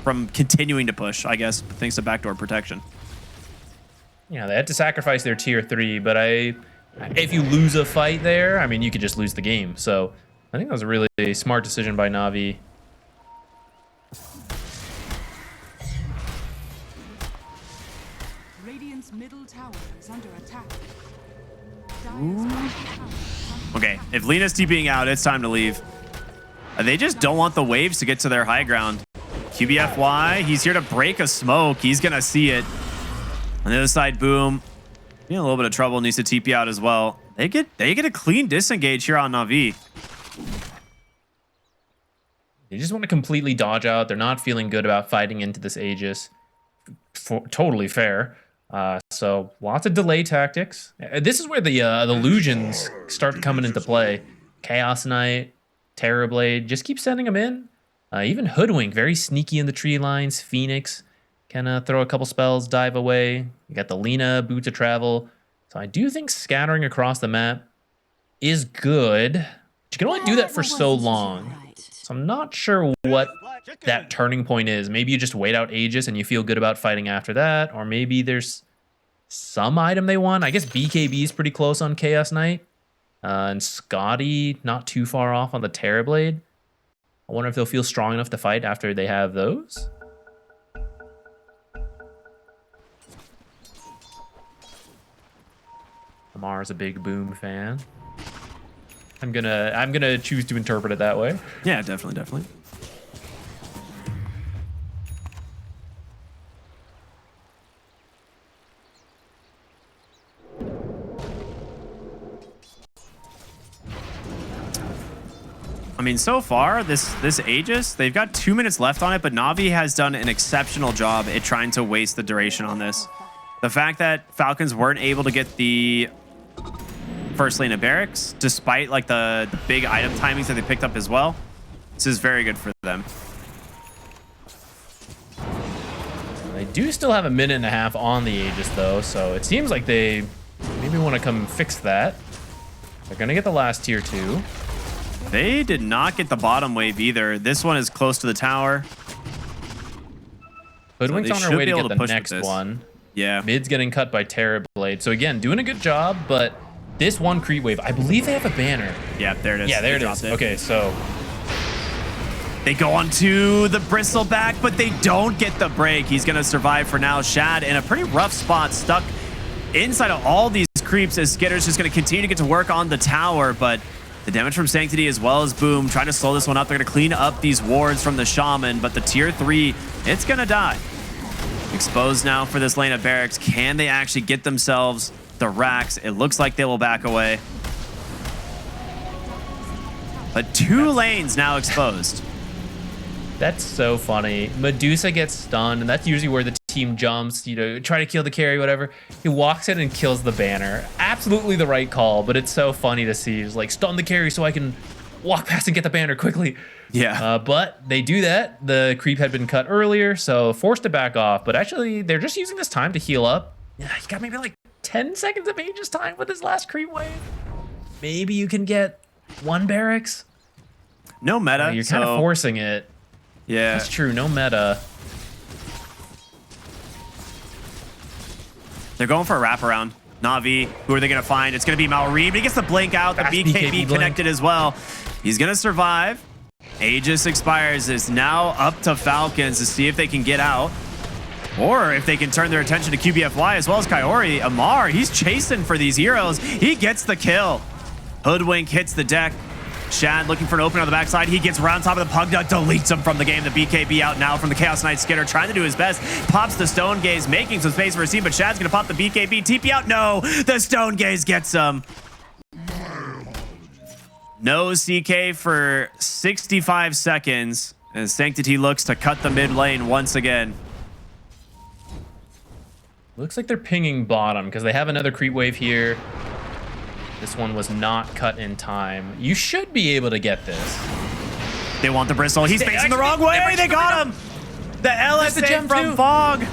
[SPEAKER 2] from continuing to push, I guess, thanks to backdoor protection.
[SPEAKER 1] Yeah, they had to sacrifice their tier 3, but if you lose a fight there, I mean, you could just lose the game. So I think that was a really smart decision by Na'Vi.
[SPEAKER 3] Radiant's middle tower is under attack.
[SPEAKER 2] Okay, if Lina's TPing out, it's time to leave. They just don't want the waves to get to their high ground. QBFY, he's here to break a smoke. He's going to see it. On the other side, Boom. In a little bit of trouble, needs to TP out as well. They get a clean disengage here on Na'Vi.
[SPEAKER 1] They just want to completely dodge out. They're not feeling good about fighting into this Aegis. Totally fair. So lots of delay tactics. This is where the illusions start coming into play. Chaos Knight, Terrorblade, just keep sending them in. Even Hoodwink, very sneaky in the tree lines. Phoenix can throw a couple spells, dive away. You got the Lina, Boot to Travel. So I do think scattering across the map is good. But you can only do that for so long. So I'm not sure what that turning point is. Maybe you just wait out Aegis and you feel good about fighting after that. Or maybe there's some item they want. I guess BKB is pretty close on Chaos Knight. And Scotty not too far off on the Terrorblade. I wonder if they'll feel strong enough to fight after they have those. Amar's a big Boom fan. I'm gonna choose to interpret it that way.
[SPEAKER 2] Yeah, definitely. I mean, so far, this Aegis, they've got 2 minutes left on it, but Na'Vi has done an exceptional job at trying to waste the duration on this. The fact that Falcons weren't able to get the first lane of barracks, despite like the big item timings that they picked up as well, this is very good for them.
[SPEAKER 1] They do still have a minute and a half on the Aegis, though, so it seems like they maybe want to come fix that. They're going to get the last tier 2.
[SPEAKER 2] They did not get the bottom wave either. This one is close to the tower.
[SPEAKER 1] Hoodwink's on her way to get the next one.
[SPEAKER 2] Yeah.
[SPEAKER 1] Mid's getting cut by Terrorblade. So again, doing a good job, but this one creep wave, I believe they have a banner.
[SPEAKER 2] Yeah, there it is.
[SPEAKER 1] Yeah, there it is. Okay, so
[SPEAKER 2] they go on to the bristleback, but they don't get the break. He's going to survive for now. Shad in a pretty rough spot, stuck inside of all these creeps as Skitter's just going to continue to get to work on the tower, but the damage from Sanctity as well as Boom trying to slow this one up. They're going to clean up these wards from the Shaman, but the tier 3, it's going to die. Exposed now for this lane of barracks. Can they actually get themselves the racks? It looks like they will back away. But 2 lanes now exposed.
[SPEAKER 1] that's so funny. Medusa gets stunned, and that's usually where the team jumps, you know, try to kill the carry, whatever. He walks in and kills the banner. Absolutely the right call, but it's so funny to see. He's like, stun the carry so I can walk past and get the banner quickly.
[SPEAKER 2] Yeah.
[SPEAKER 1] But they do that. The creep had been cut earlier, so forced to back off. But actually, they're just using this time to heal up. Yeah, he got maybe like 10 seconds of Aegis time with his last creep wave. Maybe you can get 1 barracks.
[SPEAKER 2] No meta.
[SPEAKER 1] You're kind of forcing it.
[SPEAKER 2] Yeah.
[SPEAKER 1] That's true. No meta.
[SPEAKER 2] They're going for a wraparound. Na'Vi, who are they going to find? It's going to be Malrine, but he gets the blink out. The
[SPEAKER 1] Fast
[SPEAKER 2] BKB
[SPEAKER 1] BKB
[SPEAKER 2] connected as well. He's going to survive. Aegis expires. It's now up to Falcons to see if they can get out, or if they can turn their attention to QBFY as well as Kaori. Amar, he's chasing for these heroes. He gets the kill. Hoodwink hits the deck. Shad looking for an opener on the backside. He gets around top of the Pugna, deletes him from the game. The BKB out now from the Chaos Knight Skitter, trying to do his best. Pops the Stone Gaze, making some space for a team, but Shad's going to pop the BKB. TP out. No, the Stone Gaze gets him. No CK for 65 seconds as Sanctity looks to cut the mid lane once again.
[SPEAKER 1] Looks like they're pinging bottom because they have another creep wave here. This one was not cut in time. You should be able to get this.
[SPEAKER 2] They want the Bristle. He's facing the wrong way. They got him. The LSA from Fog.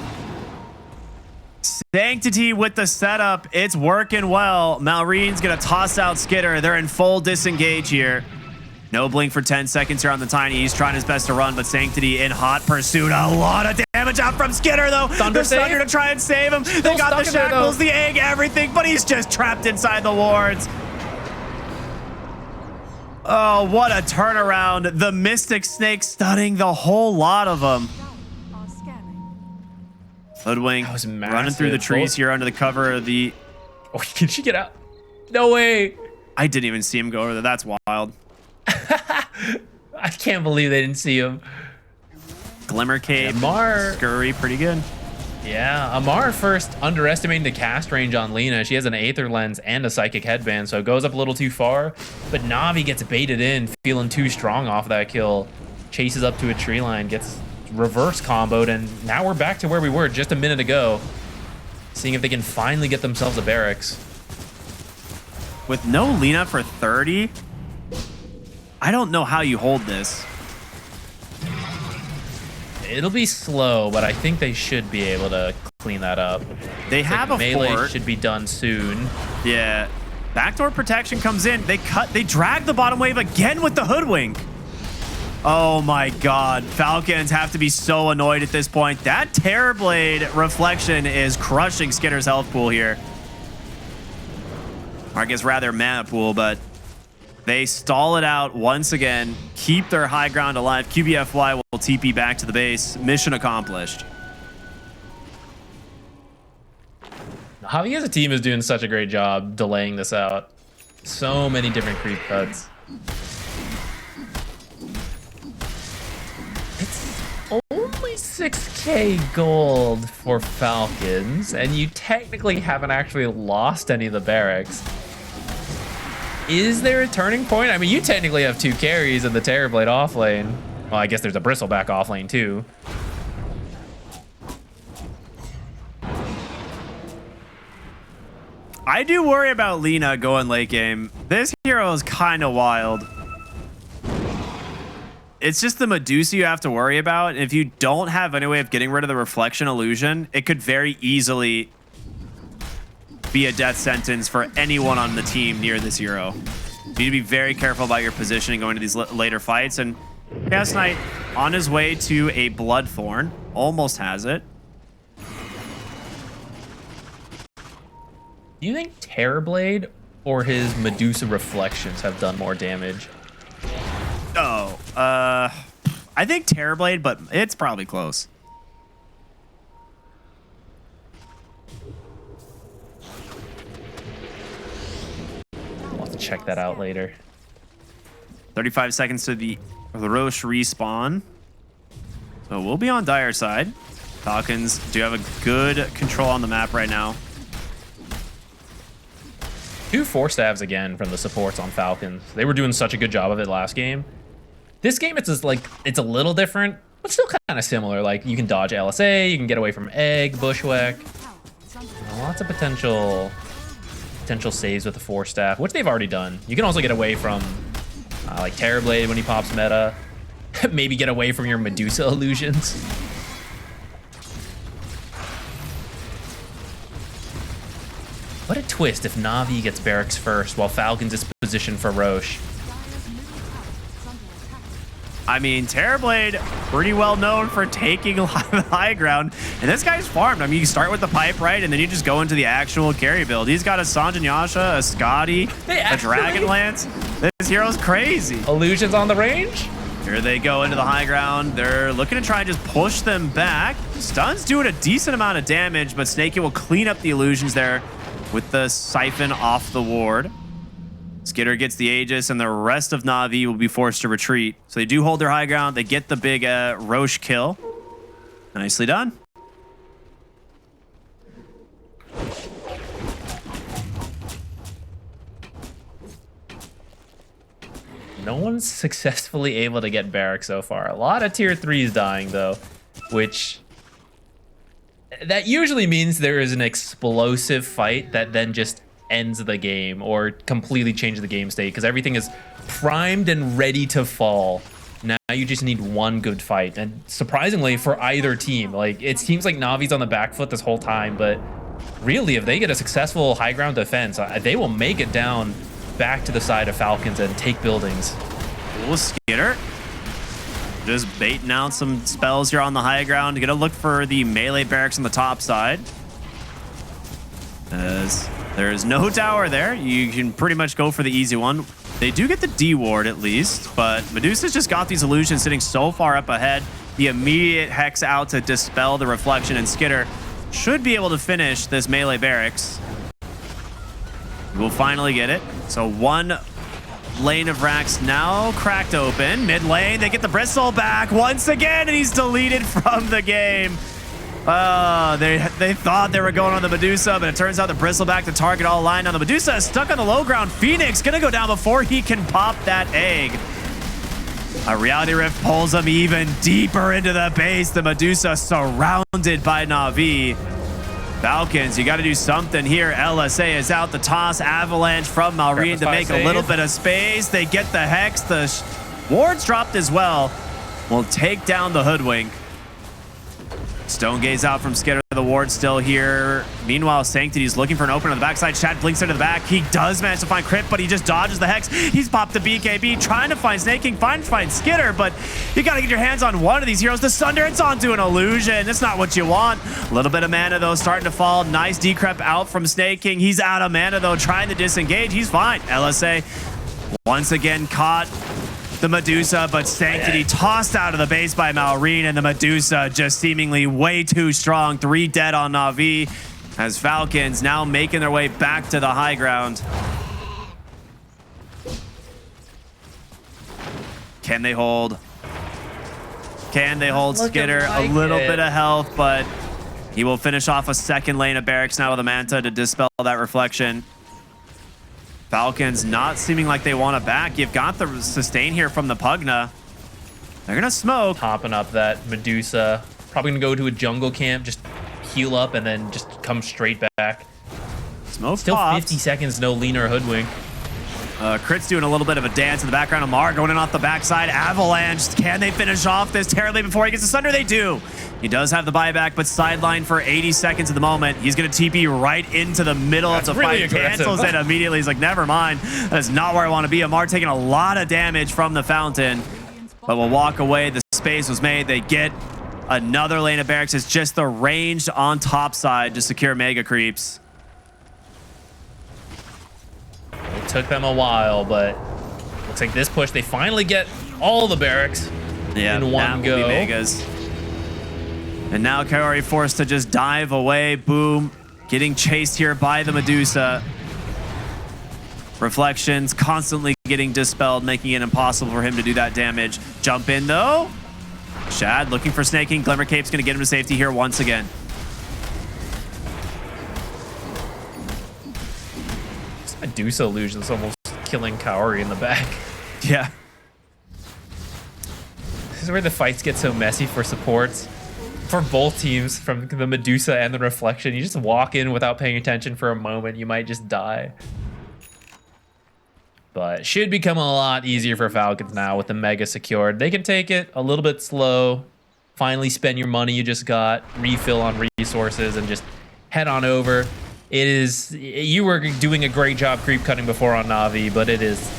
[SPEAKER 2] Sanctity with the setup. It's working well. Malrine's going to toss out Skitter. They're in full disengage here. No blink for 10 seconds here on the Tiny. He's trying his best to run, but Sanctity in hot pursuit. A lot of damage out from Skitter, though.
[SPEAKER 1] Thunder
[SPEAKER 2] to try and save him. They got the shackles, the egg, everything, but he's just trapped inside the wards. Oh, what a turnaround. The Mystic Snake stunning the whole lot of them.
[SPEAKER 3] Are scanning.
[SPEAKER 2] Hoodwink running through the trees here under the cover of the...
[SPEAKER 1] Oh, can she get out? No way.
[SPEAKER 2] I didn't even see him go over there. That's wild.
[SPEAKER 1] I can't believe they didn't see him.
[SPEAKER 2] Glimmer Cave,
[SPEAKER 1] Amar.
[SPEAKER 2] Scurry, pretty good.
[SPEAKER 1] Yeah, Amar first underestimating the cast range on Lina. She has an Aether Lens and a Psychic Headband, so it goes up a little too far. But Na'Vi gets baited in, feeling too strong off that kill. Chases up to a tree line, gets reverse comboed, and now we're back to where we were just a minute ago. Seeing if they can finally get themselves a barracks.
[SPEAKER 2] With no Lina for 30, I don't know how you hold this.
[SPEAKER 1] It'll be slow, but I think they should be able to clean that up.
[SPEAKER 2] They have a
[SPEAKER 1] melee
[SPEAKER 2] fort.
[SPEAKER 1] Should be done soon.
[SPEAKER 2] Yeah. Backdoor protection comes in. They drag the bottom wave again with the Hoodwink. Oh my God. Falcons have to be so annoyed at this point. That Terrorblade reflection is crushing Skitter's health pool here. Or I guess rather mana pool, but they stall it out once again, keep their high ground alive. QBFY will TP back to the base. Mission accomplished.
[SPEAKER 1] Javi as a team is doing such a great job delaying this out. So many different creep cuts. It's only 6k gold for Falcons, and you technically haven't actually lost any of the barracks. Is there a turning point? I mean, you technically have 2 carries in the Terrorblade off lane. Well, I guess there's a Bristleback off lane too.
[SPEAKER 2] I do worry about Lina going late game. This hero is kind of wild. It's just the Medusa you have to worry about. If you don't have any way of getting rid of the reflection illusion, it could very easily be a death sentence for anyone on the team near this hero. You need to be very careful about your positioning going to these later fights. And Chaos Knight on his way to a Bloodthorn. Almost has it.
[SPEAKER 1] Do you think Terrorblade or his Medusa reflections have done more damage?
[SPEAKER 2] Oh, I think Terrorblade, but it's probably close.
[SPEAKER 1] I'll have to check that out later.
[SPEAKER 2] 35 seconds to the Roche respawn. So we'll be on Dire side. Falcons do have a good control on the map right now.
[SPEAKER 1] 2 Force Staves again from the supports on Falcons. They were doing such a good job of it last game. This game, it's just like, it's a little different, but still kind of similar. Like, you can dodge LSA, you can get away from Egg, Bushwhack. Lots of potential saves with the Force Staff, which they've already done. You can also get away from like Terrorblade when he pops meta. Maybe get away from your Medusa illusions. What a twist if Na'Vi gets barracks first while Falcons is positioned for Roche.
[SPEAKER 2] I mean, Terrorblade, pretty well known for taking the high ground. And this guy's farmed. I mean, you start with the pipe, right? And then you just go into the actual carry build. He's got a Sanjin Yasha, a Scotty, a Dragonlance. This hero's crazy.
[SPEAKER 1] Illusions on the range.
[SPEAKER 2] Here they go into the high ground. They're looking to try and just push them back. Stun's doing a decent amount of damage, but Snakey will clean up the illusions there with the Siphon off the ward. Skitter gets the Aegis, and the rest of Na'Vi will be forced to retreat. So they do hold their high ground. They get the big Roche kill. Nicely done.
[SPEAKER 1] No one's successfully able to get Barrack so far. A lot of tier 3s dying, though, which... that usually means there is an explosive fight that then just ends the game or completely changes the game state because everything is primed and ready to fall. Now you just need one good fight, and surprisingly for either team, like it seems like Navi's on the back foot this whole time, but really if they get a successful high ground defense, they will make it down back to the side of Falcons and take buildings.
[SPEAKER 2] Cool, Skitter. Just baiting out some spells here on the high ground. Gonna look for the melee barracks on the top side. As there is no tower there, you can pretty much go for the easy one. They do get the D ward at least, but Medusa's just got these illusions sitting so far up ahead. The immediate Hex out to dispel the reflection, and Skitter should be able to finish this melee barracks. We'll finally get it. So one lane of racks now cracked open. Mid lane, they get the Bristle back once again, and he's deleted from the game. They thought they were going on the Medusa, but it turns out the Bristleback to target all line on the Medusa is stuck on the low ground. Phoenix gonna go down before he can pop that egg. A Reality Rift pulls him even deeper into the base. The Medusa surrounded by Na'Vi. Falcons, you got to do something here. LSA is out. The toss avalanche from Malrine to make a little bit of space. They get the Hex. The ward's dropped as well. Will take down the Hoodwink. Stone Gaze out from Skitter. The ward still here. Meanwhile, Sanctity's looking for an opener on the backside. Shad blinks into the back. He does manage to find Crit, but he just dodges the Hex. He's popped the BKB, trying to find Snake King, find Skitter, but you got to get your hands on one of these heroes. The Sunder, it's onto an illusion. That's not what you want. A little bit of mana, though, starting to fall. Nice decrep out from Snake King. He's out of mana, though, trying to disengage. He's fine. LSA once again caught the Medusa, but Sanctity tossed out of the base by Malrine, and the Medusa just seemingly way too strong. 3 dead on Na'Vi as Falcons now making their way back to the high ground. Can they hold? Can they hold Skitter? A little bit of health, but he will finish off a second lane of barracks now with a Manta to dispel that reflection. Falcons not seeming like they want to back. You've got the sustain here from the Pugna. They're going to smoke.
[SPEAKER 1] Popping up that Medusa. Probably going to go to a jungle camp, just heal up, and then just come straight back.
[SPEAKER 2] Smoke
[SPEAKER 1] Still
[SPEAKER 2] pops.
[SPEAKER 1] 50 seconds, no leaner Hoodwink.
[SPEAKER 2] Crit's doing a little bit of a dance in the background. Amar going in off the backside. Avalanche. Can they finish off this terribly before he gets the Sunder? They do. He does have the buyback, but sideline for 80 seconds at the moment. He's going to TP right into the middle of the fight. Cancels it immediately. He's like, never mind. That's not where I want to be. Amar taking a lot of damage from the fountain, but will walk away. The space was made. They get another lane of barracks. It's just the ranged on top side to secure mega creeps.
[SPEAKER 1] It took them a while, but looks like this push, they finally get all the barracks in one go.
[SPEAKER 2] Will be megas. And now Kaori forced to just dive away. Boom. Getting chased here by the Medusa. Reflections constantly getting dispelled, making it impossible for him to do that damage. Jump in, though. Shad looking for Snake King. Glimmer Cape's going to get him to safety here once again.
[SPEAKER 1] Medusa illusions almost killing Kaori in the back.
[SPEAKER 2] Yeah.
[SPEAKER 1] This is where the fights get so messy for supports. For both teams, from the Medusa and the Reflection, you just walk in without paying attention for a moment, you might just die. But should become a lot easier for Falcons now with the Mega secured. They can take it a little bit slow, finally spend your money you just got, refill on resources, and just head on over. It is, you were doing a great job creep cutting before on Na'Vi, but it is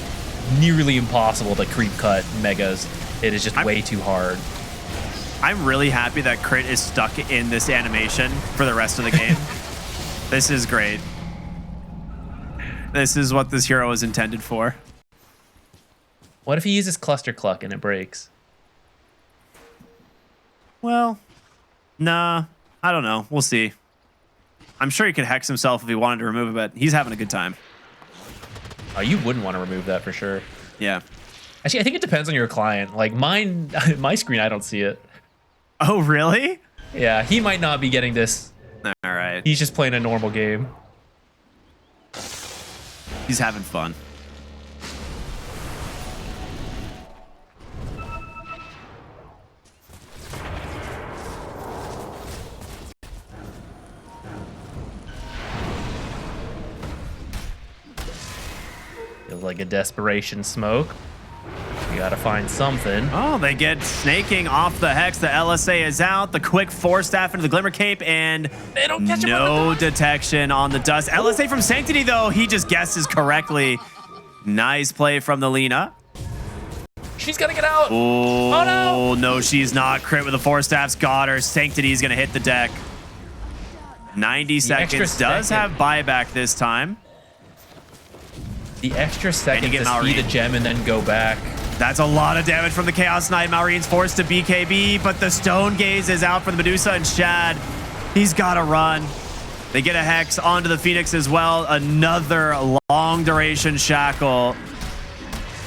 [SPEAKER 1] nearly impossible to creep cut Megas It is just way too hard.
[SPEAKER 2] I'm really happy that crit is stuck in this animation for the rest of the game. This is great. This is what this hero is intended for.
[SPEAKER 1] What if he uses Cluster Cluck and it breaks?
[SPEAKER 2] Well, nah, I don't know. We'll see. I'm sure he could hex himself if he wanted to remove it, but he's having a good time.
[SPEAKER 1] Oh, you wouldn't want to remove that for sure.
[SPEAKER 2] Yeah.
[SPEAKER 1] Actually, I think it depends on your client. Like mine, my screen, I don't see it.
[SPEAKER 2] Oh, really?
[SPEAKER 1] Yeah, he might not be getting this.
[SPEAKER 2] All right.
[SPEAKER 1] He's just playing a normal game.
[SPEAKER 2] He's having fun.
[SPEAKER 1] Feels like a desperation smoke. You gotta find something.
[SPEAKER 2] Oh, they get snaking off the hex. The LSA is out. The quick force staff into the Glimmer Cape, and
[SPEAKER 1] They don't catch him on
[SPEAKER 2] no
[SPEAKER 1] the dust.
[SPEAKER 2] detection on the dust. LSA from Sanctity, though, he just guesses correctly. Nice play from the Lina.
[SPEAKER 1] She's gonna get out.
[SPEAKER 2] Oh,
[SPEAKER 1] no.
[SPEAKER 2] no, she's not. Crit with the force staff's got her. Sanctity is going to hit the deck. 90 seconds. Does have buyback this time.
[SPEAKER 1] The extra second
[SPEAKER 2] get
[SPEAKER 1] to
[SPEAKER 2] Maureen.
[SPEAKER 1] speed a gem and then go back.
[SPEAKER 2] That's a lot of damage from the Chaos Knight. Maureen's forced to BKB, but the Stone Gaze is out for the Medusa, and Shad, he's got to run. They get a Hex onto the Phoenix as well. Another long duration Shackle.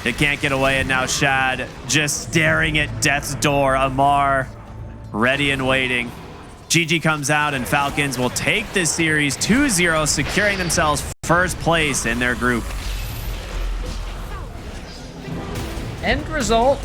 [SPEAKER 2] It can't get away, and now Shad just staring at death's door. Amar ready and waiting. GG comes out, and Falcons will take this series 2-0, securing themselves first place in their group.
[SPEAKER 1] End result,